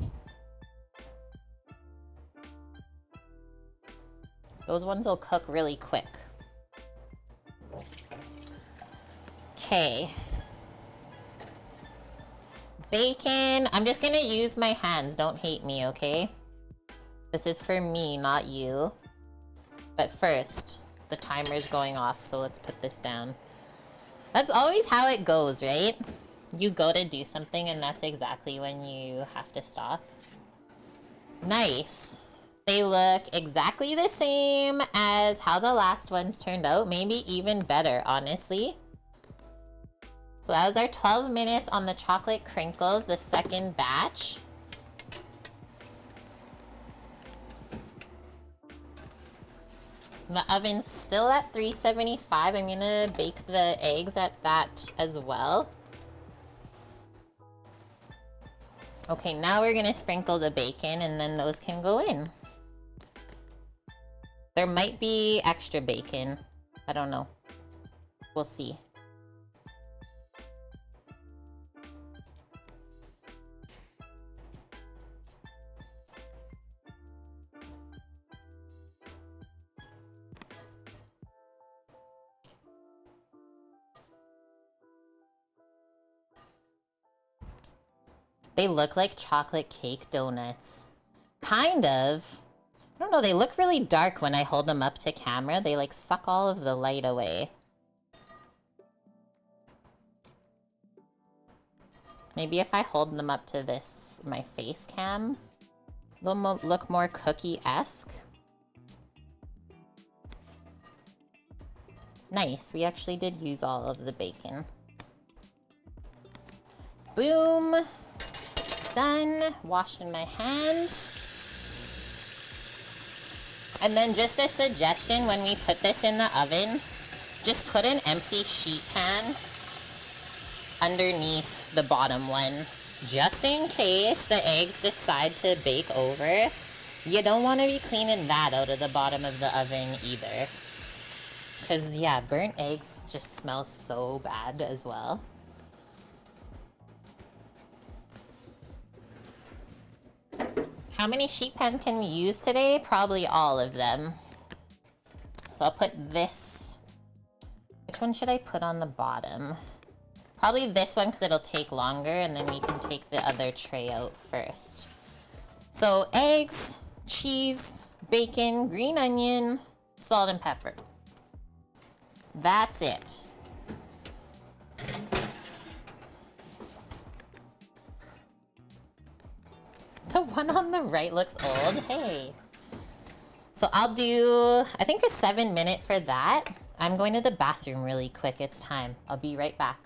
Those ones will cook really quick. Okay. Bacon. I'm just gonna use my hands. Don't hate me, okay? This is for me, not you. But first, the timer's going off, so let's put this down. That's always how it goes, right? You go to do something and that's exactly when you have to stop. Nice. They look exactly the same as how the last ones turned out. Maybe even better, honestly. So that was our 12 minutes on the chocolate crinkles, the second batch. The oven's still at 375. I'm gonna bake the eggs at that as well. Okay, now we're gonna sprinkle the bacon and then those can go in. There might be extra bacon. I don't know. We'll see. They look like chocolate cake donuts. Kind of. I don't know, they look really dark when I hold them up to camera. They like suck all of the light away. Maybe if I hold them up to this, my face cam, they'll look more cookie-esque. Nice, we actually did use all of the bacon. Boom. Done. Washing my hands. And then just a suggestion, when we put this in the oven, just put an empty sheet pan underneath the bottom one, just in case the eggs decide to bake over. You don't want to be cleaning that out of the bottom of the oven either. Because, yeah, burnt eggs just smell so bad as well. How many sheet pans can we use today? Probably all of them. So I'll put this. Which one should I put on the bottom? Probably this one because it'll take longer, and then we can take the other tray out first. So eggs, cheese, bacon, green onion, salt and pepper. That's it. The one on the right looks old. Hey. So I'll do, I think, a 7-minute for that. I'm going to the bathroom really quick. It's time. I'll be right back.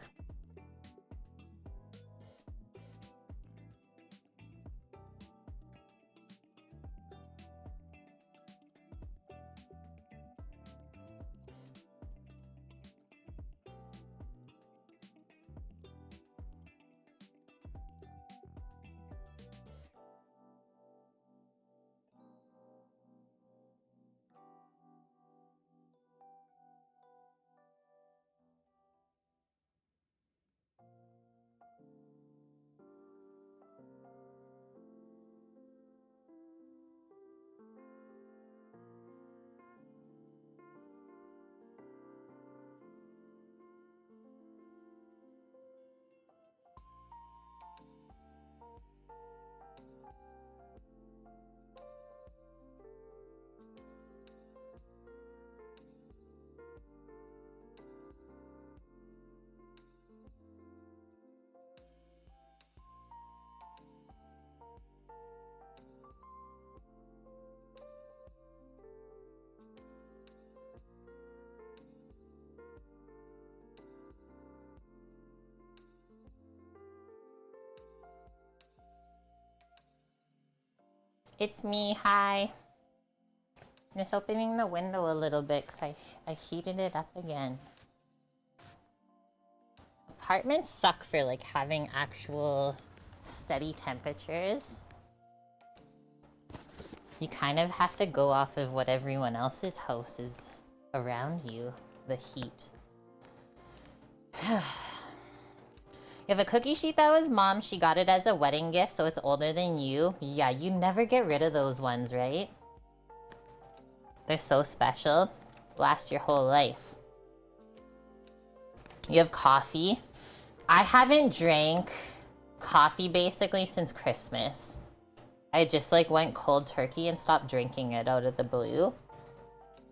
It's me, hi. I'm just opening the window a little bit because I heated it up again. Apartments suck for like having actual steady temperatures. You kind of have to go off of what everyone else's house is around you, the heat. You have a cookie sheet that was Mom's. She got it as a wedding gift, so it's older than you. Yeah, you never get rid of those ones, right? They're so special. Last your whole life. You have coffee. I haven't drank coffee basically since Christmas. I just like went cold turkey and stopped drinking it out of the blue.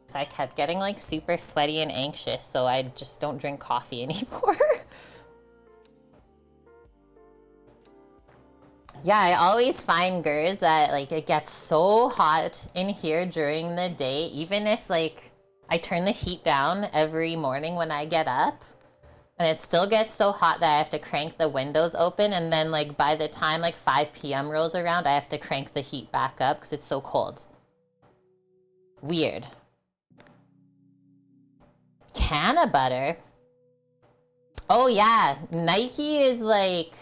So I kept getting like super sweaty and anxious, so I just don't drink coffee anymore. Yeah, I always find, girls, that like it gets so hot in here during the day, even if like I turn the heat down every morning when I get up, and it still gets so hot that I have to crank the windows open, and then like by the time like 5 p.m. rolls around, I have to crank the heat back up because it's so cold. Weird. Canna butter? Oh yeah, Nike is like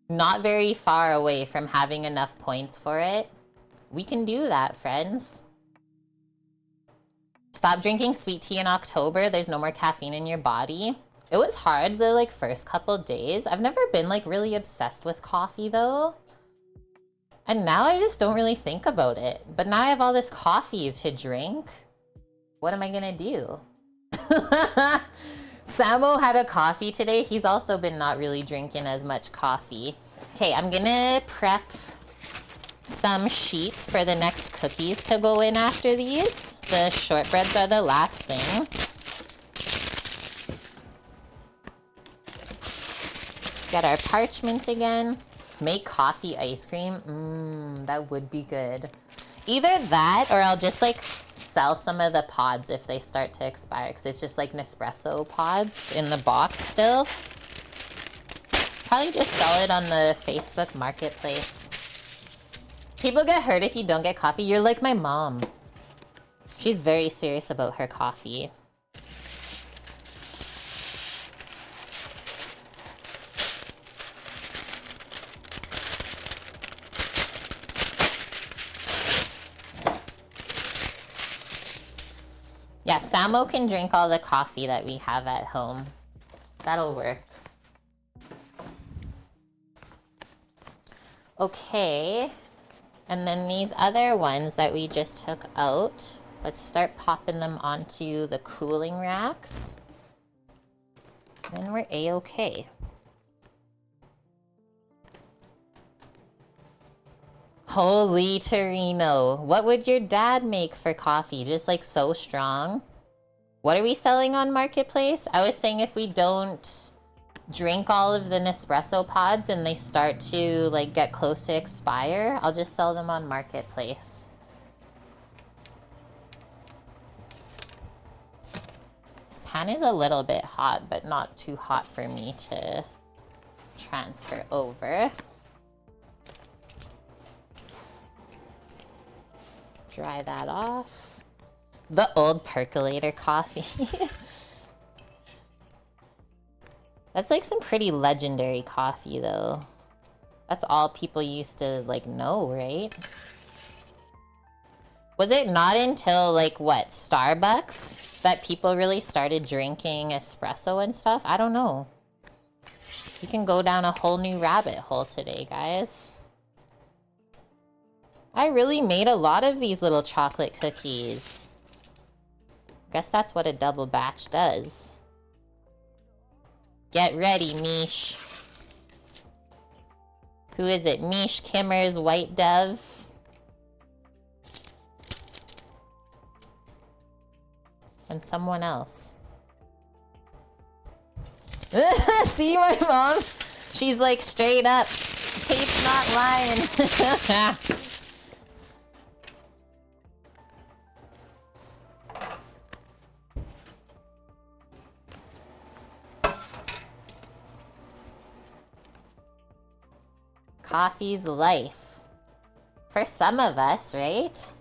not very far away from having enough points for it. We can do that, friends. Stop drinking sweet tea in October. There's no more caffeine in your body. It was hard the like first couple days. I've never been like really obsessed with coffee though. And now I just don't really think about it. But now I have all this coffee to drink. What am I gonna do? Samo had a coffee today. He's also been not really drinking as much coffee. Okay, I'm gonna prep some sheets for the next cookies to go in after these. The shortbreads are the last thing. Get our parchment again. Make coffee ice cream. That would be good. Either that or I'll just like sell some of the pods if they start to expire, because it's just like Nespresso pods in the box still. Probably just sell it on the Facebook Marketplace. People get hurt if you don't get coffee. You're like my mom. She's very serious about her coffee. Yeah, Samo can drink all the coffee that we have at home. That'll work. Okay. And then these other ones that we just took out, let's start popping them onto the cooling racks. And we're A-okay. Holy Torino. What would your dad make for coffee? Just like so strong? What are we selling on Marketplace? I was saying if we don't drink all of the Nespresso pods and they start to like get close to expire, I'll just sell them on Marketplace. This pan is a little bit hot, but not too hot for me to transfer over. Dry that off. The old percolator coffee. That's like some pretty legendary coffee though. That's all people used to like know, right? Was it not until like what, Starbucks that people really started drinking espresso and stuff? I don't know. You can go down a whole new rabbit hole today, guys. I really made a lot of these little chocolate cookies. Guess that's what a double batch does. Get ready, Mish. Who is it? Mish Kimmer's White Dove. And someone else. See my mom? She's like straight up. Kate's not lying. Coffee's life. For some of us, right?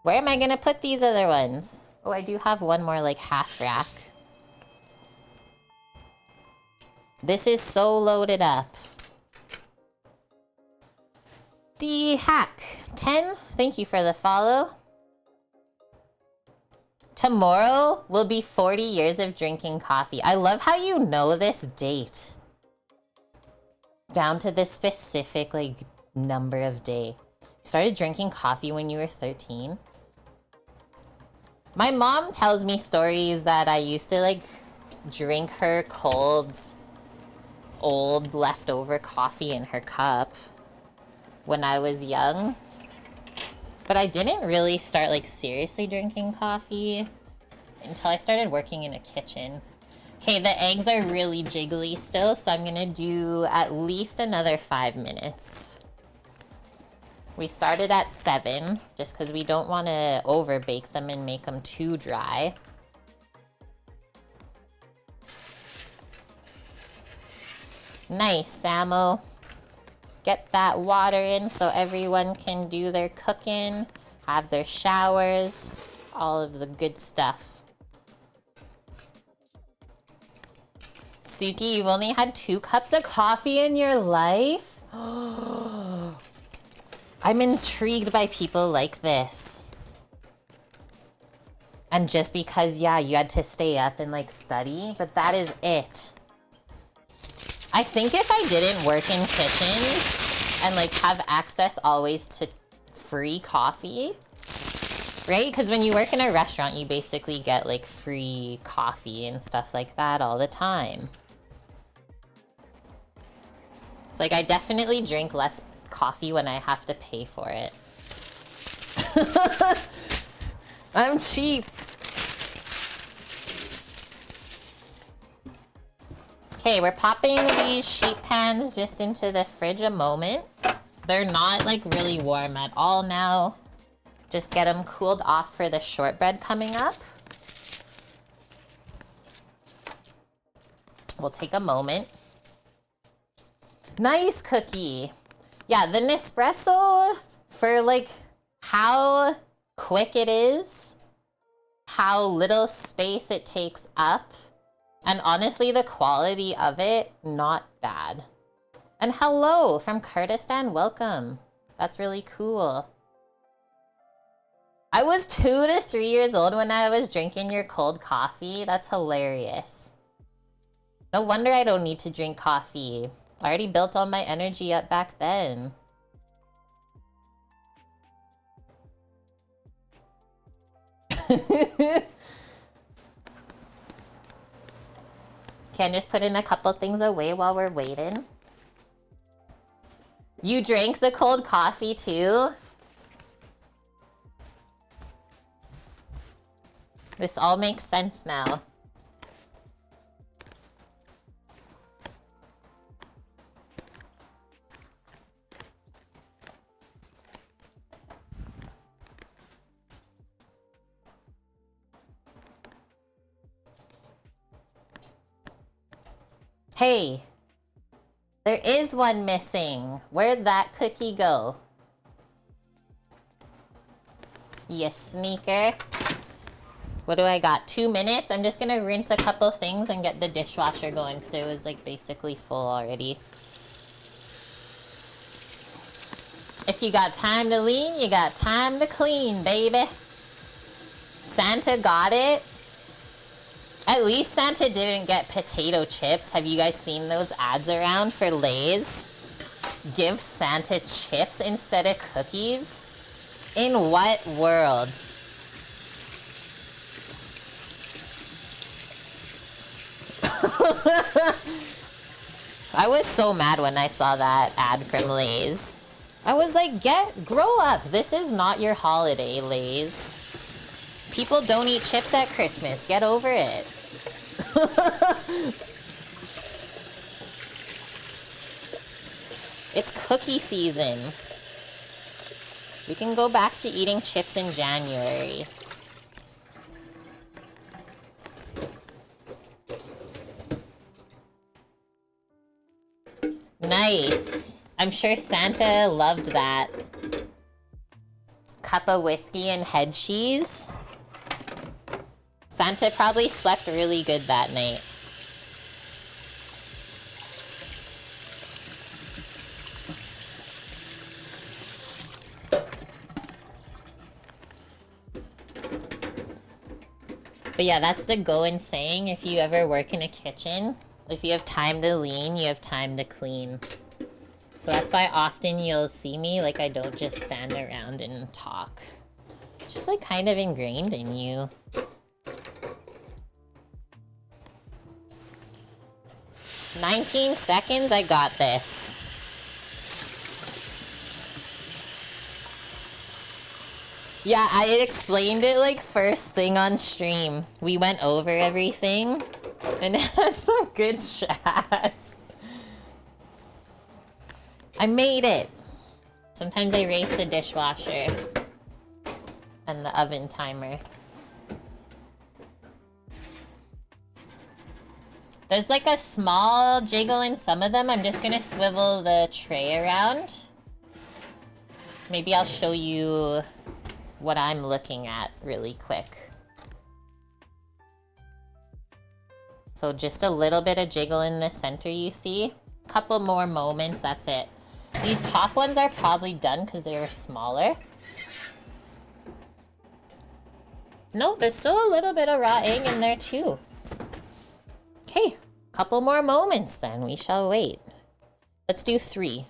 Where am I gonna put these other ones? Oh, I do have one more like half rack. This is so loaded up. D-Hack10, thank you for the follow. Tomorrow will be 40 years of drinking coffee. I love how you know this date. Down to this specific, like, number of day. You started drinking coffee when you were 13? My mom tells me stories that I used to, like, drink her cold, old, leftover coffee in her cup when I was young. But I didn't really start, like, seriously drinking coffee until I started working in a kitchen. Okay, the eggs are really jiggly still, so I'm gonna do at least another 5 minutes. We started at 7, just because we don't want to over bake them and make them too dry. Nice, Samo. Get that water in so everyone can do their cooking, have their showers, all of the good stuff. Suki, you've only had 2 cups of coffee in your life? I'm intrigued by people like this. And just because, yeah, you had to stay up and like study, but that is it. I think if I didn't work in kitchens and like have access always to free coffee, right? Because when you work in a restaurant, you basically get like free coffee and stuff like that all the time. It's like I definitely drink less coffee when I have to pay for it. I'm cheap. Okay, we're popping these sheet pans just into the fridge a moment. They're not like really warm at all now. Just get them cooled off for the shortbread coming up. We'll take a moment. Nice cookie. Yeah, the Nespresso, for like how quick it is, how little space it takes up, and honestly the quality of it, not bad. And hello from Kurdistan, welcome. That's really cool. I was 2 to 3 years old when I was drinking your cold coffee. That's hilarious. No wonder I don't need to drink coffee. I already built all my energy up back then. Can just put in a couple things away while we're waiting. You drank the cold coffee too? This all makes sense now. Hey, there is one missing. Where'd that cookie go? You sneaker. What do I got? 2 minutes? I'm just gonna rinse a couple things and get the dishwasher going because it was like basically full already. If you got time to lean, you got time to clean, baby. Santa got it. At least Santa didn't get potato chips. Have you guys seen those ads around for Lay's? Give Santa chips instead of cookies? In what world? I was so mad when I saw that ad from Lay's. I was like, grow up. This is not your holiday, Lay's. People don't eat chips at Christmas. Get over it. It's cookie season. We can go back to eating chips in January. Nice. I'm sure Santa loved that. Cup of whiskey and head cheese. Santa probably slept really good that night. But yeah, that's the going saying if you ever work in a kitchen. If you have time to lean, you have time to clean. So that's why often you'll see me, like, I don't just stand around and talk. Just like kind of ingrained in you. 19 seconds, I got this. Yeah, I explained it like first thing on stream. We went over everything and it had some good shots. I made it. Sometimes I race the dishwasher and the oven timer. There's like a small jiggle in some of them. I'm just gonna swivel the tray around. Maybe I'll show you what I'm looking at really quick. So just a little bit of jiggle in the center, you see? Couple more moments, that's it. These top ones are probably done because they were smaller. No, there's still a little bit of raw egg in there too. Okay, couple more moments then, we shall wait. Let's do 3.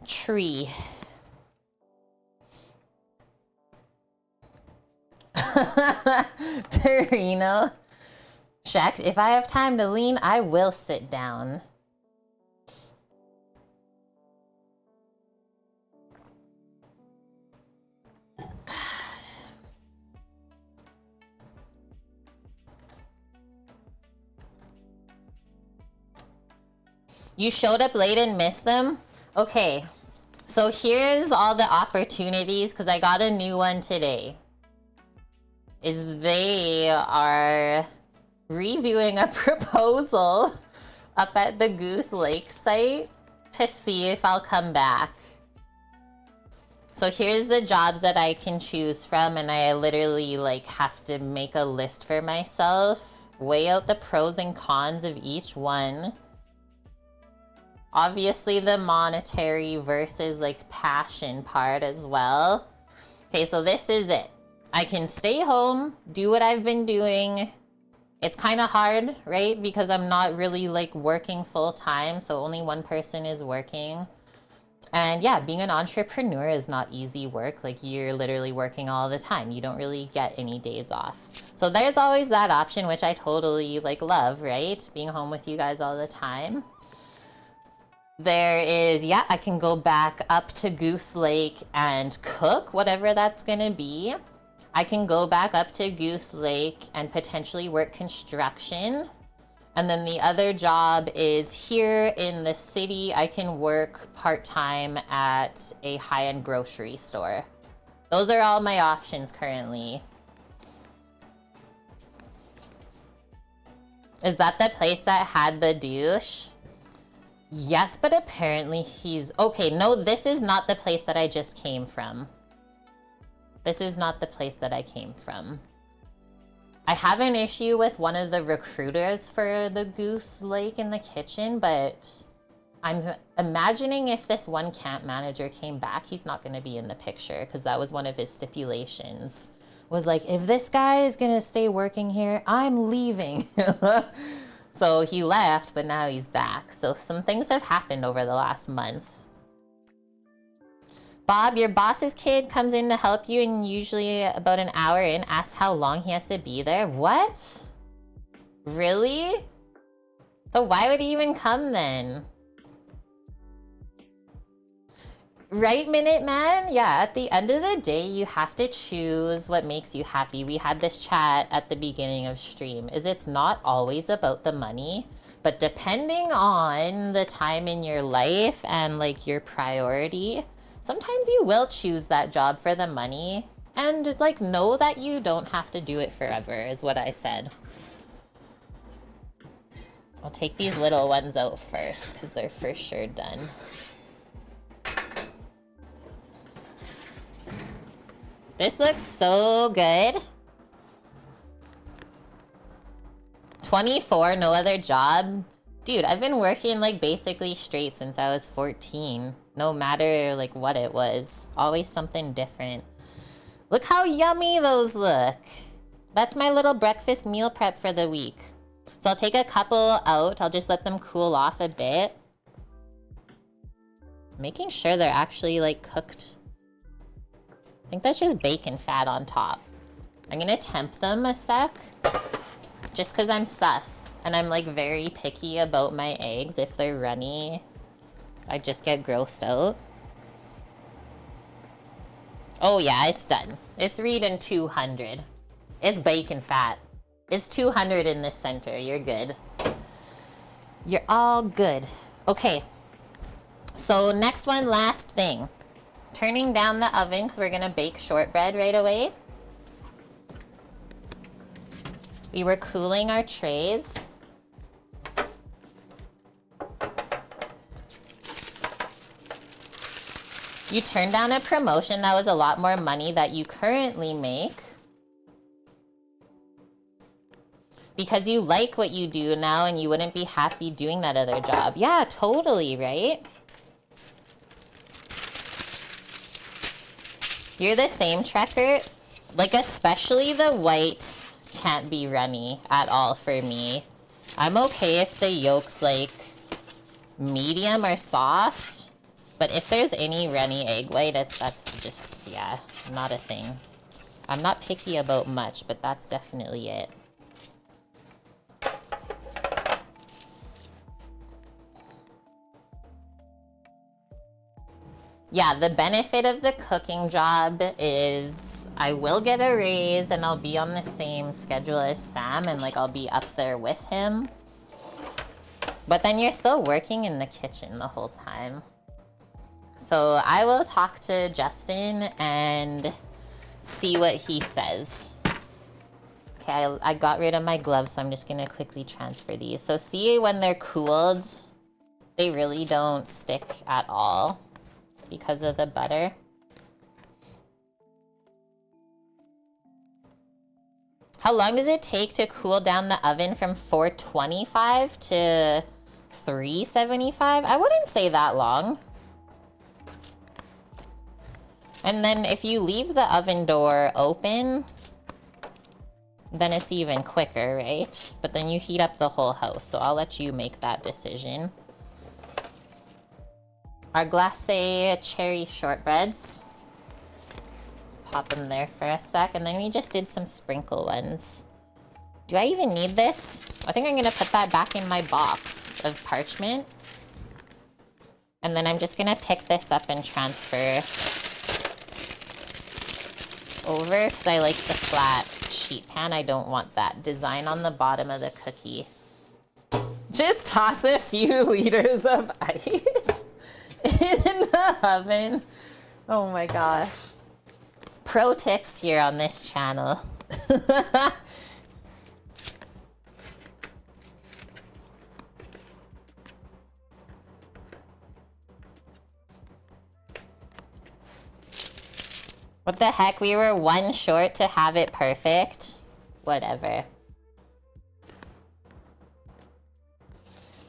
Tree. Torino. Shaq, if I have time to lean, I will sit down. You showed up late and missed them? Okay, so here's all the opportunities, because I got a new one today. Is they are redoing a proposal up at the Goose Lake site to see if I'll come back. So here's the jobs that I can choose from, and I literally like have to make a list for myself, weigh out the pros and cons of each one. Obviously the monetary versus like passion part as well. Okay, so this is it. I can stay home, do what I've been doing. It's kind of hard, right? Because I'm not really like working full time, so only one person is working. And yeah, being an entrepreneur is not easy work. Like you're literally working all the time. You don't really get any days off. So there's always that option, which I totally like love, right? Being home with you guys all the time. There is, yeah, I can go back up to Goose Lake and cook, whatever that's gonna be. I can go back up to Goose Lake and potentially work construction. And then the other job is here in the city. I can work part-time at a high-end grocery store. Those are all my options currently. Is that the place that had the douche? Yes, but apparently he's... Okay, no, this is not the place that I just came from. This is not the place that I came from. I have an issue with one of the recruiters for the Goose Lake in the kitchen, but I'm imagining if this one camp manager came back, he's not going to be in the picture because that was one of his stipulations. Was like, if this guy is going to stay working here, I'm leaving. So he left, but now he's back. So some things have happened over the last month. Bob, your boss's kid comes in to help you and usually about an hour in asks how long he has to be there. What? Really? So why would he even come then? Right, Minute Man? Yeah, at the end of the day, you have to choose what makes you happy. We had this chat at the beginning of stream, is it's not always about the money, but depending on the time in your life and like your priority, sometimes you will choose that job for the money and like know that you don't have to do it forever is what I said. I'll take these little ones out first because they're for sure done. This looks so good. 24, no other job. Dude, I've been working like basically straight since I was 14. No matter like what it was. Always something different. Look how yummy those look. That's my little breakfast meal prep for the week. So I'll take a couple out. I'll just let them cool off a bit. Making sure they're actually like cooked. I think that's just bacon fat on top. I'm gonna temp them a sec. Just because I'm sus. And I'm like very picky about my eggs. If they're runny, I just get grossed out. Oh yeah, it's done. It's reading 200. It's bacon fat. It's 200 in the center. You're good. You're all good. Okay. So next one, last thing. Turning down the oven because we're gonna bake shortbread right away. We were cooling our trays. You turned down a promotion that was a lot more money that you currently make because you like what you do now and you wouldn't be happy doing that other job. Yeah, totally, right? You're the same, Trekker. Like, especially the white can't be runny at all for me. I'm okay if the yolk's like medium or soft. But if there's any runny egg white, that's just, yeah, not a thing. I'm not picky about much, but that's definitely it. Yeah, the benefit of the cooking job is I will get a raise and I'll be on the same schedule as Sam and like I'll be up there with him. But then you're still working in the kitchen the whole time. So I will talk to Justin and see what he says. Okay, I got rid of my gloves, so I'm just gonna quickly transfer these. So see, when they're cooled, they really don't stick at all because of the butter. How long does it take to cool down the oven from 425 to 375? I wouldn't say that long. And then if you leave the oven door open, then it's even quicker, right? But then you heat up the whole house, so I'll let you make that decision. Our glacé cherry shortbreads. Just pop them there for a sec, and then we just did some sprinkle ones. Do I even need this? I think I'm gonna put that back in my box of parchment. And then I'm just gonna pick this up and transfer over because I like the flat sheet pan. I don't want that design on the bottom of the cookie. Just toss a few liters of ice in the oven. Oh my gosh. Pro tips here on this channel. What the heck? We were one short to have it perfect. Whatever.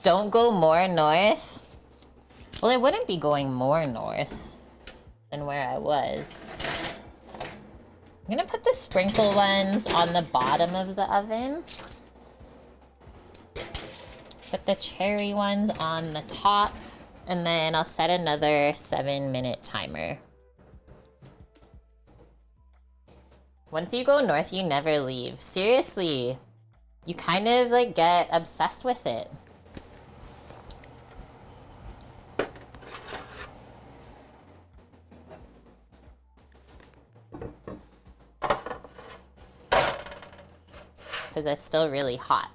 Don't go more north. Well, it wouldn't be going more north than where I was. I'm gonna put the sprinkle ones on the bottom of the oven. Put the cherry ones on the top. And then I'll set another 7-minute timer. Once you go north, you never leave. Seriously. You kind of like get obsessed with it. Because it's still really hot.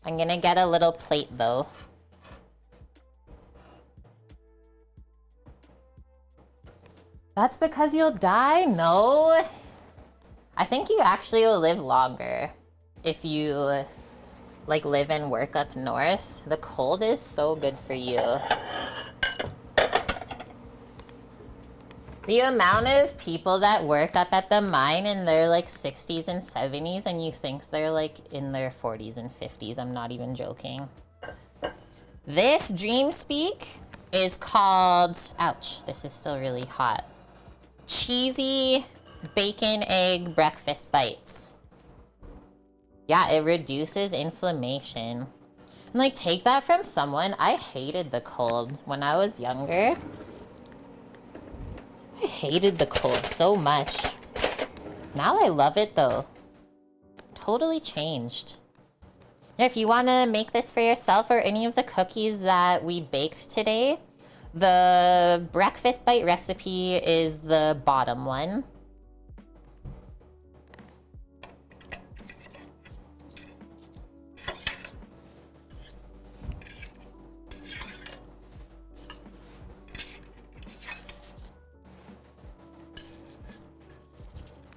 I'm gonna get a little plate though. That's because you'll die? No. I think you actually will live longer if you like live and work up north. The cold is so good for you. The amount of people that work up at the mine in their like 60s and 70s and you think they're like in their 40s and 50s. I'm not even joking. This Dream Speak is called, ouch, this is still really hot. Cheesy bacon egg breakfast bites. Yeah, it reduces inflammation. And like, take that from someone. I hated the cold when I was younger. I hated the cold so much. Now I love it though. Totally changed. If you want to make this for yourself or any of the cookies that we baked today, The breakfast bite recipe is the bottom one.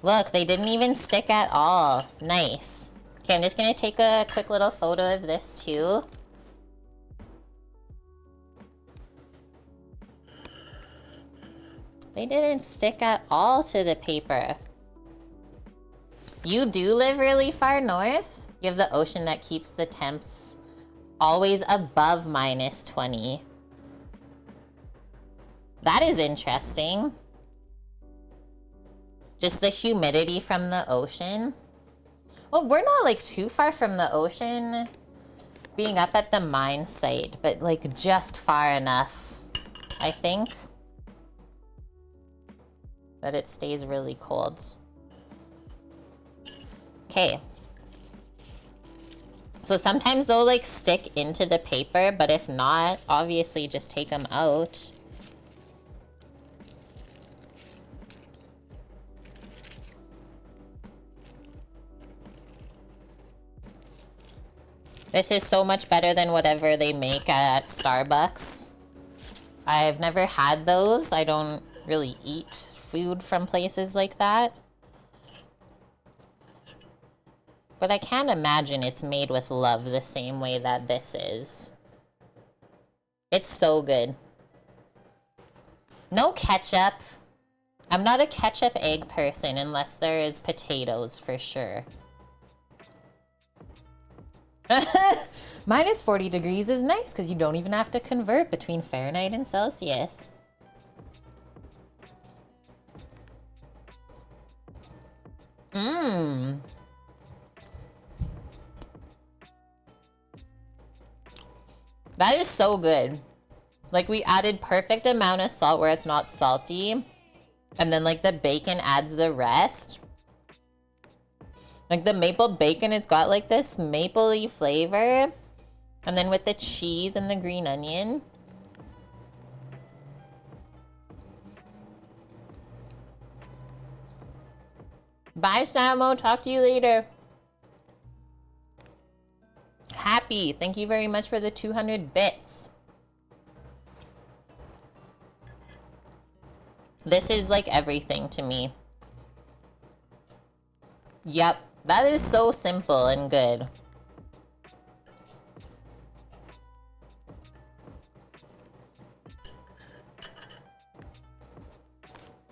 Look, they didn't even stick at all. Nice. Okay, I'm just gonna take a quick little photo of this too. They didn't stick at all to the paper. You do live really far north? You have the ocean that keeps the temps always above -20. That is interesting. Just the humidity from the ocean. Well, we're not like too far from the ocean being up at the mine site, but like just far enough, I think, that it stays really cold. Okay. So sometimes they'll like stick into the paper, but if not, obviously just take them out. This is so much better than whatever they make at Starbucks. I've never had those. I don't really eat food from places like that. But I can't imagine it's made with love the same way that this is. It's so good. No ketchup. I'm not a ketchup egg person unless there is potatoes for sure. -40 degrees is nice because you don't even have to convert between Fahrenheit and Celsius. Mmm. That is so good. Like, we added perfect amount of salt where it's not salty. And then, like, the bacon adds the rest. Like, the maple bacon, it's got, like, this mapley flavor. And then with the cheese and the green onion. Bye, Samo. Talk to you later. Happy. Thank you very much for the 200 bits. This is, like, everything to me. Yep. That is so simple and good.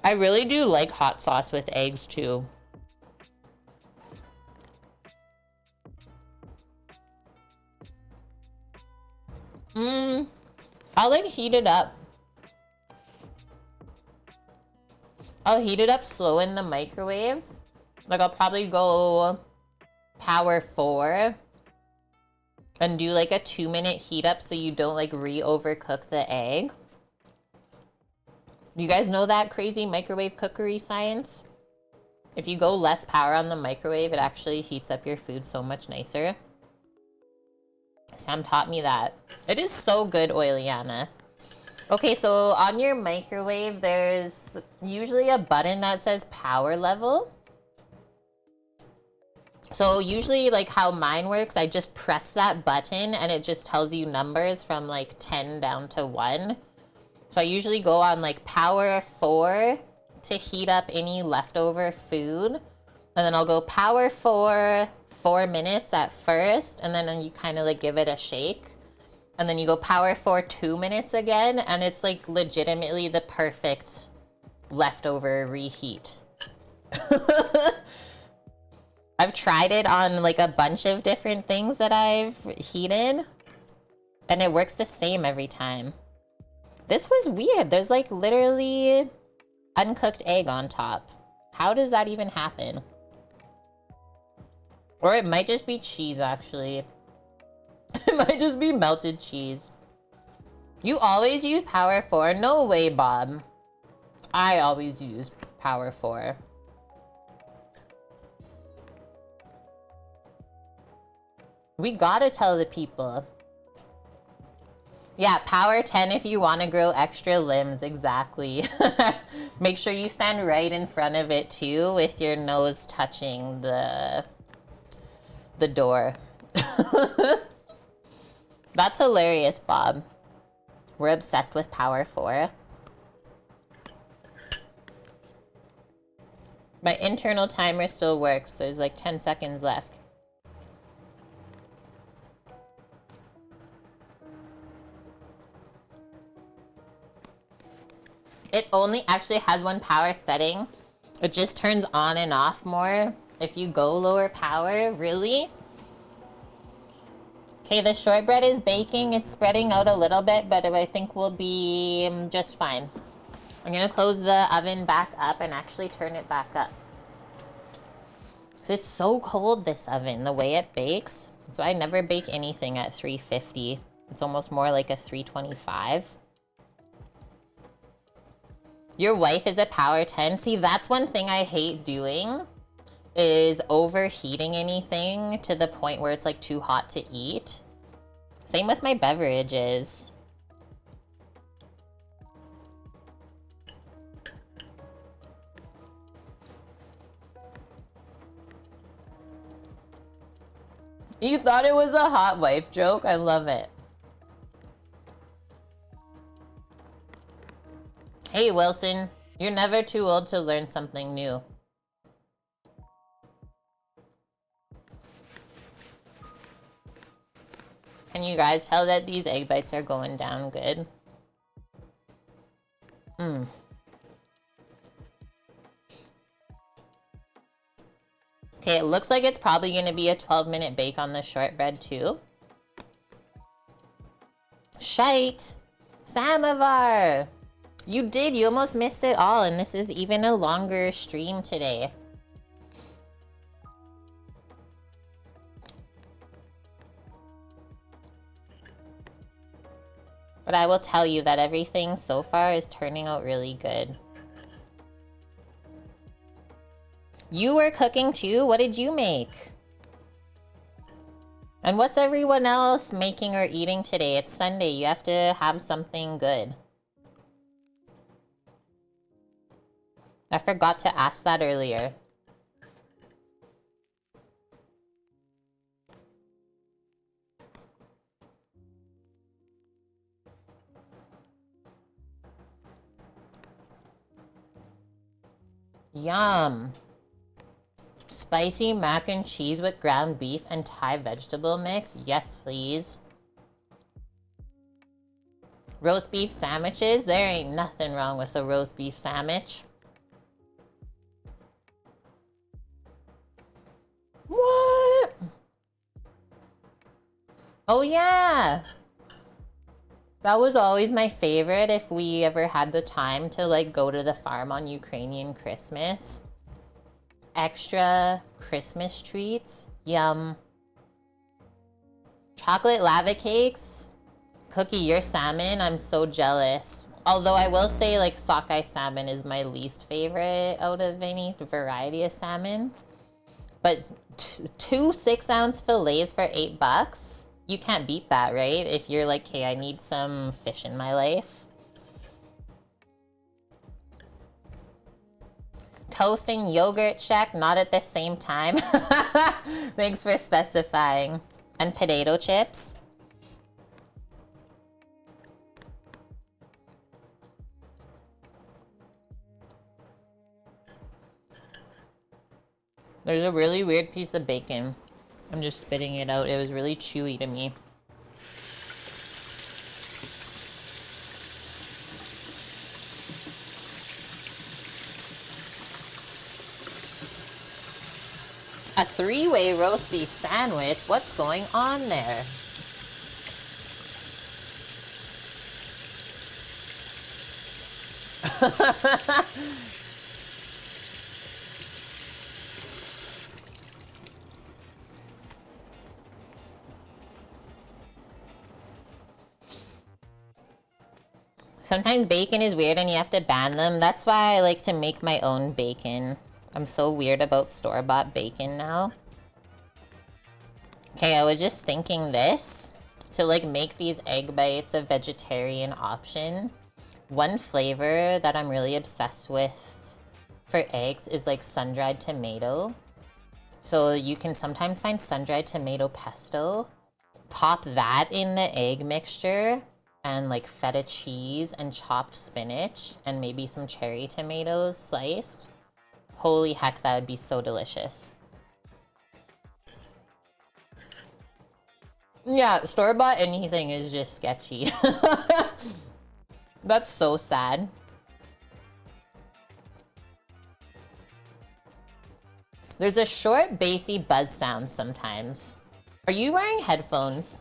I really do like hot sauce with eggs too. I'll like heat it up. I'll heat it up slow in the microwave. Like, I'll probably go power 4 and do like a 2-minute heat up so you don't like re-overcook the egg. You guys know that crazy microwave cookery science? If you go less power on the microwave, it actually heats up your food so much nicer. Sam taught me that. It is so good, Oiliana. Okay, so on your microwave, there's usually a button that says power level. So usually, like, how mine works, I just press that button and it just tells you numbers from, like, 10 down to 1. So I usually go on, like, power 4 to heat up any leftover food. And then I'll go power 4, 4 minutes at first, and then you kind of, like, give it a shake. And then you go power 4, 2 minutes again, and it's, like, legitimately the perfect leftover reheat. I've tried it on, like, a bunch of different things that I've heated, and it works the same every time. This was weird. There's, like, literally uncooked egg on top. How does that even happen? Or it might just be cheese, actually. It might just be melted cheese. You always use power 4? No way, Bob. I always use power 4. We gotta tell the people. Yeah, power 10 if you want to grow extra limbs, exactly. Make sure you stand right in front of it too with your nose touching the door. That's hilarious, Bob. We're obsessed with power 4. My internal timer still works. There's like 10 seconds left. It only actually has one power setting. It just turns on and off more if you go lower power. Really? Okay, the shortbread is baking. It's spreading out a little bit, but I think we'll be just fine. I'm gonna close the oven back up and actually turn it back up. So it's so cold, this oven, the way it bakes. So I never bake anything at 350. It's almost more like a 325. Your wife is a power 10. See, that's one thing I hate doing, is overheating anything to the point where it's like too hot to eat. Same with my beverages. You thought it was a hot wife joke? I love it. Hey, Wilson. You're never too old to learn something new. Can you guys tell that these egg bites are going down good? Okay, it looks like it's probably going to be a 12-minute bake on the shortbread too. Shite! Samovar! You did, you almost missed it all, and this is even a longer stream today. But I will tell you that everything so far is turning out really good. You were cooking too? What did you make? And what's everyone else making or eating today? It's Sunday. You have to have something good. I forgot to ask that earlier. Yum. Spicy mac and cheese with ground beef and Thai vegetable mix? Yes, please. Roast beef sandwiches? There ain't nothing wrong with a roast beef sandwich. What? Oh yeah! That was always my favorite if we ever had the time to like go to the farm on Ukrainian Christmas. Extra Christmas treats. Yum. Chocolate lava cakes. Cookie, your salmon, I'm so jealous. Although I will say like sockeye salmon is my least favorite out of any variety of salmon. But two 6-ounce fillets for $8? You can't beat that, right? If you're like, hey, I need some fish in my life. Toast and yogurt shack, not at the same time. Thanks for specifying. And potato chips. There's a really weird piece of bacon. I'm just spitting it out. It was really chewy to me. A 3-way roast beef sandwich? What's going on there? Sometimes bacon is weird and you have to ban them. That's why I like to make my own bacon. I'm so weird about store-bought bacon now. Okay, I was just thinking this. to like make these egg bites a vegetarian option, one flavor that I'm really obsessed with for eggs is like sun-dried tomato. So you can sometimes find sun-dried tomato pesto. Pop that in the egg mixture and like feta cheese and chopped spinach and maybe some cherry tomatoes sliced. Holy heck, that would be so delicious. Yeah, store-bought anything is just sketchy. That's so sad. There's a short, bassy buzz sound sometimes. Are you wearing headphones?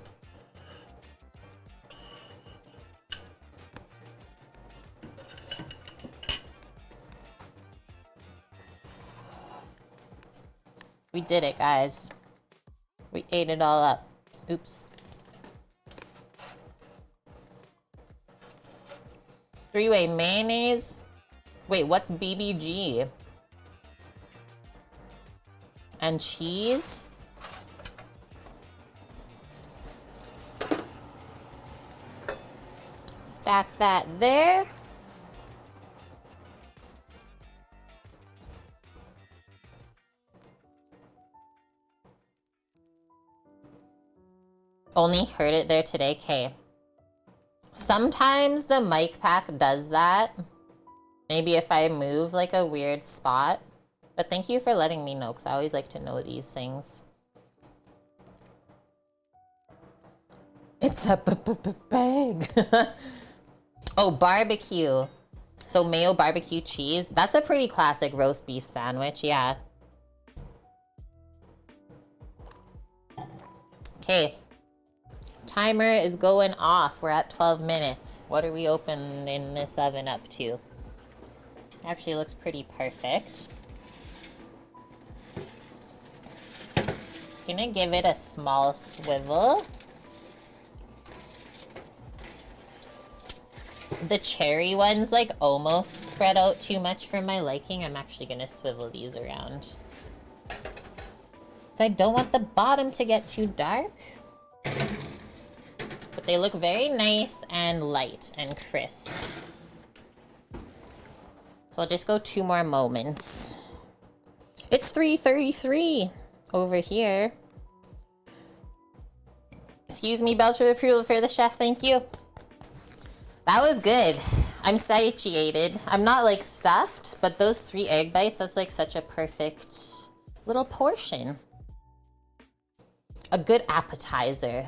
We did it, guys. We ate it all up. Oops. Three-way mayonnaise. Wait, what's BBG? And cheese. Stack that there. Only heard it there today, Kay. Sometimes the mic pack does that. Maybe if I move like a weird spot. But thank you for letting me know, because I always like to know these things. It's a bag. Oh, barbecue. So mayo barbecue cheese. That's a pretty classic roast beef sandwich, yeah. Okay. Timer is going off. We're at 12 minutes. What are we opening this oven up to? Actually looks pretty perfect. Just gonna give it a small swivel. The cherry ones like almost spread out too much for my liking. I'm actually gonna swivel these around. So I don't want the bottom to get too dark. But they look very nice and light and crisp. So I'll just go 2 more moments. It's 3:33 over here. Excuse me, belch with approval for the chef, thank you. That was good. I'm satiated. I'm not like stuffed, but those 3 egg bites, that's like such a perfect little portion. A good appetizer.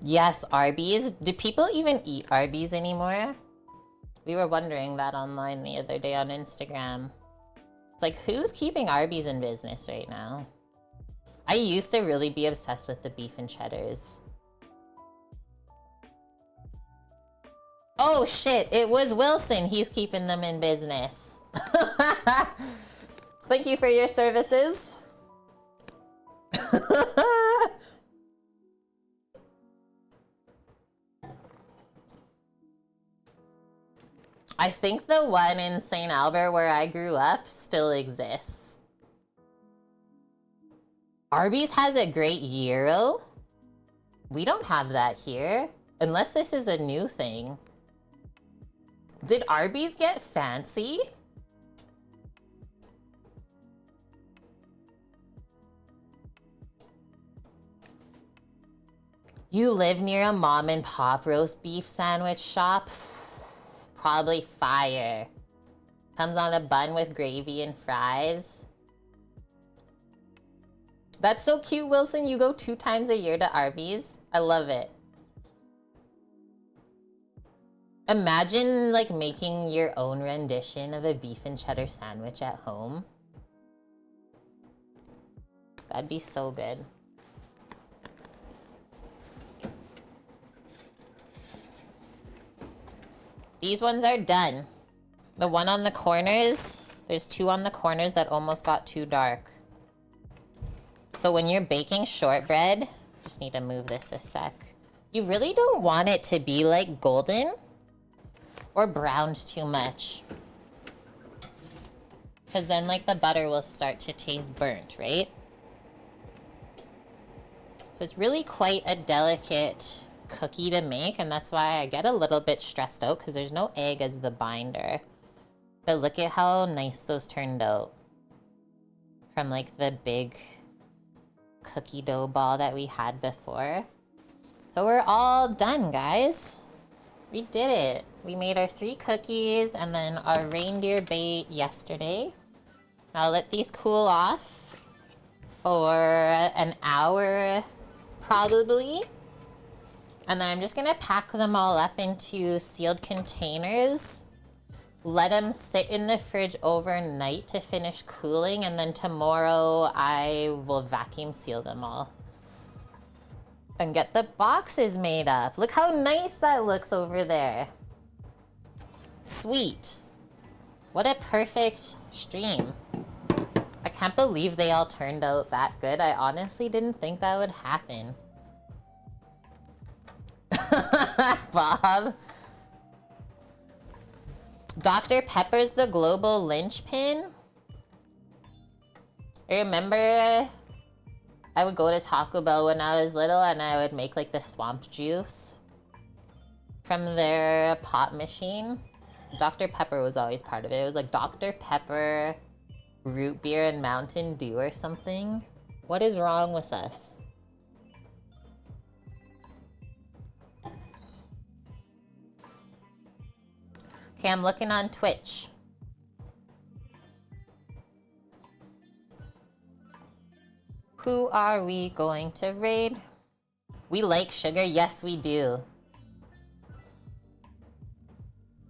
Yes, Arby's. Do people even eat Arby's anymore? We were wondering that online the other day on Instagram. It's like, who's keeping Arby's in business right now? I used to really be obsessed with the beef and cheddars. Oh shit, it was Wilson. He's keeping them in business. Thank you for your services. I think the one in St. Albert where I grew up still exists. Arby's has a great gyro. We don't have that here, unless this is a new thing. Did Arby's get fancy? You live near a mom and pop roast beef sandwich shop? Probably fire. Comes on a bun with gravy and fries. That's so cute, Wilson. You go 2 times a year to Arby's. I love it. Imagine like making your own rendition of a beef and cheddar sandwich at home. That'd be so good. These ones are done. The one on the corners, there's 2 on the corners that almost got too dark. So when you're baking shortbread, just need to move this a sec. You really don't want it to be like golden or browned too much. Because then like the butter will start to taste burnt, right? So it's really quite a delicate cookie to make, and that's why I get a little bit stressed out because there's no egg as the binder. But look at how nice those turned out from like the big cookie dough ball that we had before. So we're all done, guys. We did it. We made our 3 cookies and then our reindeer bait yesterday. Now let these cool off for an hour probably. And then I'm just gonna pack them all up into sealed containers. Let them sit in the fridge overnight to finish cooling, and then tomorrow I will vacuum seal them all. And get the boxes made up. Look how nice that looks over there. Sweet. What a perfect stream. I can't believe they all turned out that good. I honestly didn't think that would happen. Bob. Dr. Pepper's the global linchpin. I remember I would go to Taco Bell when I was little and I would make like the swamp juice from their pop machine. Dr. Pepper was always part of it. It was like Dr. Pepper, root beer, and Mountain Dew or something. What is wrong with us? Okay, I'm looking on Twitch. Who are we going to raid? We like sugar? Yes, we do.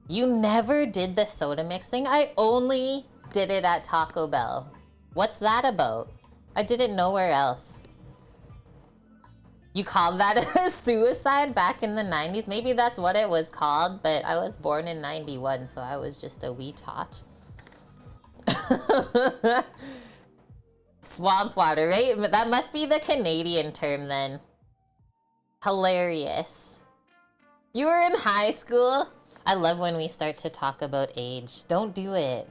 You never did the soda mix thing? I only did it at Taco Bell. What's that about? I did it nowhere else. You called that a suicide back in the 90s? Maybe that's what it was called, but I was born in 91, so I was just a wee tot. Swamp water, right? That must be the Canadian term then. Hilarious. You were in high school? I love when we start to talk about age. Don't do it.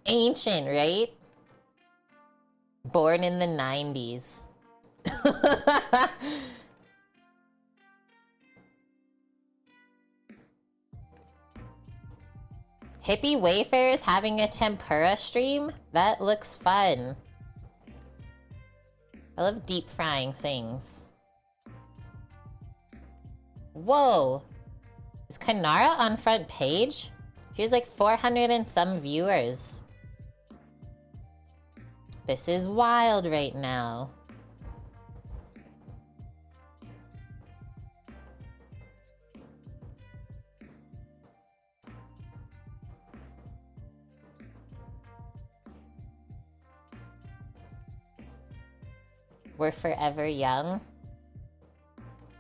Ancient, right? Born in the 90s. Hippie Wayfarers having a tempura stream? That looks fun. I love deep frying things. Whoa! Is Kanara on front page? She has like 400 and some viewers. This is wild right now. We're forever young.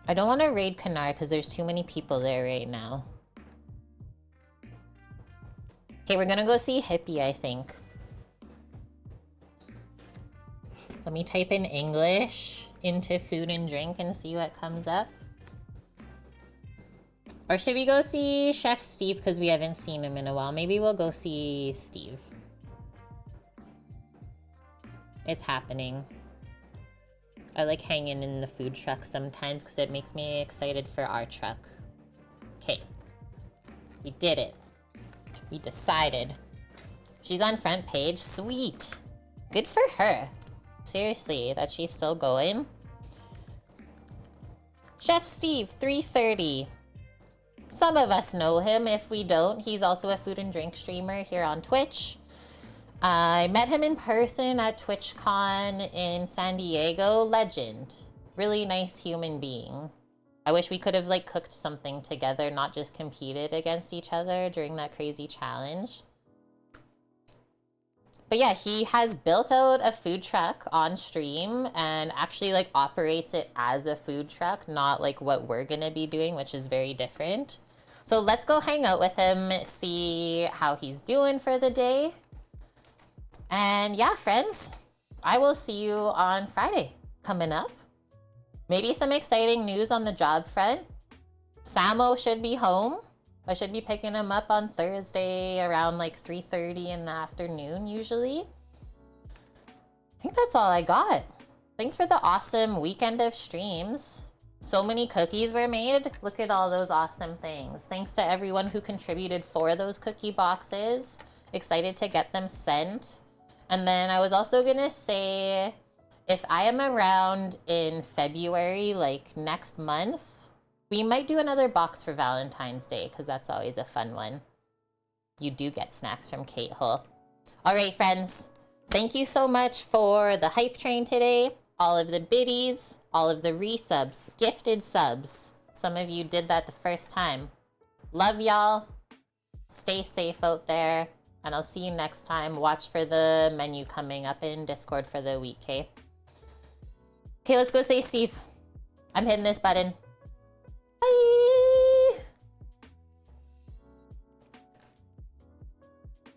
I don't want to raid Kanar because there's too many people there right now. Okay, we're gonna go see Hippie, I think. Let me type in English into food and drink and see what comes up. Or should we go see Chef Steve because we haven't seen him in a while? Maybe we'll go see Steve. It's happening. I like hanging in the food truck sometimes because it makes me excited for our truck. Okay. We did it. We decided. She's on front page. Sweet. Good for her. Seriously, that she's still going. Chef Steve, 330. Some of us know him. If we don't, he's also a food and drink streamer here on Twitch. I met him in person at TwitchCon in San Diego. Legend. Really nice human being. I wish we could have like cooked something together, not just competed against each other during that crazy challenge. But yeah, he has built out a food truck on stream and actually like operates it as a food truck, not like what we're gonna be doing, which is very different. So let's go hang out with him, see how he's doing for the day. And yeah, friends, I will see you on Friday coming up. Maybe some exciting news on the job front. Samo should be home. I should be picking him up on Thursday around like 3:30 in the afternoon usually. I think that's all I got. Thanks for the awesome weekend of streams. So many cookies were made. Look at all those awesome things. Thanks to everyone who contributed for those cookie boxes. Excited to get them sent. And then I was also gonna say, if I am around in February, like next month, we might do another box for Valentine's Day, because that's always a fun one. You do get snacks from Kate Hull. All right, friends. Thank you so much for the hype train today. All of the biddies, all of the resubs, gifted subs. Some of you did that the first time. Love y'all. Stay safe out there. And I'll see you next time. Watch for the menu coming up in Discord for the week, okay? Okay, let's go say Steve. I'm hitting this button. Bye.